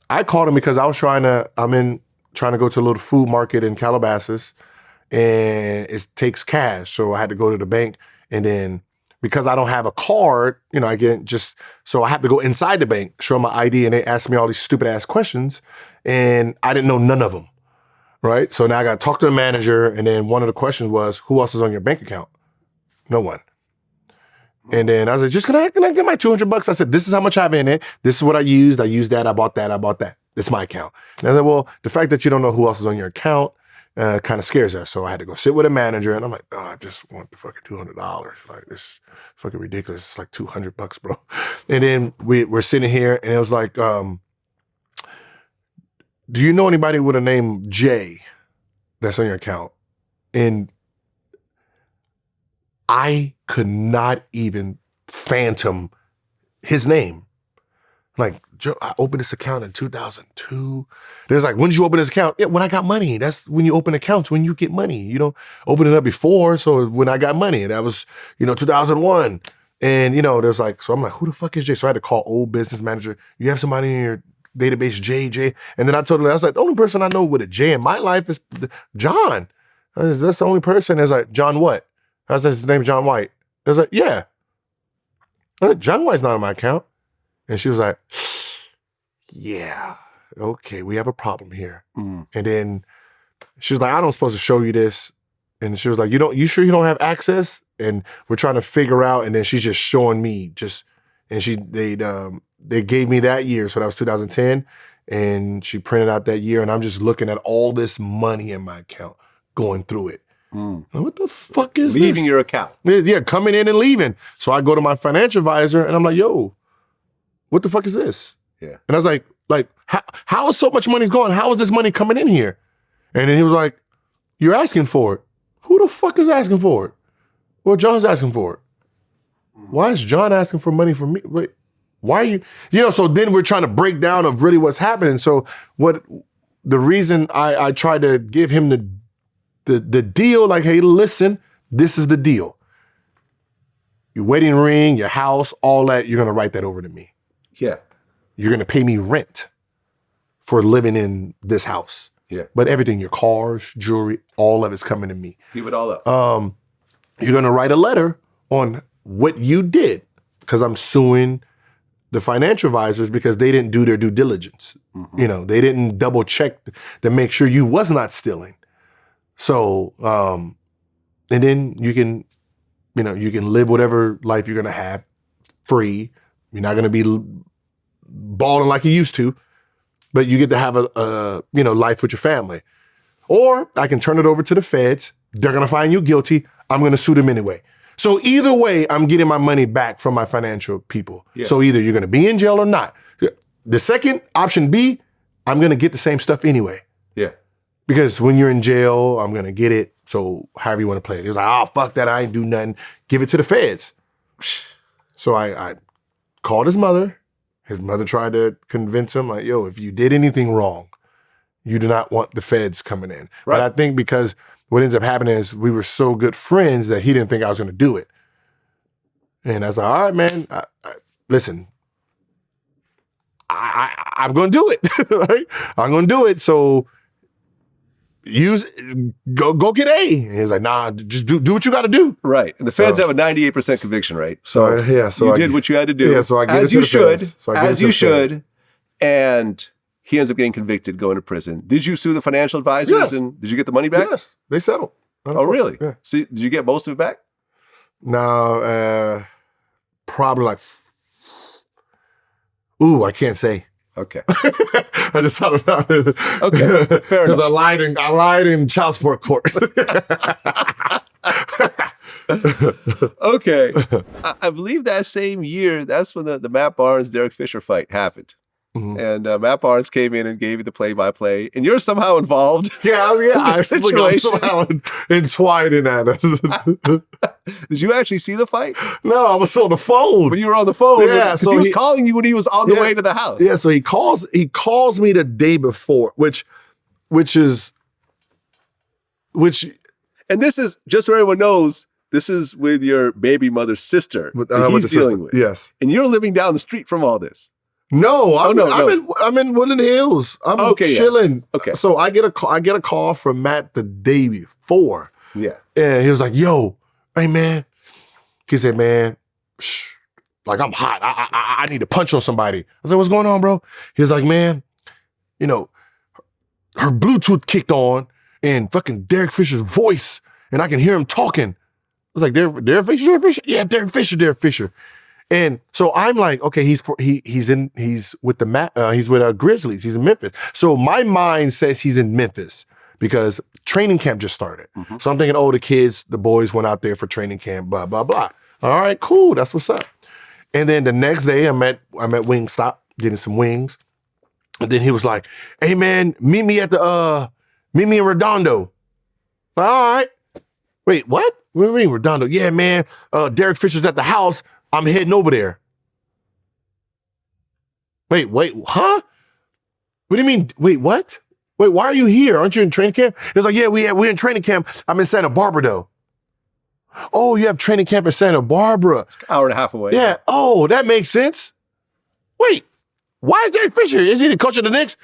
I caught him because I was trying to go to a little food market in Calabasas, and it takes cash. So I had to go to the bank, and then because I don't have a card, so I have to go inside the bank, show my ID, and they asked me all these stupid ass questions, and I didn't know none of them, right? So now I got to talk to the manager, and then one of the questions was, who else is on your bank account? No one. And then I was like, can I get my $200? I said, this is how much I have in it. This is what I used. I used that. I bought that. It's my account. And I said, well, the fact that you don't know who else is on your account kind of scares us. So I had to go sit with a manager, and I'm like, I just want the fucking $200. Like, this is fucking ridiculous. It's like $200, bro. And then we're sitting here, and it was like, do you know anybody with a name Jay that's on your account? And I could not even phantom his name. Like, Joe, I opened this account in 2002. There's like, when did you open this account? Yeah, when I got money. That's when you open accounts, when you get money. You don't open it up before. So when I got money, that was, 2001. And, there's like, so I'm like, who the fuck is Jay? So I had to call old business manager. You have somebody in your database, Jay? And then I told her, I was like, the only person I know with a J in my life is John. That's the only person. It's like, John what? I was like, his name John White. I was like, yeah. I was like, John White's not on my account. And she was like, yeah, okay, we have a problem here. And then she was like, I don't supposed to show you this. And she was like, you sure you don't have access? And we're trying to figure out. And then she's just showing me they gave me that year. So that was 2010. And she printed out that year. And I'm just looking at all this money in my account, going through it. What the fuck is leaving this? your account? Yeah, coming in and leaving. So I go to my financial advisor and I'm like, yo, what the fuck is this? Yeah. And I was like, how is so much money going? How is this money coming in here? And then he was like, you're asking for it. Who the fuck is asking for it? Well, John's asking for it. Why is John asking for money from me? Wait, why are you? So then we're trying to break down of really what's happening. So the reason I tried to give him the deal, like, hey, listen, this is the deal. Your wedding ring, your house, all that, you're going to write that over to me. Yeah. You're going to pay me rent for living in this house. Yeah. But everything, your cars, jewelry, all of it's coming to me. Give it all up. You're going to write a letter on what you did, because I'm suing the financial advisors because they didn't do their due diligence. They didn't double check to make sure you was not stealing. So, and then you can live whatever life you're going to have free. You're not going to be balling like you used to, but you get to have a life with your family. Or I can turn it over to the feds. They're going to find you guilty. I'm going to sue them anyway. So either way, I'm getting my money back from my financial people. Yeah. So either you're going to be in jail or not. The second, option B, I'm going to get the same stuff anyway. Yeah. Because when you're in jail, I'm going to get it. So however you want to play it. He was like, oh, fuck that. I ain't do nothing. Give it to the feds. So I called his mother. His mother tried to convince him, like, yo, if you did anything wrong, you do not want the feds coming in. Right. But I think because what ends up happening is we were so good friends that he didn't think I was going to do it. And I was like, all right, man, listen, I'm going to do it. Right? I'm going to do it. So go get A. And he was like, nah, just do what you got to do. Right. And the feds have a 98% conviction rate. So you did what you had to do. Yeah, so I get as it to you the should, feds. So as you should. And he ends up getting convicted, going to prison. Did you sue the financial advisors? Yeah. And did you get the money back? Yes, they settled. Oh, really? Yeah. So did you get most of it back? No, probably like, I can't say. Okay. I just thought about it. Okay, fair enough. Because I lied in child support court. Okay. I believe that same year, that's when the Matt Barnes, Derek Fisher fight happened. Mhm. And Matt Barnes came in and gave you the play-by-play, and you're somehow involved. I think I'm situation. somehow entwined in that. Did you actually see the fight? No, I was on the phone. But you were on the phone. Yeah, 'cause so he was he- calling you when he was on the way to the house. Yeah, so he calls me the day before, which And this is, just so everyone knows, this is with your baby mother's sister that with he's the dealing sister. with. Yes. And you're living down the street from all this. No, no. I'm in Woodland Hills. I'm Okay, yeah. chilling. Okay. So I get a call from Matt the day before. Yeah. And he was like, yo, hey man. He said, man, like I'm hot. I need to punch on somebody. I was like, what's going on, bro? He was like, man, you know, her Bluetooth kicked on and fucking Derek Fisher's voice, and I can hear him talking. I was like, Derek Fisher? Yeah, Derek Fisher. And so I'm like, okay, he's with Grizzlies. He's in Memphis. So my mind says he's in Memphis because training camp just started. Mm-hmm. So I'm thinking, oh, the boys went out there for training camp, blah, blah, blah. All right, cool. That's what's up. And then the next day I'm at Wingstop getting some wings. And then he was like, hey man, meet me in Redondo. All right. Wait, what? What do you mean Redondo? Yeah, man. Derek Fisher's at the house. I'm heading over there. Wait, huh? What do you mean? Wait, what? Wait, why are you here? Aren't you in training camp? It's like, yeah, we're in training camp. I'm in Santa Barbara though. Oh, you have training camp in Santa Barbara. It's an hour and a half away. Yeah. Oh, that makes sense. Wait, why is Derek Fisher? Is he the coach of the Knicks?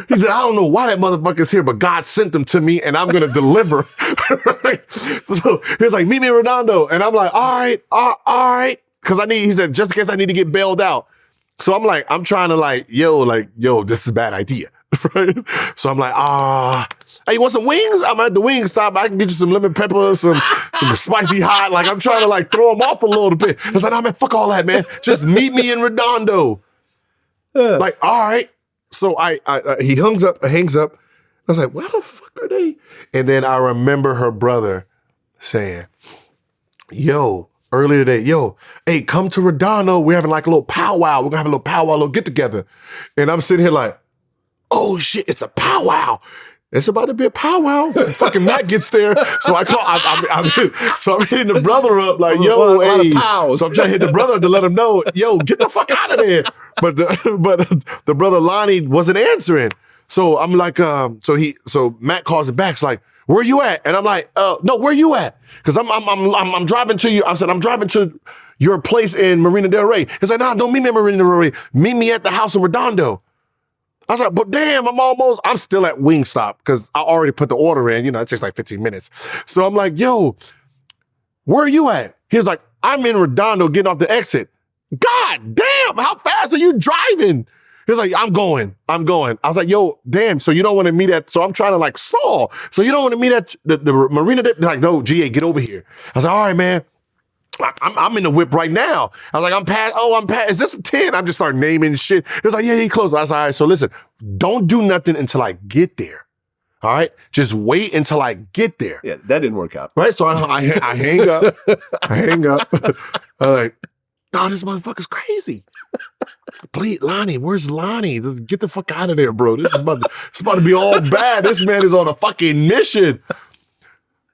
He said, I don't know why that motherfucker's here, but God sent him to me and I'm going to deliver. So he was like, meet me in Redondo. And I'm like, all right. Cause he said, just in case I need to get bailed out. So I'm like, I'm trying to yo, this is a bad idea. Right? So I'm like, hey, you want some wings? I'm at the wing stop. I can get you some lemon pepper, some spicy hot. Like I'm trying to throw him off a little bit. I was like, no, man, fuck all that, man. Just meet me in Redondo. Like, all right. So he hangs up. I was like, why the fuck are they? And then I remember her brother saying, yo, earlier today, hey, come to Redondo. We're having a little powwow. We're gonna have a little powwow, little get together. And I'm sitting here like, oh shit, it's a powwow. It's about to be a powwow. Fucking Matt gets there. So I call, so I'm hitting the brother up like, yo, hey. So I'm trying to hit the brother to let him know, yo, get the fuck out of there. But the brother Lonnie wasn't answering. So I'm like, so Matt calls it back. It's like, where you at? And I'm like, no, where you at? Because I'm driving to you. I said, I'm driving to your place in Marina Del Rey. He's like, nah, don't meet me in Marina Del Rey. Meet me at the house in Redondo. I was like, but damn, I'm still at Wingstop because I already put the order in. It takes like 15 minutes. So I'm like, yo, where are you at? He was like, I'm in Redondo getting off the exit. God damn, how fast are you driving? He was like, I'm going. I was like, yo, damn, so you don't want to meet at, so I'm trying to stall. So you don't want to meet at the Marina? They're like, no, GA, get over here. I was like, all right, man. I'm in the whip right now. I was like, I'm past, is this a 10? I'm just start naming shit. It was like, yeah, he closed. I was like, all right, so listen, don't do nothing until I get there. All right? Just wait until I get there. Yeah, that didn't work out. Right? So I hang up. I'm like, no, this motherfucker's crazy. Please, Lonnie, where's Lonnie? Get the fuck out of there, bro. This is about to be all bad. This man is on a fucking mission.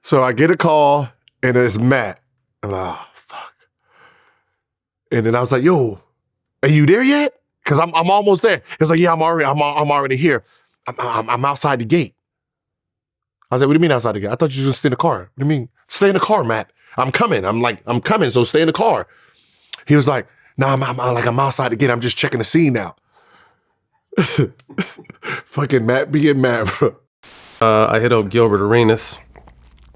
So I get a call, and it's Matt. I'm like, oh, fuck. And then I was like, yo, are you there yet? Because I'm almost there. It's like, yeah, I'm already here. I'm outside the gate. I was like, what do you mean outside the gate? I thought you were just stay in the car. What do you mean? Stay in the car, Matt. I'm coming. I'm coming, so stay in the car. He was like, nah, I'm outside the gate. I'm just checking the scene out. Fucking Matt being mad, bro. I hit up Gilbert Arenas.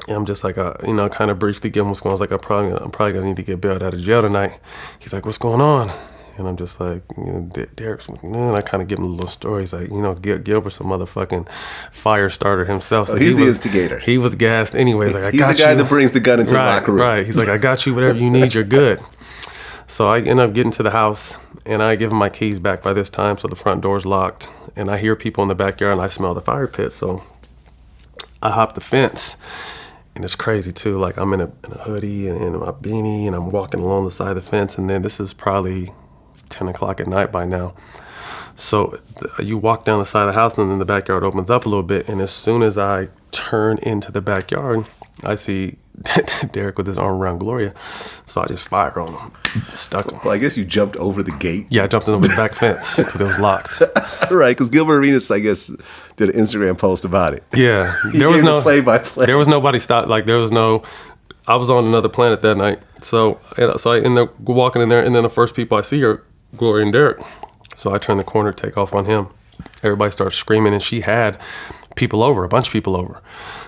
And I'm just like, kind of briefly give him what's going on. I was like, I'm probably gonna need to get bailed out of jail tonight. He's like, what's going on? And I'm just like, Derek's, and I kind of give him a little story. He's like, Gilbert's a motherfucking fire starter himself. So he's the instigator. He was gassed anyways. Like, he's the guy that brings the gun into the locker room. Right. He's like, I got you, whatever you need, you're good. So I end up getting to the house, and I give him my keys back by this time, so the front door's locked. And I hear people in the backyard, and I smell the fire pit. So I hop the fence, and it's crazy too. Like I'm in a hoodie and in my beanie, and I'm walking along the side of the fence. And then this is probably 10 o'clock at night by now. So you walk down the side of the house, and then the backyard opens up a little bit. And as soon as I turn into the backyard, I see Derek with his arm around Gloria. So I just fire on him, stuck him. Well, I guess you jumped over the gate. Yeah, I jumped over the back fence because it was locked. Right, because Gilbert Arenas, I guess, did an Instagram post about it. Yeah, There was no play-by-play. There was nobody stopped. Like there was no. I was on another planet that night. So I end up walking in there, and then the first people I see are Gloria and Derek. So I turn the corner, take off on him. Everybody starts screaming, and she had people over, a bunch of people over.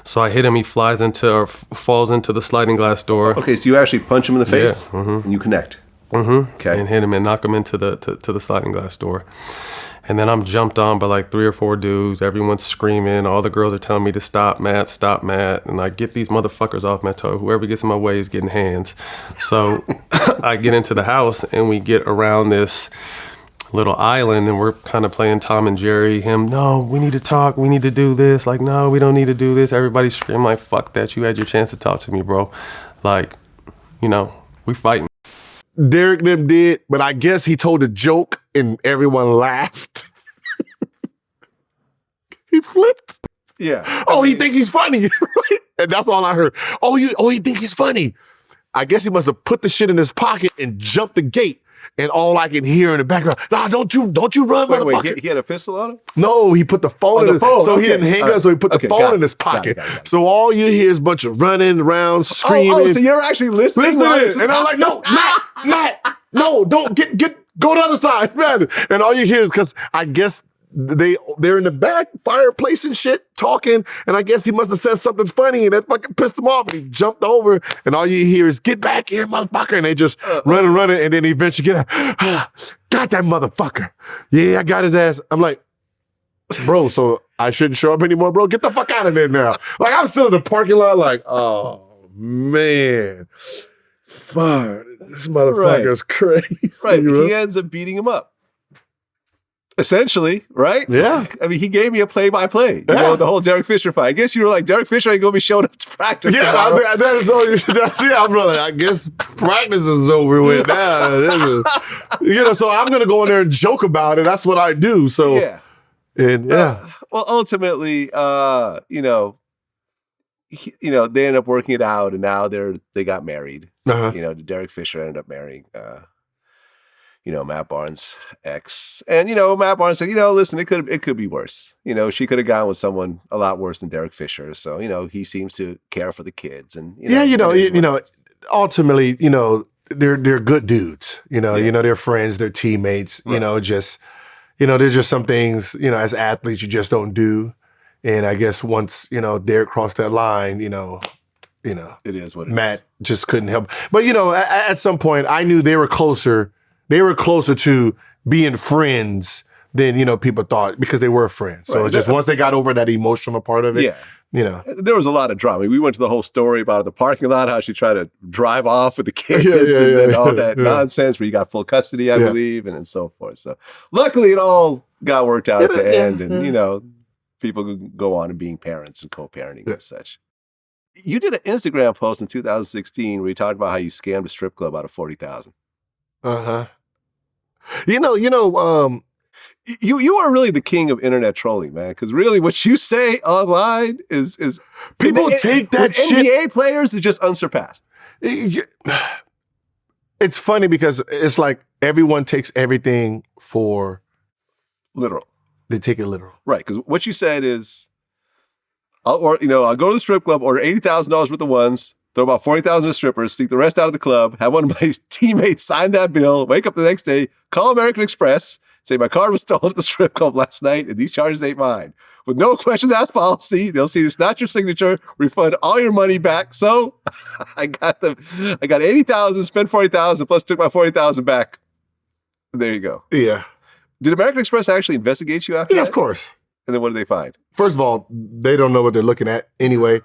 So I hit him. He falls into the sliding glass door. Okay, so you actually punch him in the face, Yeah, and you connect. Okay. And hit him and knock him into the sliding glass door. And then I'm jumped on by like 3 or 4 dudes. Everyone's screaming. All the girls are telling me to stop, Matt, stop, Matt. And I get these motherfuckers off my toe. Whoever gets in my way is getting hands. So I get into the house, and we get around this little island, and we're kind of playing Tom and Jerry. Him, no, we need to talk. We need to do this. Like, no, we don't need to do this. Everybody's screaming like, fuck that. You had your chance to talk to me, bro. Like, we fighting. Derek them did, but I guess he told a joke and everyone laughed. He flipped. Yeah. Oh, he think he's funny. And that's all I heard. Oh, he think he's funny. I guess he must have put the shit in his pocket and jumped the gate. And all I can hear in the background, nah, don't you run, motherfucker. Wait, he had a pistol on him? No, he put the phone in his phone. so Okay. he didn't hang up, so he put the phone in his pocket. Got it. So all you hear is a bunch of running around, screaming. Oh, so you're actually listening? Listen, and I'm like, no, Matt, no, don't go to the other side, man. And all you hear is because I guess they're in the back fireplace and shit talking, and I guess he must have said something funny, and that fucking pissed him off, and he jumped over, and all you hear is, get back here, motherfucker, and they just running, and then he eventually get out, got that motherfucker. Yeah, I got his ass. I'm like, bro, so I shouldn't show up anymore, bro? Get the fuck out of there now. Like, I'm still in the parking lot like, oh, man. Fuck, this motherfucker's crazy. Right, bro. he ends up beating him up. Essentially, right? Yeah. I mean, he gave me a play-by-play. Yeah. The whole Derek Fisher fight. I guess you were like, Derek Fisher ain't going to be showing up to practice. Yeah, that is all. I'm like, I guess practice is over with now. This is, so I'm gonna go in there and joke about it. That's what I do. So, Well, ultimately, they end up working it out, and now they got married. Uh-huh. Derek Fisher ended up marrying, Matt Barnes' ex, and Matt Barnes said, listen, it could be worse. She could have gone with someone a lot worse than Derek Fisher. So he seems to care for the kids, and ultimately, they're good dudes. They're friends, they're teammates. Right. There's just some things as athletes you just don't do, and I guess once Derek crossed that line, it is what it Matt is. just couldn't help. But at some point, I knew they were closer. They were closer to being friends than people thought, because they were friends. So Right. just once they got over that emotional part of it, There was a lot of drama. We went to the whole story about the parking lot, how she tried to drive off with the kids, and all that nonsense where you got full custody, I believe, and so forth. So luckily, it all got worked out at the end, and people could go on and being parents and co-parenting and such. You did an Instagram post in 2016 where you talked about how you scammed a strip club out of $40,000. You are really the king of internet trolling, man. Because really, what you say online is people take that with shit. NBA players is just unsurpassed. It's funny because it's like everyone takes everything for literal. They take it literal, right? Because what you said is, I'll go to the strip club, order $80,000 worth of ones, throw about $40,000 to strippers, sneak the rest out of the club, have one of my teammates sign that bill, wake up the next day, call American Express, say my card was stolen at the strip club last night, and these charges ain't mine. With no questions asked policy, they'll see it's not your signature, refund all your money back. So I got $80,000, spent $40,000, plus took my $40,000 back. And there you go. Yeah. Did American Express actually investigate you after that? Yeah, of course. And then what did they find? First of all, they don't know what they're looking at anyway,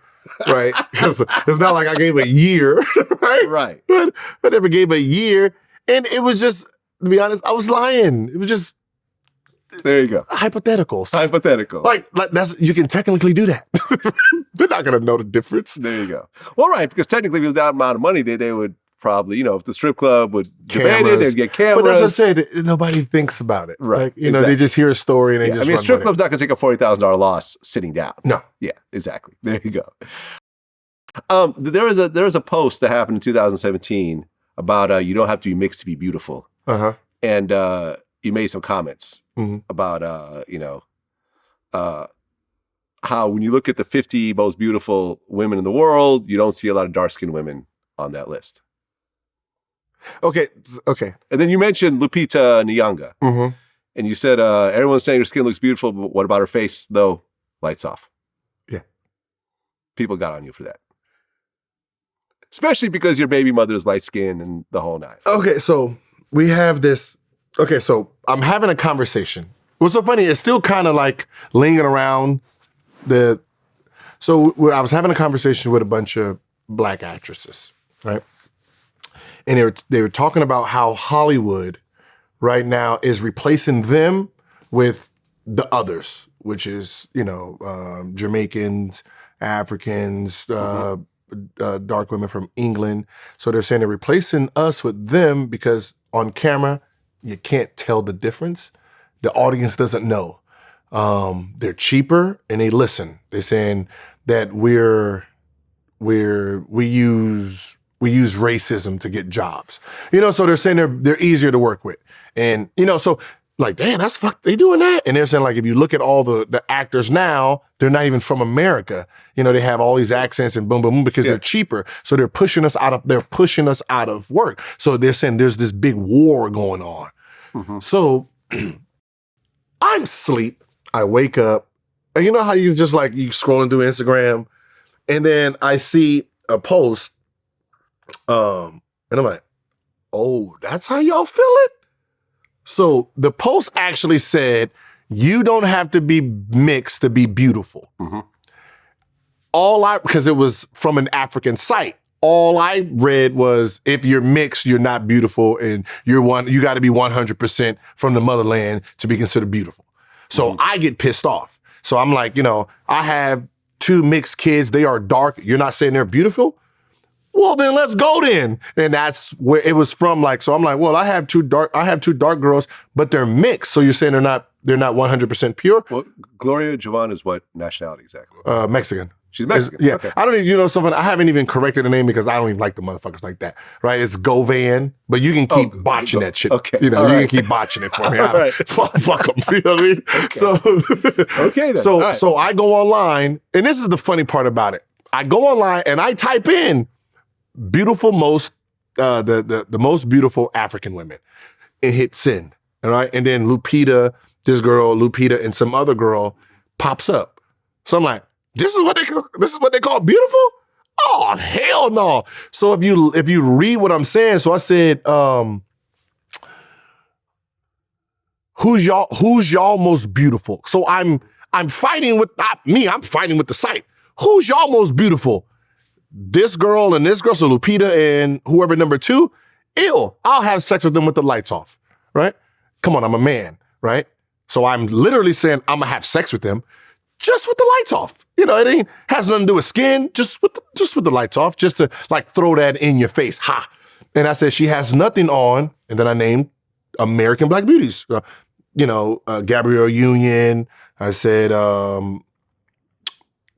right? Because it's not like I gave a year, right? Right. But I never gave a year. And it was just, to be honest, I was lying. It was just There you go. hypotheticals. Hypothetical. Like that's you can technically do that. They're not gonna know the difference. There you go. Well, right, because technically if it was that amount of money, they would probably, if the strip club would debate it, they'd get cameras. But as I said, nobody thinks about it. Right, Like, exactly. they just hear a story and they just a run strip with club's not going to take a $40,000 loss sitting down. No. Yeah, exactly. There you go. There was a post that happened in 2017 about you don't have to be mixed to be beautiful. Uh-huh. And you made some comments about, how when you look at the 50 most beautiful women in the world, you don't see a lot of dark-skinned women on that list. Okay. And then you mentioned Lupita Nyong'o. Mm-hmm. And you said, everyone's saying her skin looks beautiful, but what about her face, though? Lights off. Yeah. People got on you for that. Especially because your baby mother is light-skinned and the whole nine. Okay, so we have this. Okay, so I'm having a conversation. What's so funny, it's still kind of like lingering around I was having a conversation with a bunch of black actresses, right? And they were talking about how Hollywood right now is replacing them with the others, which is, Jamaicans, Africans, dark women from England. So they're saying they're replacing us with them because on camera, you can't tell the difference. The audience doesn't know. They're cheaper and they listen. They're saying that we use racism to get jobs. So they're saying they're easier to work with. And, so like, damn, that's fucked. They doing that? And they're saying like, if you look at all the actors now, they're not even from America. They have all these accents and boom, boom, boom, because they're cheaper. So they're pushing us out of work. So they're saying there's this big war going on. Mm-hmm. So I'm asleep. I wake up. And you know how you just like, you scrolling through Instagram and then I see a post and I'm like, oh, that's how y'all feel it? So the post actually said, you don't have to be mixed to be beautiful. Mm-hmm. Because it was from an African site. All I read was, if you're mixed, you're not beautiful, and you got to be 100% from the motherland to be considered beautiful. So I get pissed off. So I'm like, I have 2 mixed kids. They are dark. You're not saying they're beautiful? Well, then let's go then. And that's where it was from. Like, so I'm like, well, I have two dark girls, but they're mixed. So you're saying they're not 100% pure? Well, Gloria Jovan is what nationality exactly? Mexican. She's Mexican. Yeah. Okay. I don't even, something, I haven't even corrected the name because I don't even like the motherfuckers like that. Right? It's Govan, but you can keep botching that shit. Okay. You can keep botching it for me. Right. Fuck them. You know what I mean? Okay. So, okay then. So I go online, and this is the funny part about it. I go online and I type in beautiful the most beautiful African women and hit send. All right. And then Lupita, and some other girl pops up. So I'm like, this is what they call beautiful? Oh, hell no. So if you read what I'm saying, so I said, who's y'all most beautiful? So I'm fighting with I'm fighting with the site. Who's y'all most beautiful? This girl and this girl, so Lupita and whoever number 2, I'll have sex with them with the lights off, right? Come on, I'm a man, right? So I'm literally saying I'm gonna have sex with them just with the lights off. It has nothing to do with skin, just with the lights off, just to like throw that in your face. Ha! And I said, she has nothing on, and then I named American Black Beauties. Gabrielle Union, I said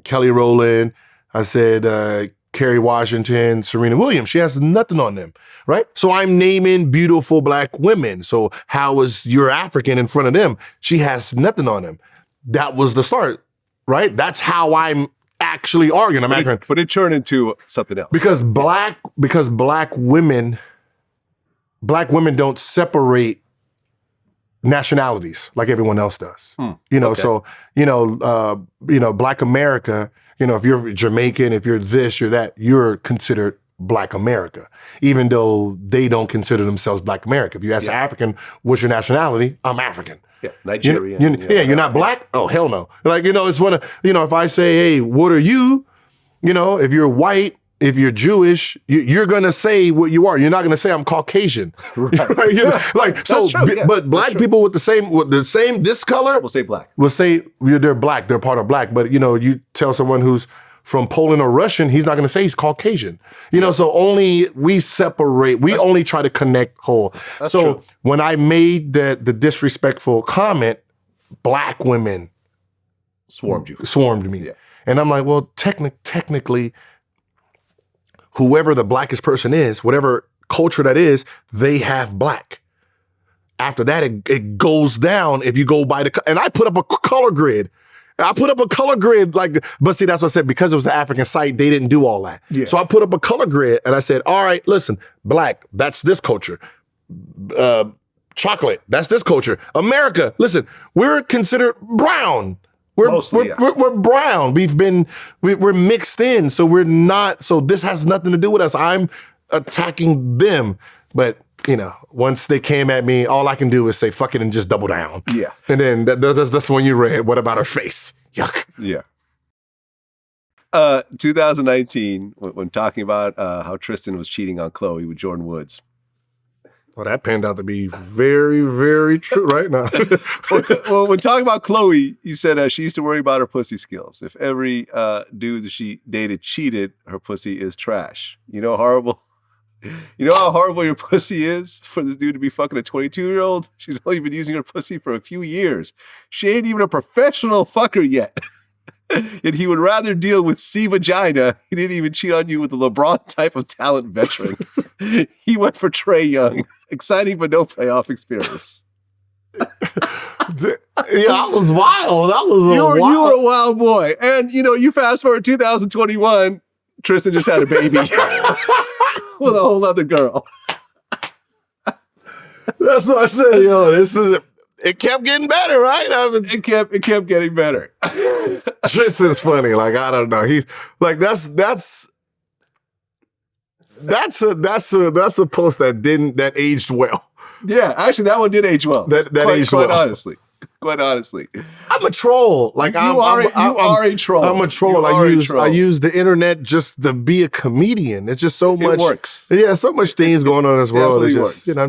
Kelly Rowland, I said Kerry Washington, Serena Williams. She has nothing on them, right? So I'm naming beautiful Black women. So how is your African in front of them? She has nothing on them. That was the start, right? That's how I'm actually arguing. But it turned into something else. Because black women don't separate nationalities like everyone else does. Okay. So, Black America, if you're Jamaican, if you're this, you're that, you're considered Black America, even though they don't consider themselves Black America. If you ask an African, what's your nationality? I'm African. Yeah, Nigerian. You're not Black? Oh, hell no. Like, it's one of, if I say, hey, what are you? If you're white, if you're Jewish, you're gonna say what you are. You're not gonna say I'm Caucasian, right? You know, like so. true, yeah. But black people with the same this color We'll say black. will say they're black. They're part of black. But you know, you tell someone who's from Poland or Russian, he's not gonna say he's Caucasian. You know, so we separate. We only try to connect whole. So true. when I made the disrespectful comment, black women Swarmed me. Yeah. Yeah. And I'm like, well, technically, whoever the blackest person is, whatever culture that is, they have black. After that, it goes down if you go by and I put up a color grid. But see, that's what I said, because it was an African site, they didn't do all that. Yeah. So I put up a color grid and I said, all right, listen, black, that's this culture. Chocolate, that's this culture. America, listen, we're considered brown. We're brown. We're mixed in, so we're not. So this has nothing to do with us. I'm attacking them, but you know, once they came at me, all I can do is say fuck it and just double down. Yeah. And then that's when you read, what about her face? Yuck. Yeah. 2019, when talking about how Tristan was cheating on Chloe with Jordan Woods. Well, that panned out to be very, very true right now. Well, when talking about Chloe, you said she used to worry about her pussy skills. If every dude that she dated cheated, her pussy is trash. You know how horrible your pussy is for this dude to be fucking a 22-year-old? She's only been using her pussy for a few years. She ain't even a professional fucker yet. And he would rather deal with C-vagina. He didn't even cheat on you with the LeBron type of talent veteran. He went for Trae Young. Exciting but no playoff experience. Yeah, I was wild. You were a wild boy. And, you know, you fast forward 2021, Tristan just had a baby with a whole other girl. That's what I said, it kept getting better, right? It kept getting better. Tristan's funny. Like, I don't know. He's like, that's a post that aged well. Yeah, actually, that one did age well. That aged well. Quite honestly. I'm a troll. Like you are a troll. I'm a troll. I use the internet just to be a comedian. It's just so much. It works. Yeah, so much things going on in this world. It's Definitely just, you know,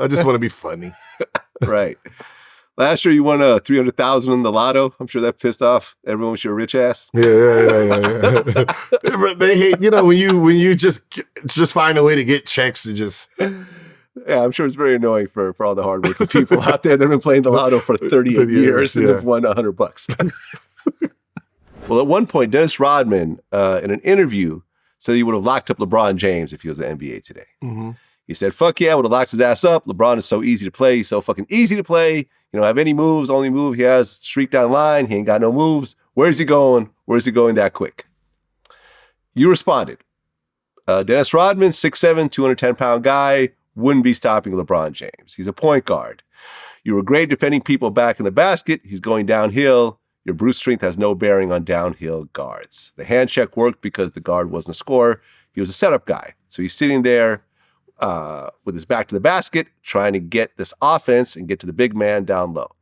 I just want to be funny. Right. Last year you won $300,000 in the lotto. I'm sure that pissed off everyone with your rich ass. Yeah. They hate, you know, when you just find a way to get checks and just. Yeah, I'm sure it's very annoying for all the hardworking people out there that have been playing the lotto for 38 years and have won $100. Well, at one point, Dennis Rodman, in an interview, said he would have locked up LeBron James if he was in the NBA today. Mm-hmm. He said, fuck yeah, I would have locked his ass up. LeBron is so easy to play. He's so fucking easy to play. You don't have any moves. Only move he has, streak down line. He ain't got no moves. Where's he going? Where's he going that quick? You responded. Dennis Rodman, 6'7", 210-pound guy, wouldn't be stopping LeBron James. He's a point guard. You were great defending people back in the basket. He's going downhill. Your brute strength has no bearing on downhill guards. The hand check worked because the guard wasn't a scorer. He was a setup guy. So he's sitting there with his back to the basket, trying to get this offense and get to the big man down low.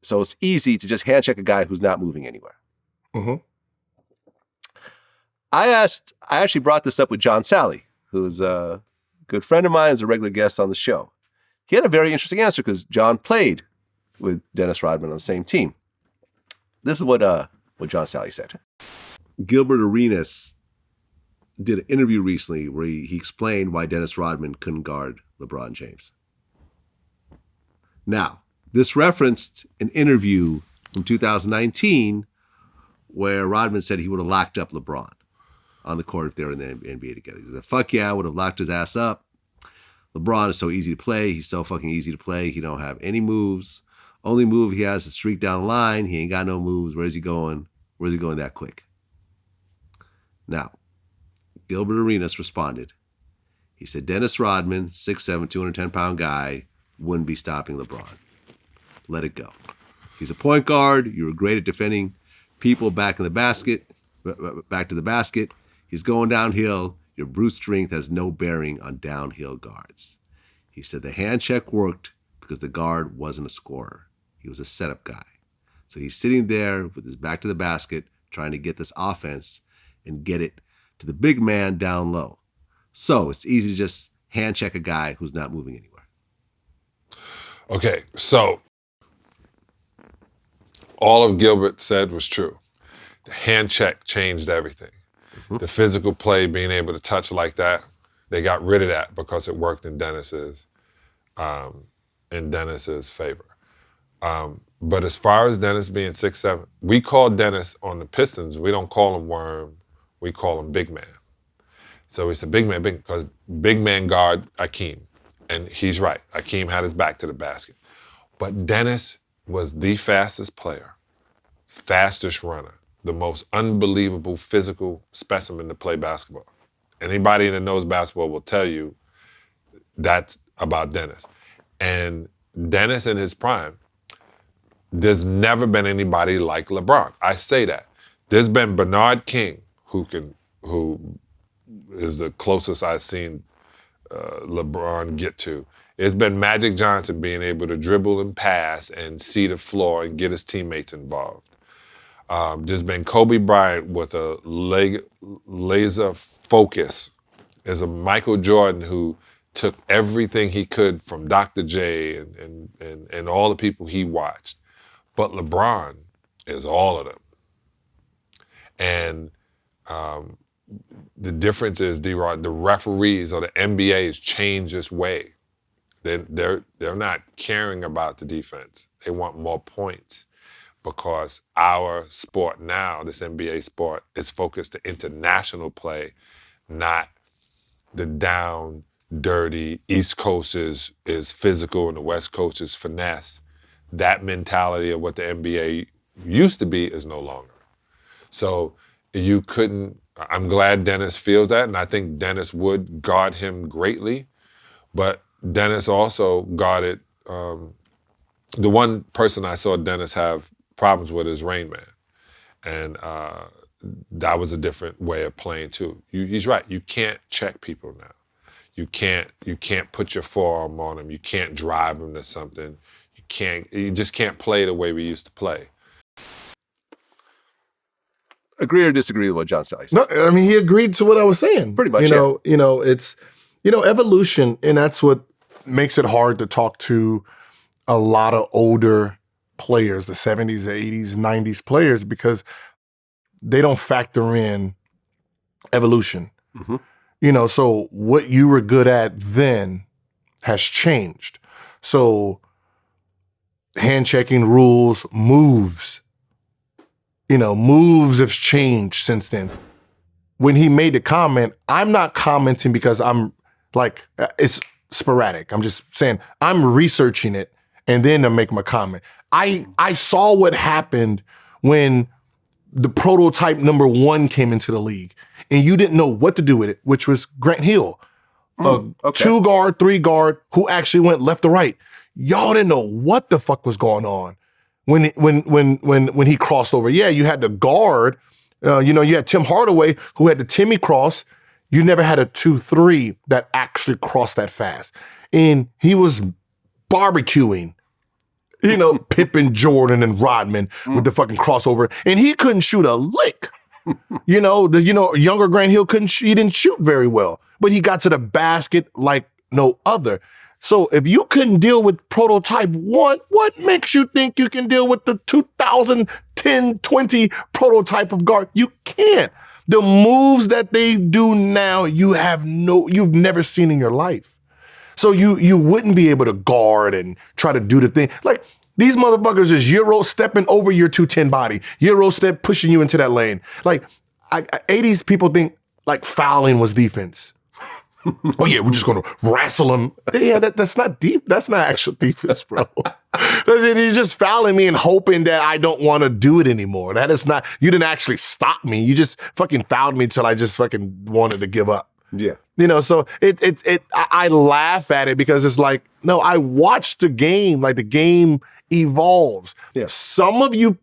So it's easy to just hand check a guy who's not moving anywhere. Mm-hmm. I actually brought this up with John Sally, who's a good friend of mine, is a regular guest on the show. He had a very interesting answer because John played with Dennis Rodman on the same team. This is what John Sally said. Gilbert Arenas did an interview recently where he explained why Dennis Rodman couldn't guard LeBron James. Now, this referenced an interview from 2019 where Rodman said he would have locked up LeBron on the court if they were in the NBA together. He said, fuck yeah, I would have locked his ass up. LeBron is so easy to play. He's so fucking easy to play. He don't have any moves. Only move he has is streak down the line. He ain't got no moves. Where's he going? Where's he going that quick? Now, Gilbert Arenas responded. He said, Dennis Rodman, 6'7", 210-pound guy, wouldn't be stopping LeBron. Let it go. He's a point guard. You were great at defending people back to the basket. He's going downhill. Your brute strength has no bearing on downhill guards. He said the hand check worked because the guard wasn't a scorer. He was a setup guy. So he's sitting there with his back to the basket, trying to get this offense and get it to the big man down low. So it's easy to just hand check a guy who's not moving anywhere. Okay, so all of Gilbert said was true. The hand check changed everything. The physical play, being able to touch like that, they got rid of that because it worked in Dennis's favor. But as far as Dennis being 6'7", we call Dennis on the Pistons, we don't call him Worm, we call him Big Man. So it's a big man, because big man guard Akeem. And he's right, Akeem had his back to the basket. But Dennis was the fastest player, fastest runner, the most unbelievable physical specimen to play basketball. Anybody that knows basketball will tell you that's about Dennis. And Dennis in his prime, there's never been anybody like LeBron. I say that. There's been Bernard King, who is the closest I've seen LeBron get to. It's been Magic Johnson being able to dribble and pass and see the floor and get his teammates involved. There's been Kobe Bryant with a laser focus. There's a Michael Jordan who took everything he could from Dr. J and all the people he watched. But LeBron is all of them. And the difference is, D-Rod, the referees or the NBA has changed its way. They're not caring about the defense. They want more points, because our sport now, this NBA sport, is focused to international play, not the down, dirty, East Coast is physical and the West Coast is finesse. That mentality of what the NBA used to be is no longer. So you couldn't, I'm glad Dennis feels that, and I think Dennis would guard him greatly, but Dennis also guarded, the one person I saw Dennis have problems with is Rain Man. And that was a different way of playing too. He's right, you can't check people now. You can't put your forearm on them. You can't drive them to something. You just can't play the way we used to play. Agree or disagree with what John Sally said? No, I mean, he agreed to what I was saying. Pretty much, it's evolution, and that's what makes it hard to talk to a lot of older players, the 70s, the 80s, 90s players, because they don't factor in evolution. So what you were good at then has changed. So hand checking rules, moves have changed since then. When he made the comment, I'm not commenting because I'm like, it's sporadic. I'm just saying I'm researching it and then to make my comment. I saw what happened when the prototype number 1 came into the league and you didn't know what to do with it, which was Grant Hill, a 2-guard, 3-guard who actually went left to right. Y'all didn't know what the fuck was going on when he crossed over. Yeah, you had the guard, you had Tim Hardaway who had the Timmy cross. You never had a 2-3 that actually crossed that fast. And he was barbecuing, Pippen, Jordan, and Rodman with the fucking crossover. And he couldn't shoot a lick. Younger Grant Hill he didn't shoot very well, but he got to the basket like no other. So if you couldn't deal with prototype 1, what makes you think you can deal with the 2010, 20 prototype of guard? You can't. The moves that they do now, you've never seen in your life. So you wouldn't be able to guard and try to do the thing. Like, these motherfuckers is Euro stepping over your 210 body, Euro step pushing you into that lane. Like, 80s people think like fouling was defense. Oh yeah, we're just gonna wrestle him. Yeah, that's not deep. That's not actual defense, bro. You're just fouling me and hoping that I don't want to do it anymore. That is not. You didn't actually stop me. You just fucking fouled me till I just fucking wanted to give up. Yeah. So I laugh at it because it's like, no, I watched the game. Like, the game evolves. Yeah. Some of you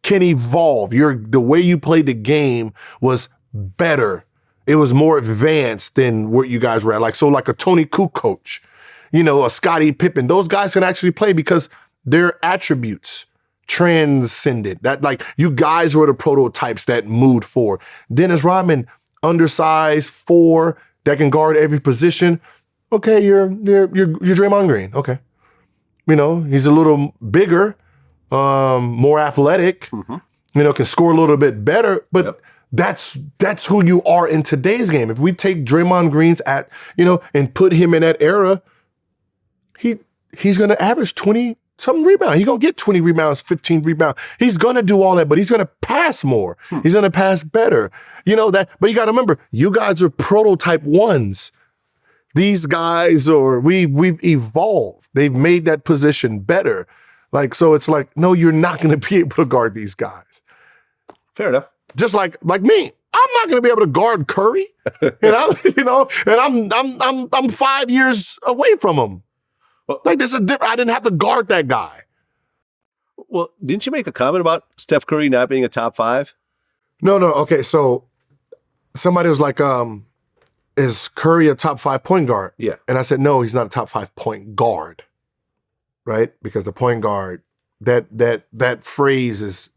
can evolve. The way you played the game was better. It was more advanced than what you guys were at. Like a Tony Kukoc, a Scottie Pippen. Those guys can actually play because their attributes transcended. That like you guys were the prototypes that moved forward. Dennis Rodman, undersized 4 that can guard every position. Okay, you're Draymond Green. Okay, he's a little bigger, more athletic. Can score a little bit better, but. That's who you are in today's game. If we take Draymond Green's and put him in that era, he's going to average 20 something rebounds. He's going to get 20 rebounds, 15 rebounds. He's going to do all that, but he's going to pass more. He's going to pass better. But you got to remember, you guys are prototype ones. These guys we've evolved. They've made that position better. So it's like, no, you're not going to be able to guard these guys. Fair enough. Just like me, I'm not going to be able to guard Curry, and I'm 5 years away from him. Well, this is different. I didn't have to guard that guy. Well, didn't you make a comment about Steph Curry not being a top 5? No. Okay, so somebody was like, "Is Curry a top 5 point guard?" Yeah, and I said, "No, he's not a top 5 point guard." Right, because the point guard that phrase is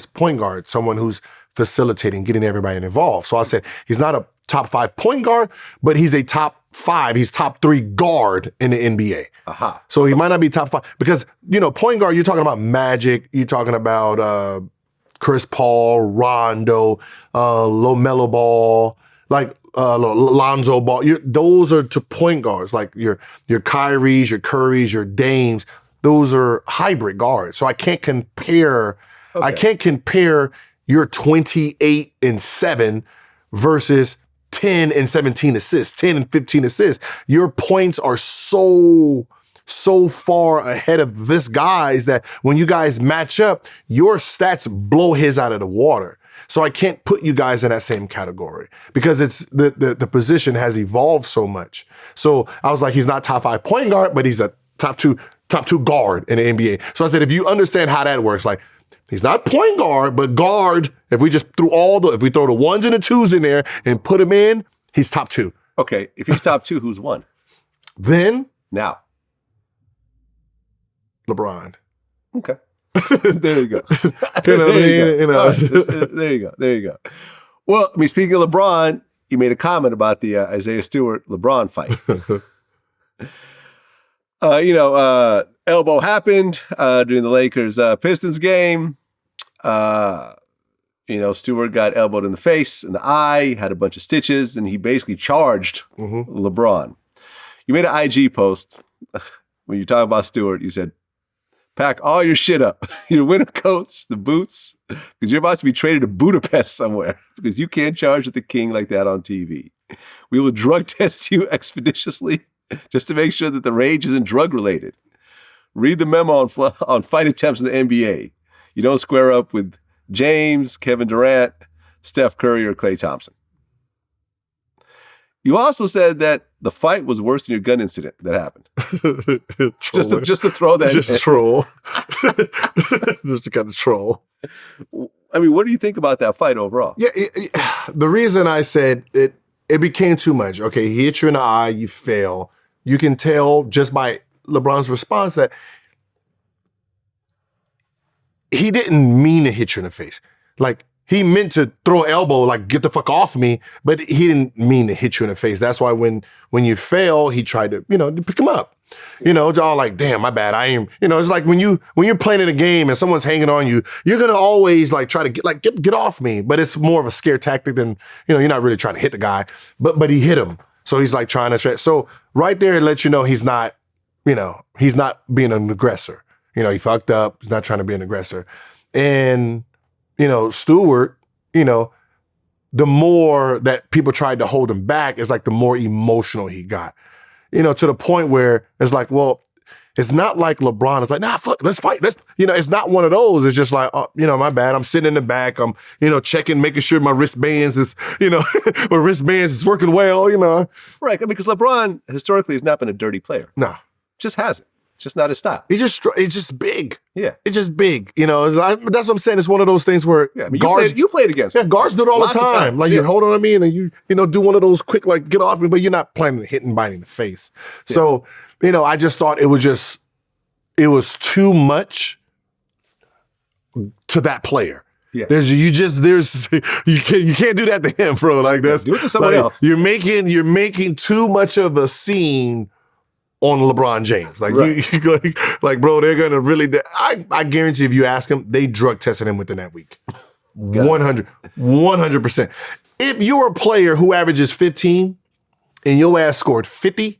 point guard, someone who's facilitating, getting everybody involved. So I said, he's not a top 5 point guard, but he's a top 5. He's top 3 guard in the NBA. Aha. So he might not be top 5 because, point guard, you're talking about Magic, you're talking about Chris Paul, Rondo, LaMelo Ball, Lonzo Ball. Those are to point guards, like your Kyries, your Currys, your Dames. Those are hybrid guards. So I can't compare. Okay. I can't compare your 28 and 7 versus 10 and 17 assists, 10 and 15 assists. Your points are so far ahead of this guy's that when you guys match up, your stats blow his out of the water. So I can't put you guys in that same category because it's the position has evolved so much. So I was like, he's not top 5 point guard, but he's a top two guard in the NBA. So I said, if you understand how that works, like, he's not point guard, but guard. If we just if we throw the 1s and the 2s in there and put him in, he's top 2. Okay, if he's top 2, who's 1? Then now, LeBron. Okay, there you go. There you go. Well, speaking of LeBron, you made a comment about the Isaiah Stewart LeBron fight. Elbow happened during the Lakers Pistons game. Stewart got elbowed in the face, in the eye, had a bunch of stitches, and he basically charged LeBron. You made an IG post when you talk about Stewart. You said, "Pack all your shit up, your winter coats, the boots, because you're about to be traded to Budapest somewhere because you can't charge the king like that on TV. We will drug test you expeditiously just to make sure that the rage isn't drug related. Read the memo on fight attempts in the NBA. You don't square up with James, Kevin Durant, Steph Curry, or Klay Thompson." You also said that the fight was worse than your gun incident that happened. just to throw that just in. Troll. Just to kind of troll. What do you think about that fight overall? Yeah, the reason I said it became too much. Okay, he hit you in the eye, you fail. You can tell just by LeBron's response that he didn't mean to hit you in the face. Like, he meant to throw an elbow, like, get the fuck off me, but he didn't mean to hit you in the face. That's why when you fail, he tried to, to pick him up. It's all like, damn, my bad. I ain't, it's like when you're playing in a game and someone's hanging on you, you're gonna always like try to get off me. But it's more of a scare tactic than, you're not really trying to hit the guy. But he hit him. So he's like trying to so right there it lets you know he's not being an aggressor. He fucked up. He's not trying to be an aggressor. And, Stewart, the more that people tried to hold him back, it's like the more emotional he got. To the point where it's like, well, it's not like LeBron is like, nah, fuck, let's fight. It's not one of those. It's just like, my bad. I'm sitting in the back. I'm, checking, making sure my wristbands is, my wristbands is working well, Right, because LeBron historically has not been a dirty player. No. Just hasn't. It's just not his style. It's just big. Yeah. It's just big. That's what I'm saying. It's one of those things where guards, you played against him. Yeah, guards do it all Lots the of time. times, Like, you're holding on me and you do one of those quick, like, get off me, but you're not planning to hit and bite in the face. Yeah. So, I just thought it was too much to that player. Yeah. You can't do that to him, bro. Like that's do it to someone like, else. You're making too much of a scene on LeBron James. Like like bro, they're gonna really. I guarantee if you ask him, they drug tested him within that week. 100%. If you're a player who averages 15 and your ass scored 50,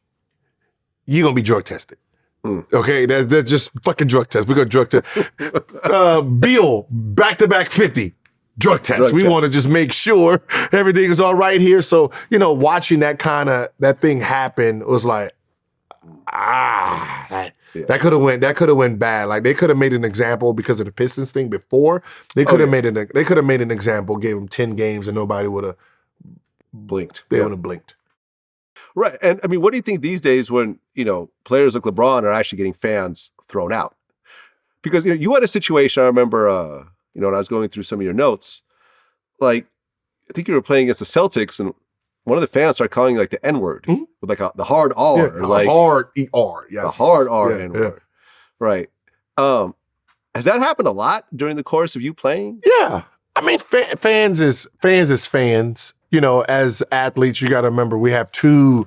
you're gonna be drug tested. Okay, that's just fucking drug test. We're gonna drug test. Beal, back-to-back 50. Drug test. We want to just make sure everything is all right here. So, watching that thing happen was like, that could have went bad. Like they could have made an example because of the Pistons thing before. They could have made an example, gave them 10 games and nobody would have blinked. They would have blinked. Right. And I mean, what do you think these days when, players like LeBron are actually getting fans thrown out? Because, you had a situation, I remember, when I was going through some of your notes, like, I think you were playing against the Celtics and one of the fans started calling you like the N-word with like the hard R. Yeah, like, hard E-R, yes. The hard R yeah, N-word. Yeah. Right. Has that happened a lot during the course of you playing? Yeah. I mean, fans is fans. As athletes, you got to remember we have two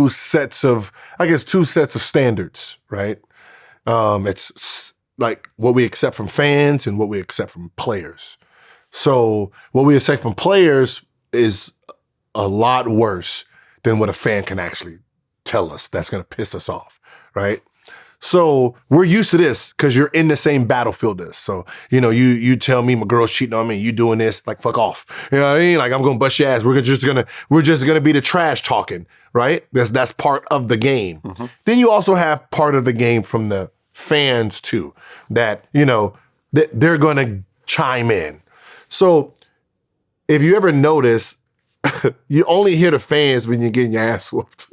sets of standards, right? It's like what we accept from fans and what we accept from players. So what we accept from players is a lot worse than what a fan can actually tell us that's going to piss us off, right? So we're used to this because you're in the same battlefield as. So, you tell me my girl's cheating on me, you doing this, like fuck off. You know what I mean? Like I'm gonna bust your ass. We're just gonna be the trash talking, right? That's part of the game. Mm-hmm. Then you also have part of the game from the fans too, that, they're gonna chime in. So if you ever notice, you only hear the fans when you're getting your ass whooped.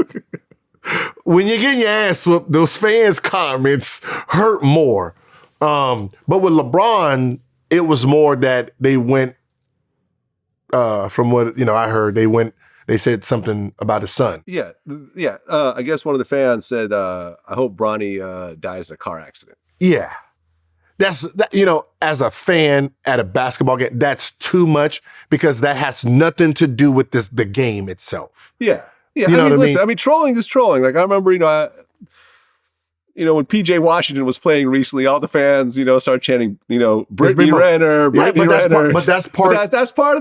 When you're getting your ass whooped, those fans' comments hurt more. But with LeBron, it was more that they went, from what, I heard, they said something about his son. Yeah. Yeah. I guess one of the fans said, I hope Bronny dies in a car accident. Yeah. That's as a fan at a basketball game, that's too much because that has nothing to do with the game itself. Yeah. Yeah, you know what I mean? I mean, trolling is trolling. Like I remember, when PJ Washington was playing recently, all the fans, started chanting, Brittany Renner, Brittany Renner. But that's part of the game. That's part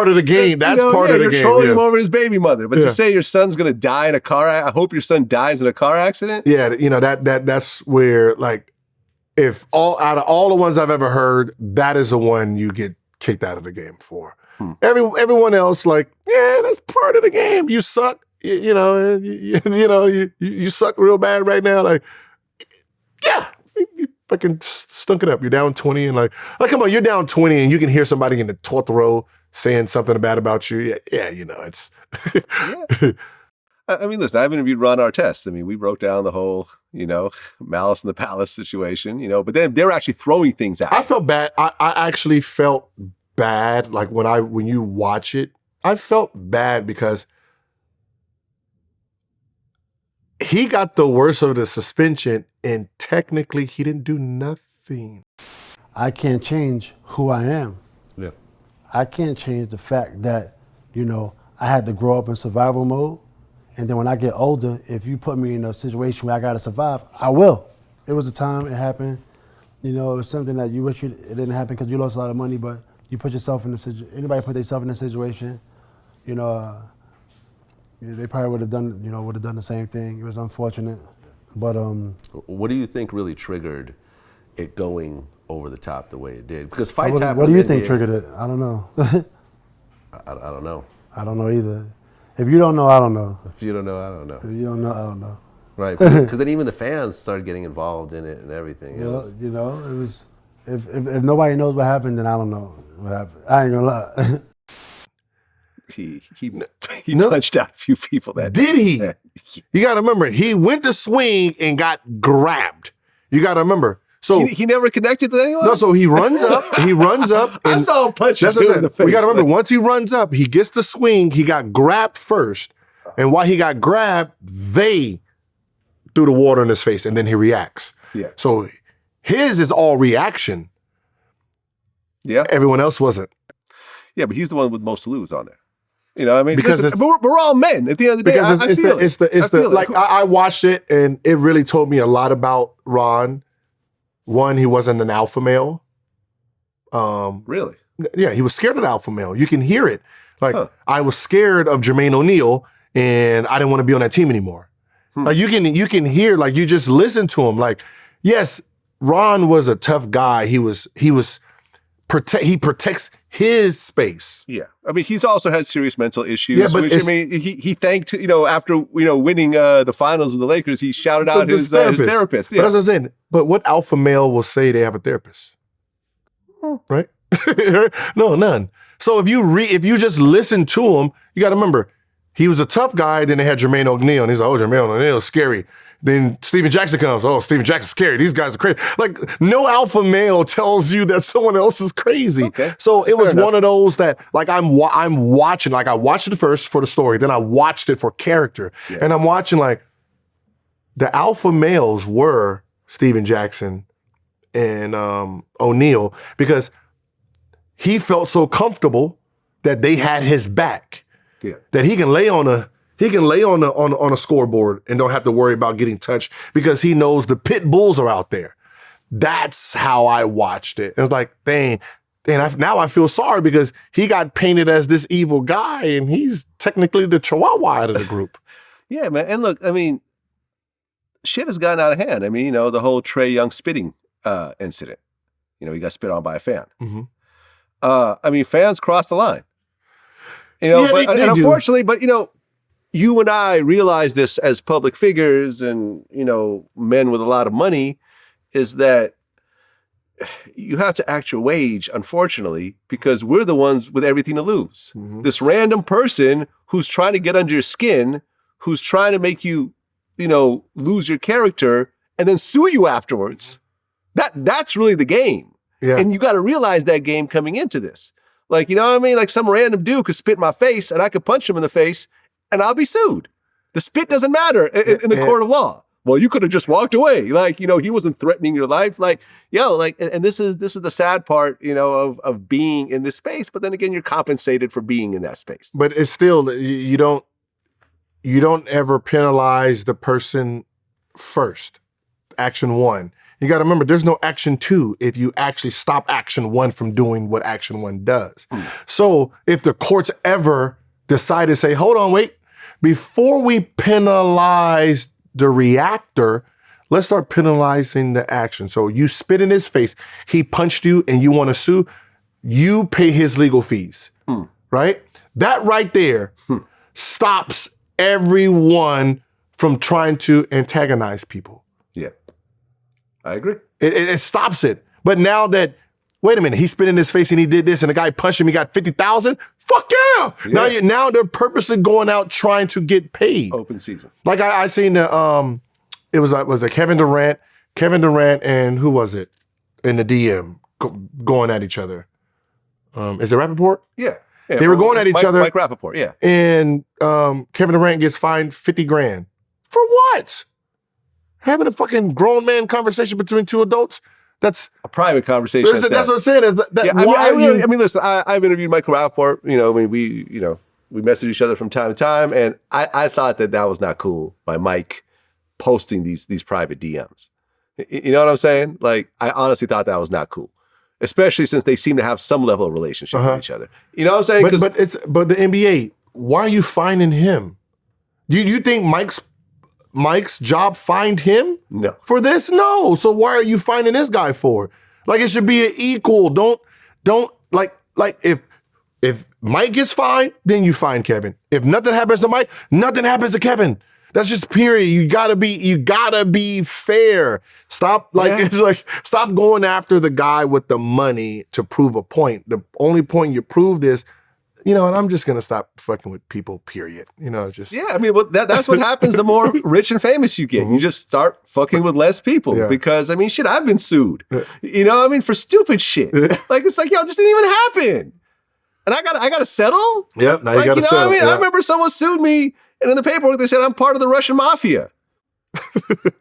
of the game. That's part of the game. You're trolling him over his baby mother. But to say your son's gonna die in a car, I hope your son dies in a car accident. Yeah, that's where like if out of all the ones I've ever heard, that is the one you get kicked out of the game for. Everyone else, like, yeah, that's part of the game. You suck. You suck real bad right now. Like, yeah, you fucking stunk it up. You're down 20 and like come on, you're down 20 and you can hear somebody in the 12th row saying something bad about you. Yeah, it's. Yeah. I mean, listen, I've interviewed Ron Artest. I mean, we broke down the whole, Malice in the Palace situation, but then they were actually throwing things out. I felt bad. I actually felt bad. Like when you watch it, I felt bad because he got the worst of the suspension, and technically he didn't do nothing. I can't change who I am. Yeah. I can't change the fact that, I had to grow up in survival mode. And then when I get older, if you put me in a situation where I got to survive, I will. It was a time, it happened. It was something that you wish it didn't happen because you lost a lot of money, but you put yourself in anybody put themselves in a situation, they probably would have done the same thing. It was unfortunate, but what do you think really triggered it going over the top the way it did? Because fights happen. What do you think triggered it? I don't know. I don't know. I don't know either. If you don't know, I don't know. If you don't know, I don't know. If you don't know, I don't know. Right, because then even the fans started getting involved in it and everything. It was. If nobody knows what happened, then I don't know what happened. I ain't gonna lie. He punched out a few people that day. Did he? Yeah. You got to remember, he went to swing and got grabbed. You got to remember. So he never connected with anyone? No, so he runs up. And I saw him punch him in the face. We got to remember, once he runs up, he gets the swing. He got grabbed first. And while he got grabbed, they threw the water in his face, and then he reacts. Yeah. So his is all reaction. Yeah. Everyone else wasn't. Yeah, but he's the one with most to lose on there. You know what I mean? Because listen, but we're all men at the end of the day. Because I watched it, and it really told me a lot about Ron. One, he wasn't an alpha male. Really? Yeah, he was scared of the alpha male. You can hear it. Like, I was scared of Jermaine O'Neal, and I didn't want to be on that team anymore. Like, you can hear, like, you just listen to him. Like, yes, Ron was a tough guy. He protects his space. Yeah. I mean, he's also had serious mental issues. Yeah, but which, I mean, he thanked, after, winning the finals with the Lakers, he shouted out his therapist. Yeah. But as I was saying, but what alpha male will say they have a therapist? Right? No, none. So if you just listen to him, you got to remember, he was a tough guy. Then they had Jermaine O'Neal, and he's like, oh, Jermaine O'Neal is scary. Then Steven Jackson comes, oh, Steven Jackson's scary. These guys are crazy. Like, no alpha male tells you that someone else is crazy. Okay. So it was one of those that, like, I'm watching, like, I watched it first for the story, then I watched it for character. Yeah. And I'm watching, like, the alpha males were Steven Jackson and O'Neal, because he felt so comfortable that they had his back. Yeah. That he can lay on a scoreboard and don't have to worry about getting touched because he knows the pit bulls are out there. That's how I watched it. It was like, dang. And now I feel sorry because he got painted as this evil guy, and he's technically the chihuahua out of the group. Yeah, man. And look, I mean, shit has gotten out of hand. I mean, the whole Trae Young spitting incident. He got spit on by a fan. Mm-hmm. I mean, fans cross the line. Yeah, but unfortunately, but you and I realize this as public figures and, men with a lot of money, is that you have to act your wage, unfortunately, because we're the ones with everything to lose. Mm-hmm. This random person who's trying to get under your skin, who's trying to make you, lose your character and then sue you afterwards. That's really the game. Yeah. And you got to realize that game coming into this. Like, you know what I mean? Like, some random dude could spit in my face and I could punch him in the face and I'll be sued. The spit doesn't matter in the court of law. Well, you could have just walked away. Like, he wasn't threatening your life. Like, and this is the sad part, of being in this space. But then again, you're compensated for being in that space. But it's still, you don't ever penalize the person first. Action one. You got to remember, there's no action two if you actually stop action one from doing what action one does. So if the courts ever decide to say, hold on, wait, before we penalize the reactor, let's start penalizing the action. So you spit in his face, he punched you and you want to sue, you pay his legal fees, right? That right there stops everyone from trying to antagonize people. Yeah. I agree. It stops it. But now that, wait a minute, he spit in his face and he did this and the guy punched him, he got 50,000? Fuck yeah! Now they're purposely going out trying to get paid. Open season. Like I seen the, it was a Kevin Durant and who was it? In the DM going at each other. Is it Rappaport? Yeah. They were going at each other. Mike Rappaport, yeah. And Kevin Durant gets fined $50,000. For what? Having a fucking grown man conversation between two adults? That's a private conversation. That's what I'm saying. I mean, listen, I've interviewed Michael Rappaport. We message each other from time to time, and I thought that was not cool by Mike posting these private DMs. You know what I'm saying? Like, I honestly thought that was not cool, especially since they seem to have some level of relationship with each other. You know what I'm saying? But the NBA, why are you finding him? Do you think Mike's job fined him for this? No. So why are you finding this guy for? Like, it should be an equal. Don't like if Mike gets fined, then you fine Kevin. If nothing happens to Mike, nothing happens to Kevin. That's just period. You gotta be fair. Stop stop going after the guy with the money to prove a point. The only point you proved is, and I'm just going to stop fucking with people, period. Just... Yeah, I mean, that's what happens the more rich and famous you get. You just start fucking with less people because, I mean, shit, I've been sued. For stupid shit. Like, it's like, yo, this didn't even happen. And I got to settle? Yep, now you Like, got to know settle. what I mean? Yeah. I remember someone sued me, and in the paperwork they said I'm part of the Russian mafia.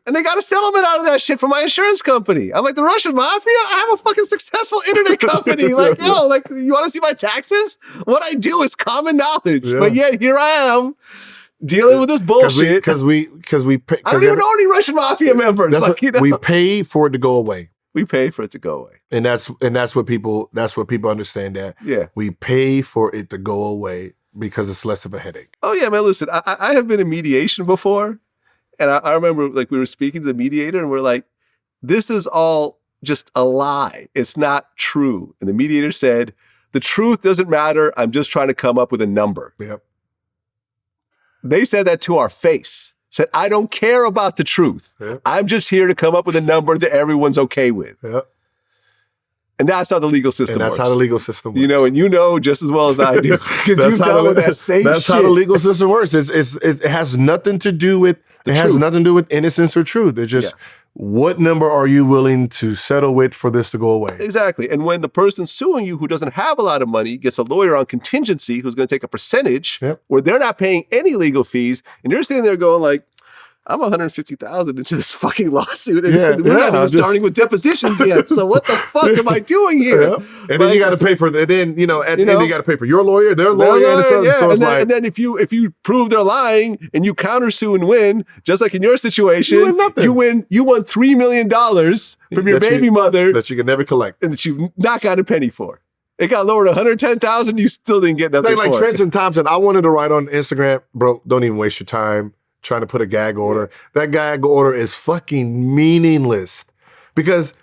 And they got a settlement out of that shit from my insurance company. I'm like, the Russian mafia? I have a fucking successful internet company. Like, yo, like, you want to see my taxes? What I do is common knowledge. Yeah. But yet here I am dealing with this bullshit. Because we pay. I don't even know any Russian mafia members. That's Like, what, you know, we pay for it to go away. we pay for it to go away. And that's what people understand that. Yeah. We pay for it to go away because it's less of a headache. Oh yeah, man. Listen, I have been in mediation before. And I remember like we were speaking to the mediator and we're like, this is all just a lie. It's not true. And the mediator said, the truth doesn't matter. I'm just trying to come up with a number. Yep. They said that to our face. Said, I don't care about the truth. Yep. I'm just here to come up with a number that everyone's okay with. Yep. And that's how the legal system And that's works. how the legal system works. You know, and you know just as well as I do. Because That's you've how dealt the- with that same That's shit. how the legal system works. It has nothing to do with truth. nothing to do with innocence or truth. It's just what number are you willing to settle with for this to go away? Exactly. And when the person suing you who doesn't have a lot of money gets a lawyer on contingency who's going to take a percentage Yep. where they're not paying any legal fees, and you're sitting there going like, I'm $150,000 into this fucking lawsuit, and Yeah, we're not even just- starting with depositions yet. So what the fuck am I doing here? Yep. And then you got to pay for the then you know at the end you got to pay for your lawyer, their Their lawyer, and so, yeah. so it's and then if you prove they're lying and you countersue and win, just like in your situation, You win nothing. you won $3 million from your That you- baby mother that you can never collect. and that you've not got a penny for. It got lowered to $110,000. You still didn't get nothing Like for it. Trenton Thompson, I wanted to write on Instagram, bro. Don't even waste your time trying to put a gag order. That gag order is fucking meaningless because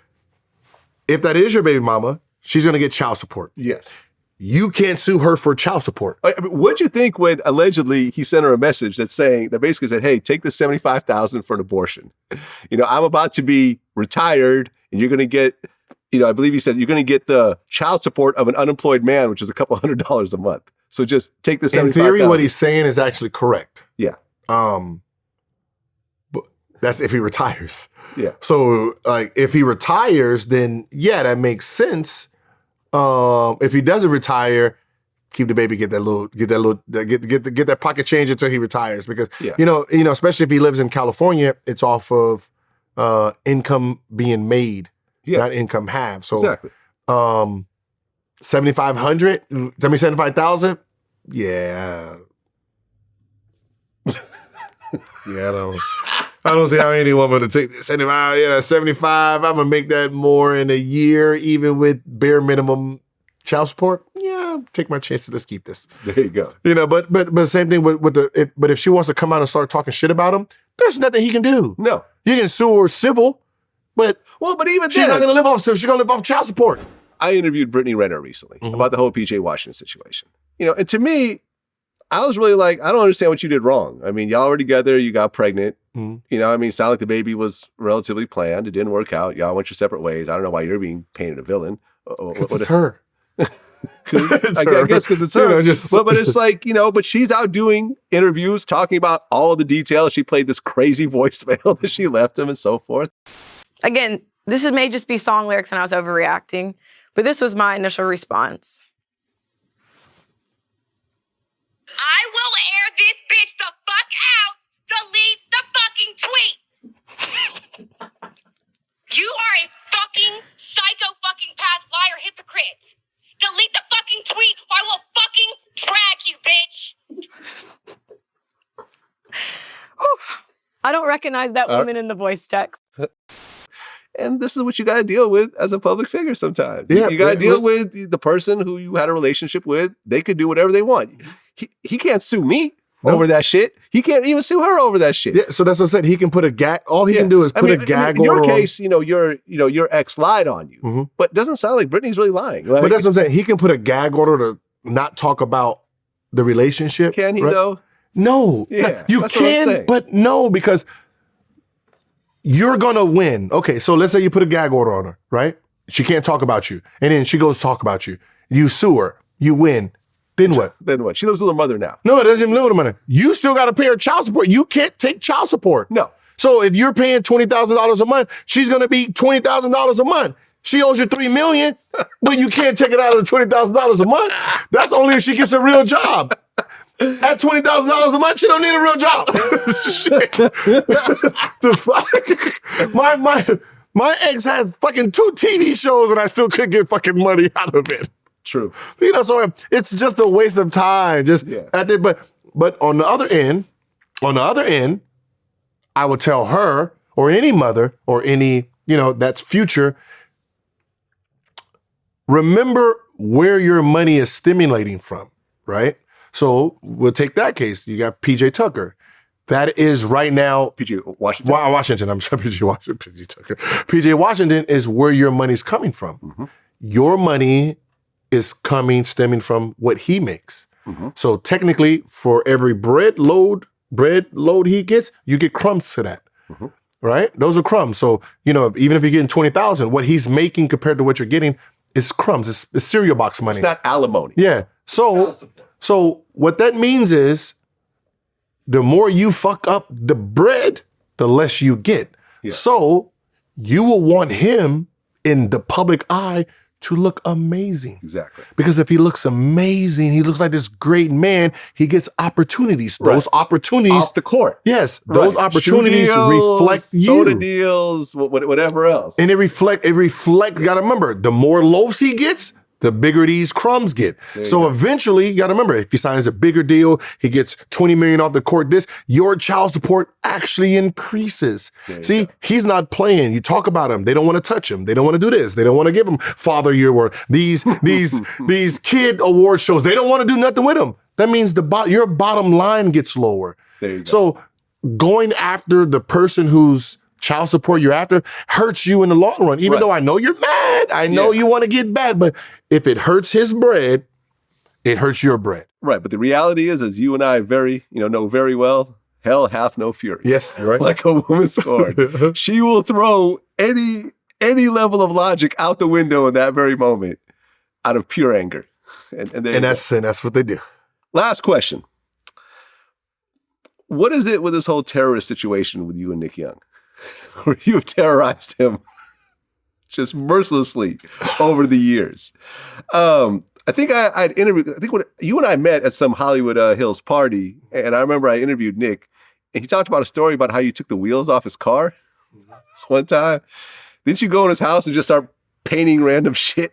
if that is your baby mama, she's gonna get child support. Yes. You can't sue her for child support. I mean, what'd you think when allegedly he sent her a message that basically said, hey, take the $75,000 for an abortion. You know, I'm about to be retired and you're going to get, you know, I believe he said you're going to get the child support of an unemployed man, which is a couple $100 a month. So just take the $75,000. In theory, what he's saying is actually correct. Yeah. But that's if he retires. Yeah. So like if he retires, then yeah, that makes sense. If he doesn't retire, keep the baby, get that pocket change until he retires. Because you know, especially if he lives in California, it's off of income being made, not income have. So Exactly. 7,500, 75,000. Yeah. Yeah, I don't see how any woman to take 75. Yeah, 75. I'm gonna make that more in a year, even with bare minimum child support. Yeah, take my chances. Let's keep this. There you go. You know, but same thing with but if she wants to come out and start talking shit about him, there's nothing he can do. No. You can sue her civil, but even she's then, not gonna live off civil. She's gonna live off child support. I interviewed Brittany Renner recently about the whole PJ Washington situation. You know, and to me, I was really like, I don't understand what you did wrong. I mean, y'all were together, you got pregnant. You know, I mean, it sounded like the baby was relatively planned. It didn't work out. Y'all went your separate ways. I don't know why you're being painted a villain. Because it's her. I guess because it's her. You know, just- but it's like, you know, but she's out doing interviews talking about all the details. She played this crazy voicemail that she left him and so forth. Again, may just be song lyrics and I was overreacting, but this was my initial response. I will air this bitch the fuck out. Delete the fucking tweet. You are a fucking psycho fucking path liar hypocrite. Delete the fucking tweet or I will fucking drag you, bitch. I don't recognize that woman in the voice text. And this is what you got to deal with as a public figure sometimes. Yeah, you got to deal with the person who you had a relationship with. They could do whatever they want. He can't sue me over that shit. He can't even sue her over that shit. Yeah, so that's what I said. He can put a gag. All he can do is put a gag in your order on- case, your ex lied on you, but it doesn't sound like Brittany's really lying. Like, But that's what I'm saying. He can put a gag order to not talk about the relationship. can he right? though? No. Yeah, You that's what I'm can, saying. but no, because you're going to win. Okay, so let's say you put a gag order on her, right? She can't talk about you. And then she goes to talk about you. You sue her. You win. Then what? Then what? She lives with her mother now. No, it doesn't even live with her money. You still got to pay her child support. You can't take child support. No. So if you're paying $20,000 a month, she's gonna be $20,000 a month. She owes you $3 million, but you can't take it out of the $20,000 a month. That's only if she gets a real job. At $20,000 a month, she don't need a real job. Shit. The fuck? My ex had fucking 2 TV shows and I still couldn't get fucking money out of it. True. You know, so it's just a waste of time. But on the other end, I would tell her or any mother or any, that's future, remember where your money is stimulating from, right? So we'll take that case. You got PJ Tucker. That is right now. PJ Washington. Washington. I'm sorry, PJ Washington. PJ Tucker. PJ Washington is where your money's coming from. Mm-hmm. Your money is stemming from what he makes. Mm-hmm. So technically, for every bread load he gets, you get crumbs to that. Mm-hmm. Right? Those are crumbs. So, even if you're getting $20,000, what he's making compared to what you're getting is crumbs. It's cereal box money. It's not alimony. Yeah. So what that means is the more you fuck up the bread, the less you get. Yeah. So you will want him in the public eye to look amazing. Exactly. Because if he looks amazing, he looks like this great man, he gets opportunities. Right. Those opportunities. Off the court. Yes. Those opportunities deals, reflect you. Soda deals, whatever else. And it reflect, you gotta remember, the more loaves he gets, the bigger these crumbs get. So eventually, you gotta remember, if he signs a bigger deal, he gets $20 million off the court, your child support actually increases. See, he's not playing. You talk about him. They don't want to touch him. They don't want to do this. They don't want to give him Father Year Award. These kid award shows, they don't want to do nothing with him. That means your bottom line gets lower. There you go. So going after the person whose child support you're after hurts you in the long run. Even though I know you're mad, I know you want to get bad, but if it hurts his bread, it hurts your bread. Right, but the reality is, as you and I know very well, hell hath no fury. Yes, right. Like a woman scorned. She will throw any level of logic out the window in that very moment out of pure anger. And that's what they do. Last question. What is it with this whole terrorist situation with you and Nick Young? Where you terrorized him just mercilessly over the years. I think I'd interviewed, when you and I met at some Hollywood Hills party, and I remember I interviewed Nick, and he talked about a story about how you took the wheels off his car this one time. Didn't you go in his house and just start painting random shit?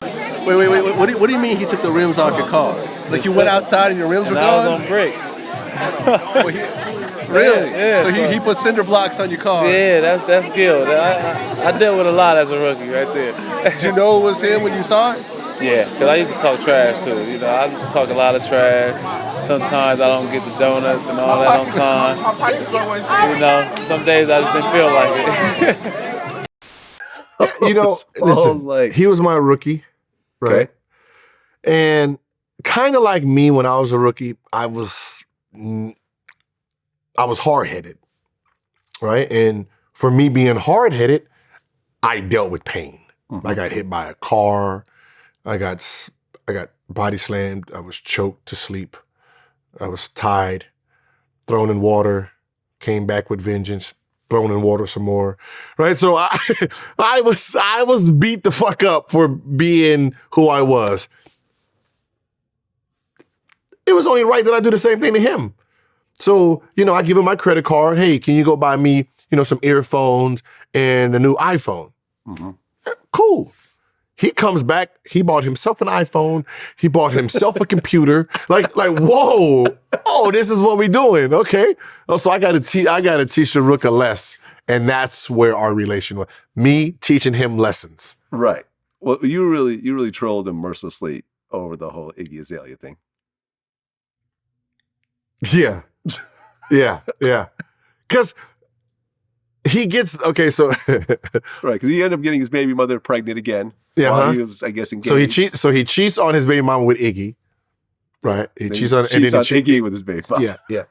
Wait. What do you mean he took the rims off your car? Like you went outside and your rims were gone? I was on brakes. Really? Yeah. So he put cinder blocks on your car? Yeah, that's Gil. I dealt with a lot as a rookie right there. Did you know it was him when you saw it? Yeah, because I used to talk trash too. I talk a lot of trash. Sometimes I don't get the donuts and all that on time. Some days I just didn't feel like it. He was my rookie, right? Okay. And kind of like me when I was a rookie, I was hard-headed, right? And for me being hard-headed, I dealt with pain. Mm-hmm. I got hit by a car. I got body slammed. I was choked to sleep. I was tied, thrown in water, came back with vengeance, thrown in water some more, right? So I was beat the fuck up for being who I was. It was only right that I do the same thing to him. So, I give him my credit card. Hey, can you go buy me, some earphones and a new iPhone? Mm-hmm. Cool. He comes back. He bought himself an iPhone. He bought himself a computer. Like, whoa. Oh, this is what we doing. Okay. Oh, so I got to teach the rook a less. And that's where our relation was. Me teaching him lessons. Right. Well, you really trolled him mercilessly over the whole Iggy Azalea thing. Yeah. Yeah. Because he gets, so. Right, because he ended up getting his baby mother pregnant again. Yeah. While he was, I guess, engaged. So he cheats on his baby mama with Iggy. Right. He cheats on Iggy with his baby mama. Yeah.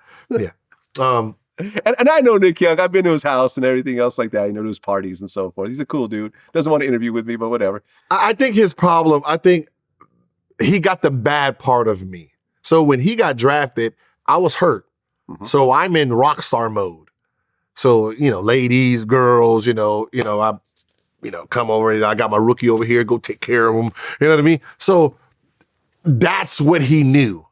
And I know Nick Young. I've been to his house and everything else like that. To his parties and so forth. He's a cool dude. Doesn't want to interview with me, but whatever. I think his problem, he got the bad part of me. So when he got drafted, I was hurt. Mm-hmm. So I'm in rock star mode. So, ladies, girls, I come over and I got my rookie over here, go take care of him. You know what I mean? So that's what he knew.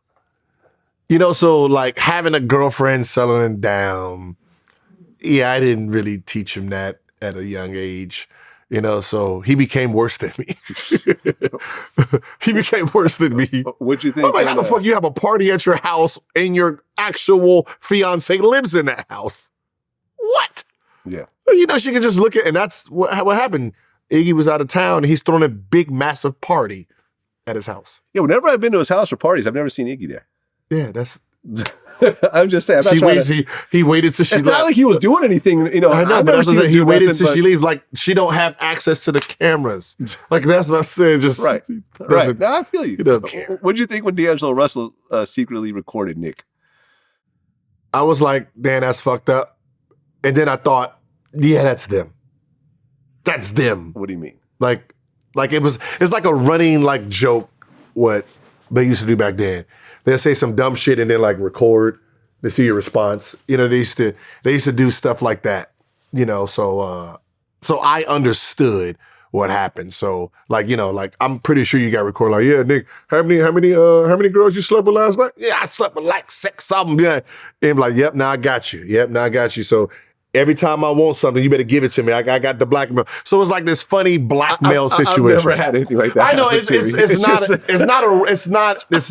So like having a girlfriend settling down, yeah, I didn't really teach him that at a young age. So he became worse than me. He became worse than me. What'd you think? I'm like, how the fuck you have a party at your house and your actual fiance lives in that house? What? Yeah. She could just look at, and that's what happened. Iggy was out of town, and he's throwing a big, massive party at his house. Yeah, whenever I've been to his house for parties, I've never seen Iggy there. Yeah, that's... I'm just saying. He waited till she left. It's left. not like he was doing anything. I know, but that's what he waited till she leaves. Like, she don't have access to the cameras. Like, that's what I said. Just right. No, I feel you. He doesn't care. What'd you think when D'Angelo Russell secretly recorded Nick? I was like, damn, that's fucked up. And then I thought, yeah, that's them. That's them. What do you mean? Like it's like a running like joke what they used to do back then. They'll say some dumb shit and then like record to see your response. They used to do stuff like that. So I understood what happened. So like I'm pretty sure you got recorded. Like, yeah, Nick, how many girls you slept with last night? Yeah, I slept with like 6 of them. Yeah, and I'm like, yep, now I got you. Yep, now I got you. So every time I want something, you better give it to me. I got the blackmail. So it's like this funny blackmail situation. I've never had anything like that. I know it's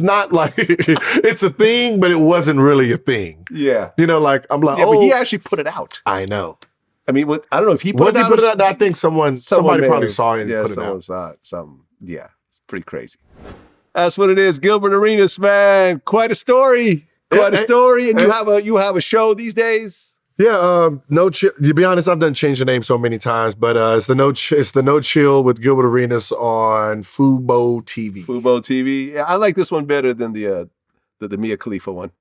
not like it's a thing, but it wasn't really a thing. Yeah. Like I'm like, but he actually put it out. I know. I mean, I don't know if he put it out. Put it out? No, I think somebody probably saw it and put it out. Saw it. Yeah, it's pretty crazy. That's what it is. Gilbert Arenas, man. Quite a story. Quite a story. And you have a show these days. Yeah, to be honest, I've done change the name so many times, but it's the No Chill with Gilbert Arenas on Fubo TV. Fubo TV. Yeah, I like this one better than the Mia Khalifa one.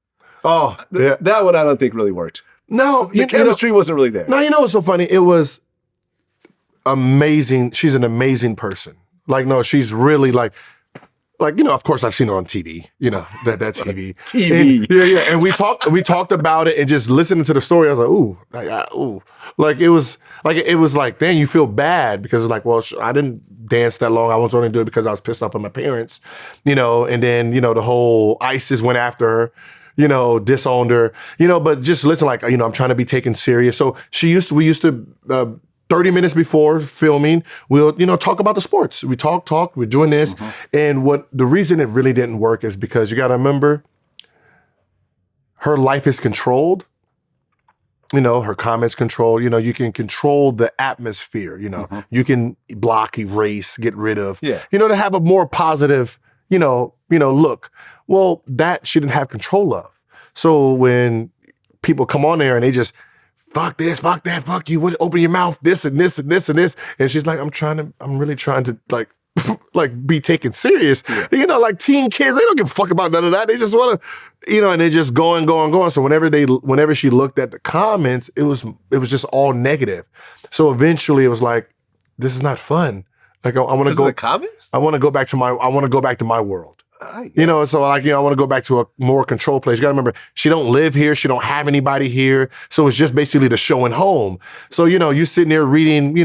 Oh, yeah. That one I don't think really worked. No, the chemistry wasn't really there. No, what's so funny? It was amazing. She's an amazing person. Like, no, she's really like, of course I've seen her on TV, that TV. TV. And, yeah. And we talked about it and just listening to the story, I was like, ooh. Like, it was like, damn, you feel bad because it's like, well, I didn't dance that long. I was only doing it because I was pissed off at my parents, and then, the whole ISIS went after her, disowned her, but just listen, like, I'm trying to be taken serious. So we used to, 30 minutes before filming, we'll, talk about the sports. We talk, we're doing this. Mm-hmm. And the reason it really didn't work is because you got to remember, her life is controlled. Her comments controlled. You can control the atmosphere, mm-hmm. You can block, erase, get rid of, to have a more positive, look. Well, that she didn't have control of. So when people come on there and they just, fuck this, fuck that, fuck you, open your mouth, this and this and this and this. And she's like, I'm really trying to like be taken serious. Yeah. Like teen kids, they don't give a fuck about none of that. They just want to, and they're just going. So whenever she looked at the comments, it was just all negative. So eventually it was like, this is not fun. Like I want to go. The comments? I want to go back to my world. So like, I want to go back to a more controlled place. You got to remember, she don't live here. She don't have anybody here. So it's just basically the show and home. So, you're sitting there reading,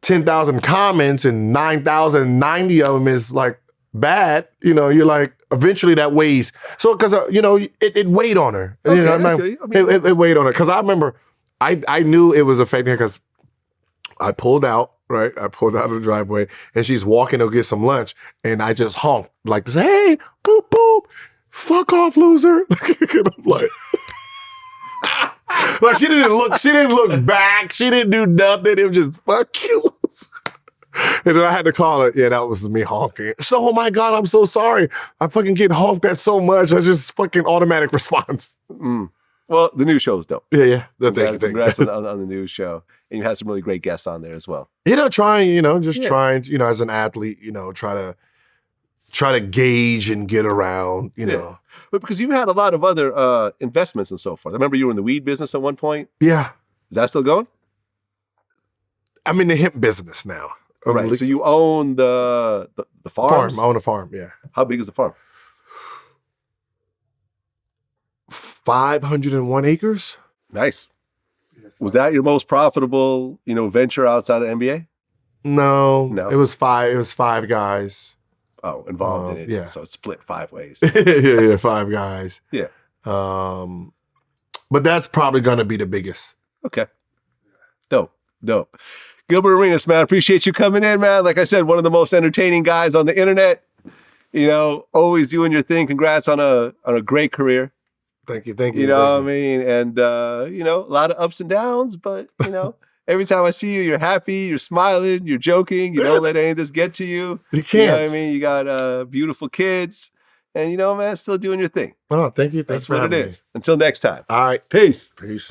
10,000 comments and 9,090 of them is like bad. You're like, eventually that weighs. So, cause it weighed on her. Okay, it weighed on her. Cause I remember I knew it was affecting her because I pulled out. Right, I pulled out of the driveway and she's walking to get some lunch, and I just honked like this. Hey, boop boop, fuck off, loser! And I'm like, like she didn't look back. She didn't do nothing. It was just fuck you. And then I had to call her. Yeah, that was me honking. So, oh my God, I'm so sorry. I fucking get honked at so much. I just fucking automatic response. Mm. Well, the new show's dope. Yeah. Congrats on the new show. And you had some really great guests on there as well. Trying, as an athlete, try to gauge and get around, know. But because you had a lot of other investments and so forth. I remember you were in the weed business at one point. Yeah. Is that still going? I'm in the hemp business now. Right. So you own the farms? Farm. I own a farm, yeah. How big is the farm? 501 acres. Nice. Was that your most profitable, venture outside of NBA? No, No. It was 5. It was 5 guys. Oh, involved in it. Yeah. So it's split 5 ways. yeah, 5 guys. Yeah. But that's probably gonna be the biggest. Okay. Dope. Gilbert Arenas, man, appreciate you coming in, man. Like I said, one of the most entertaining guys on the internet. Always doing your thing. Congrats on a great career. Thank you. You know what I mean? And a lot of ups and downs, but every time I see you, you're happy, you're smiling, you're joking, you don't let any of this get to you. You can't. You know what I mean? You got beautiful kids. And man, still doing your thing. Oh, thank you. Thanks That's for what it having me. is. Until next time. All right. Peace. Peace.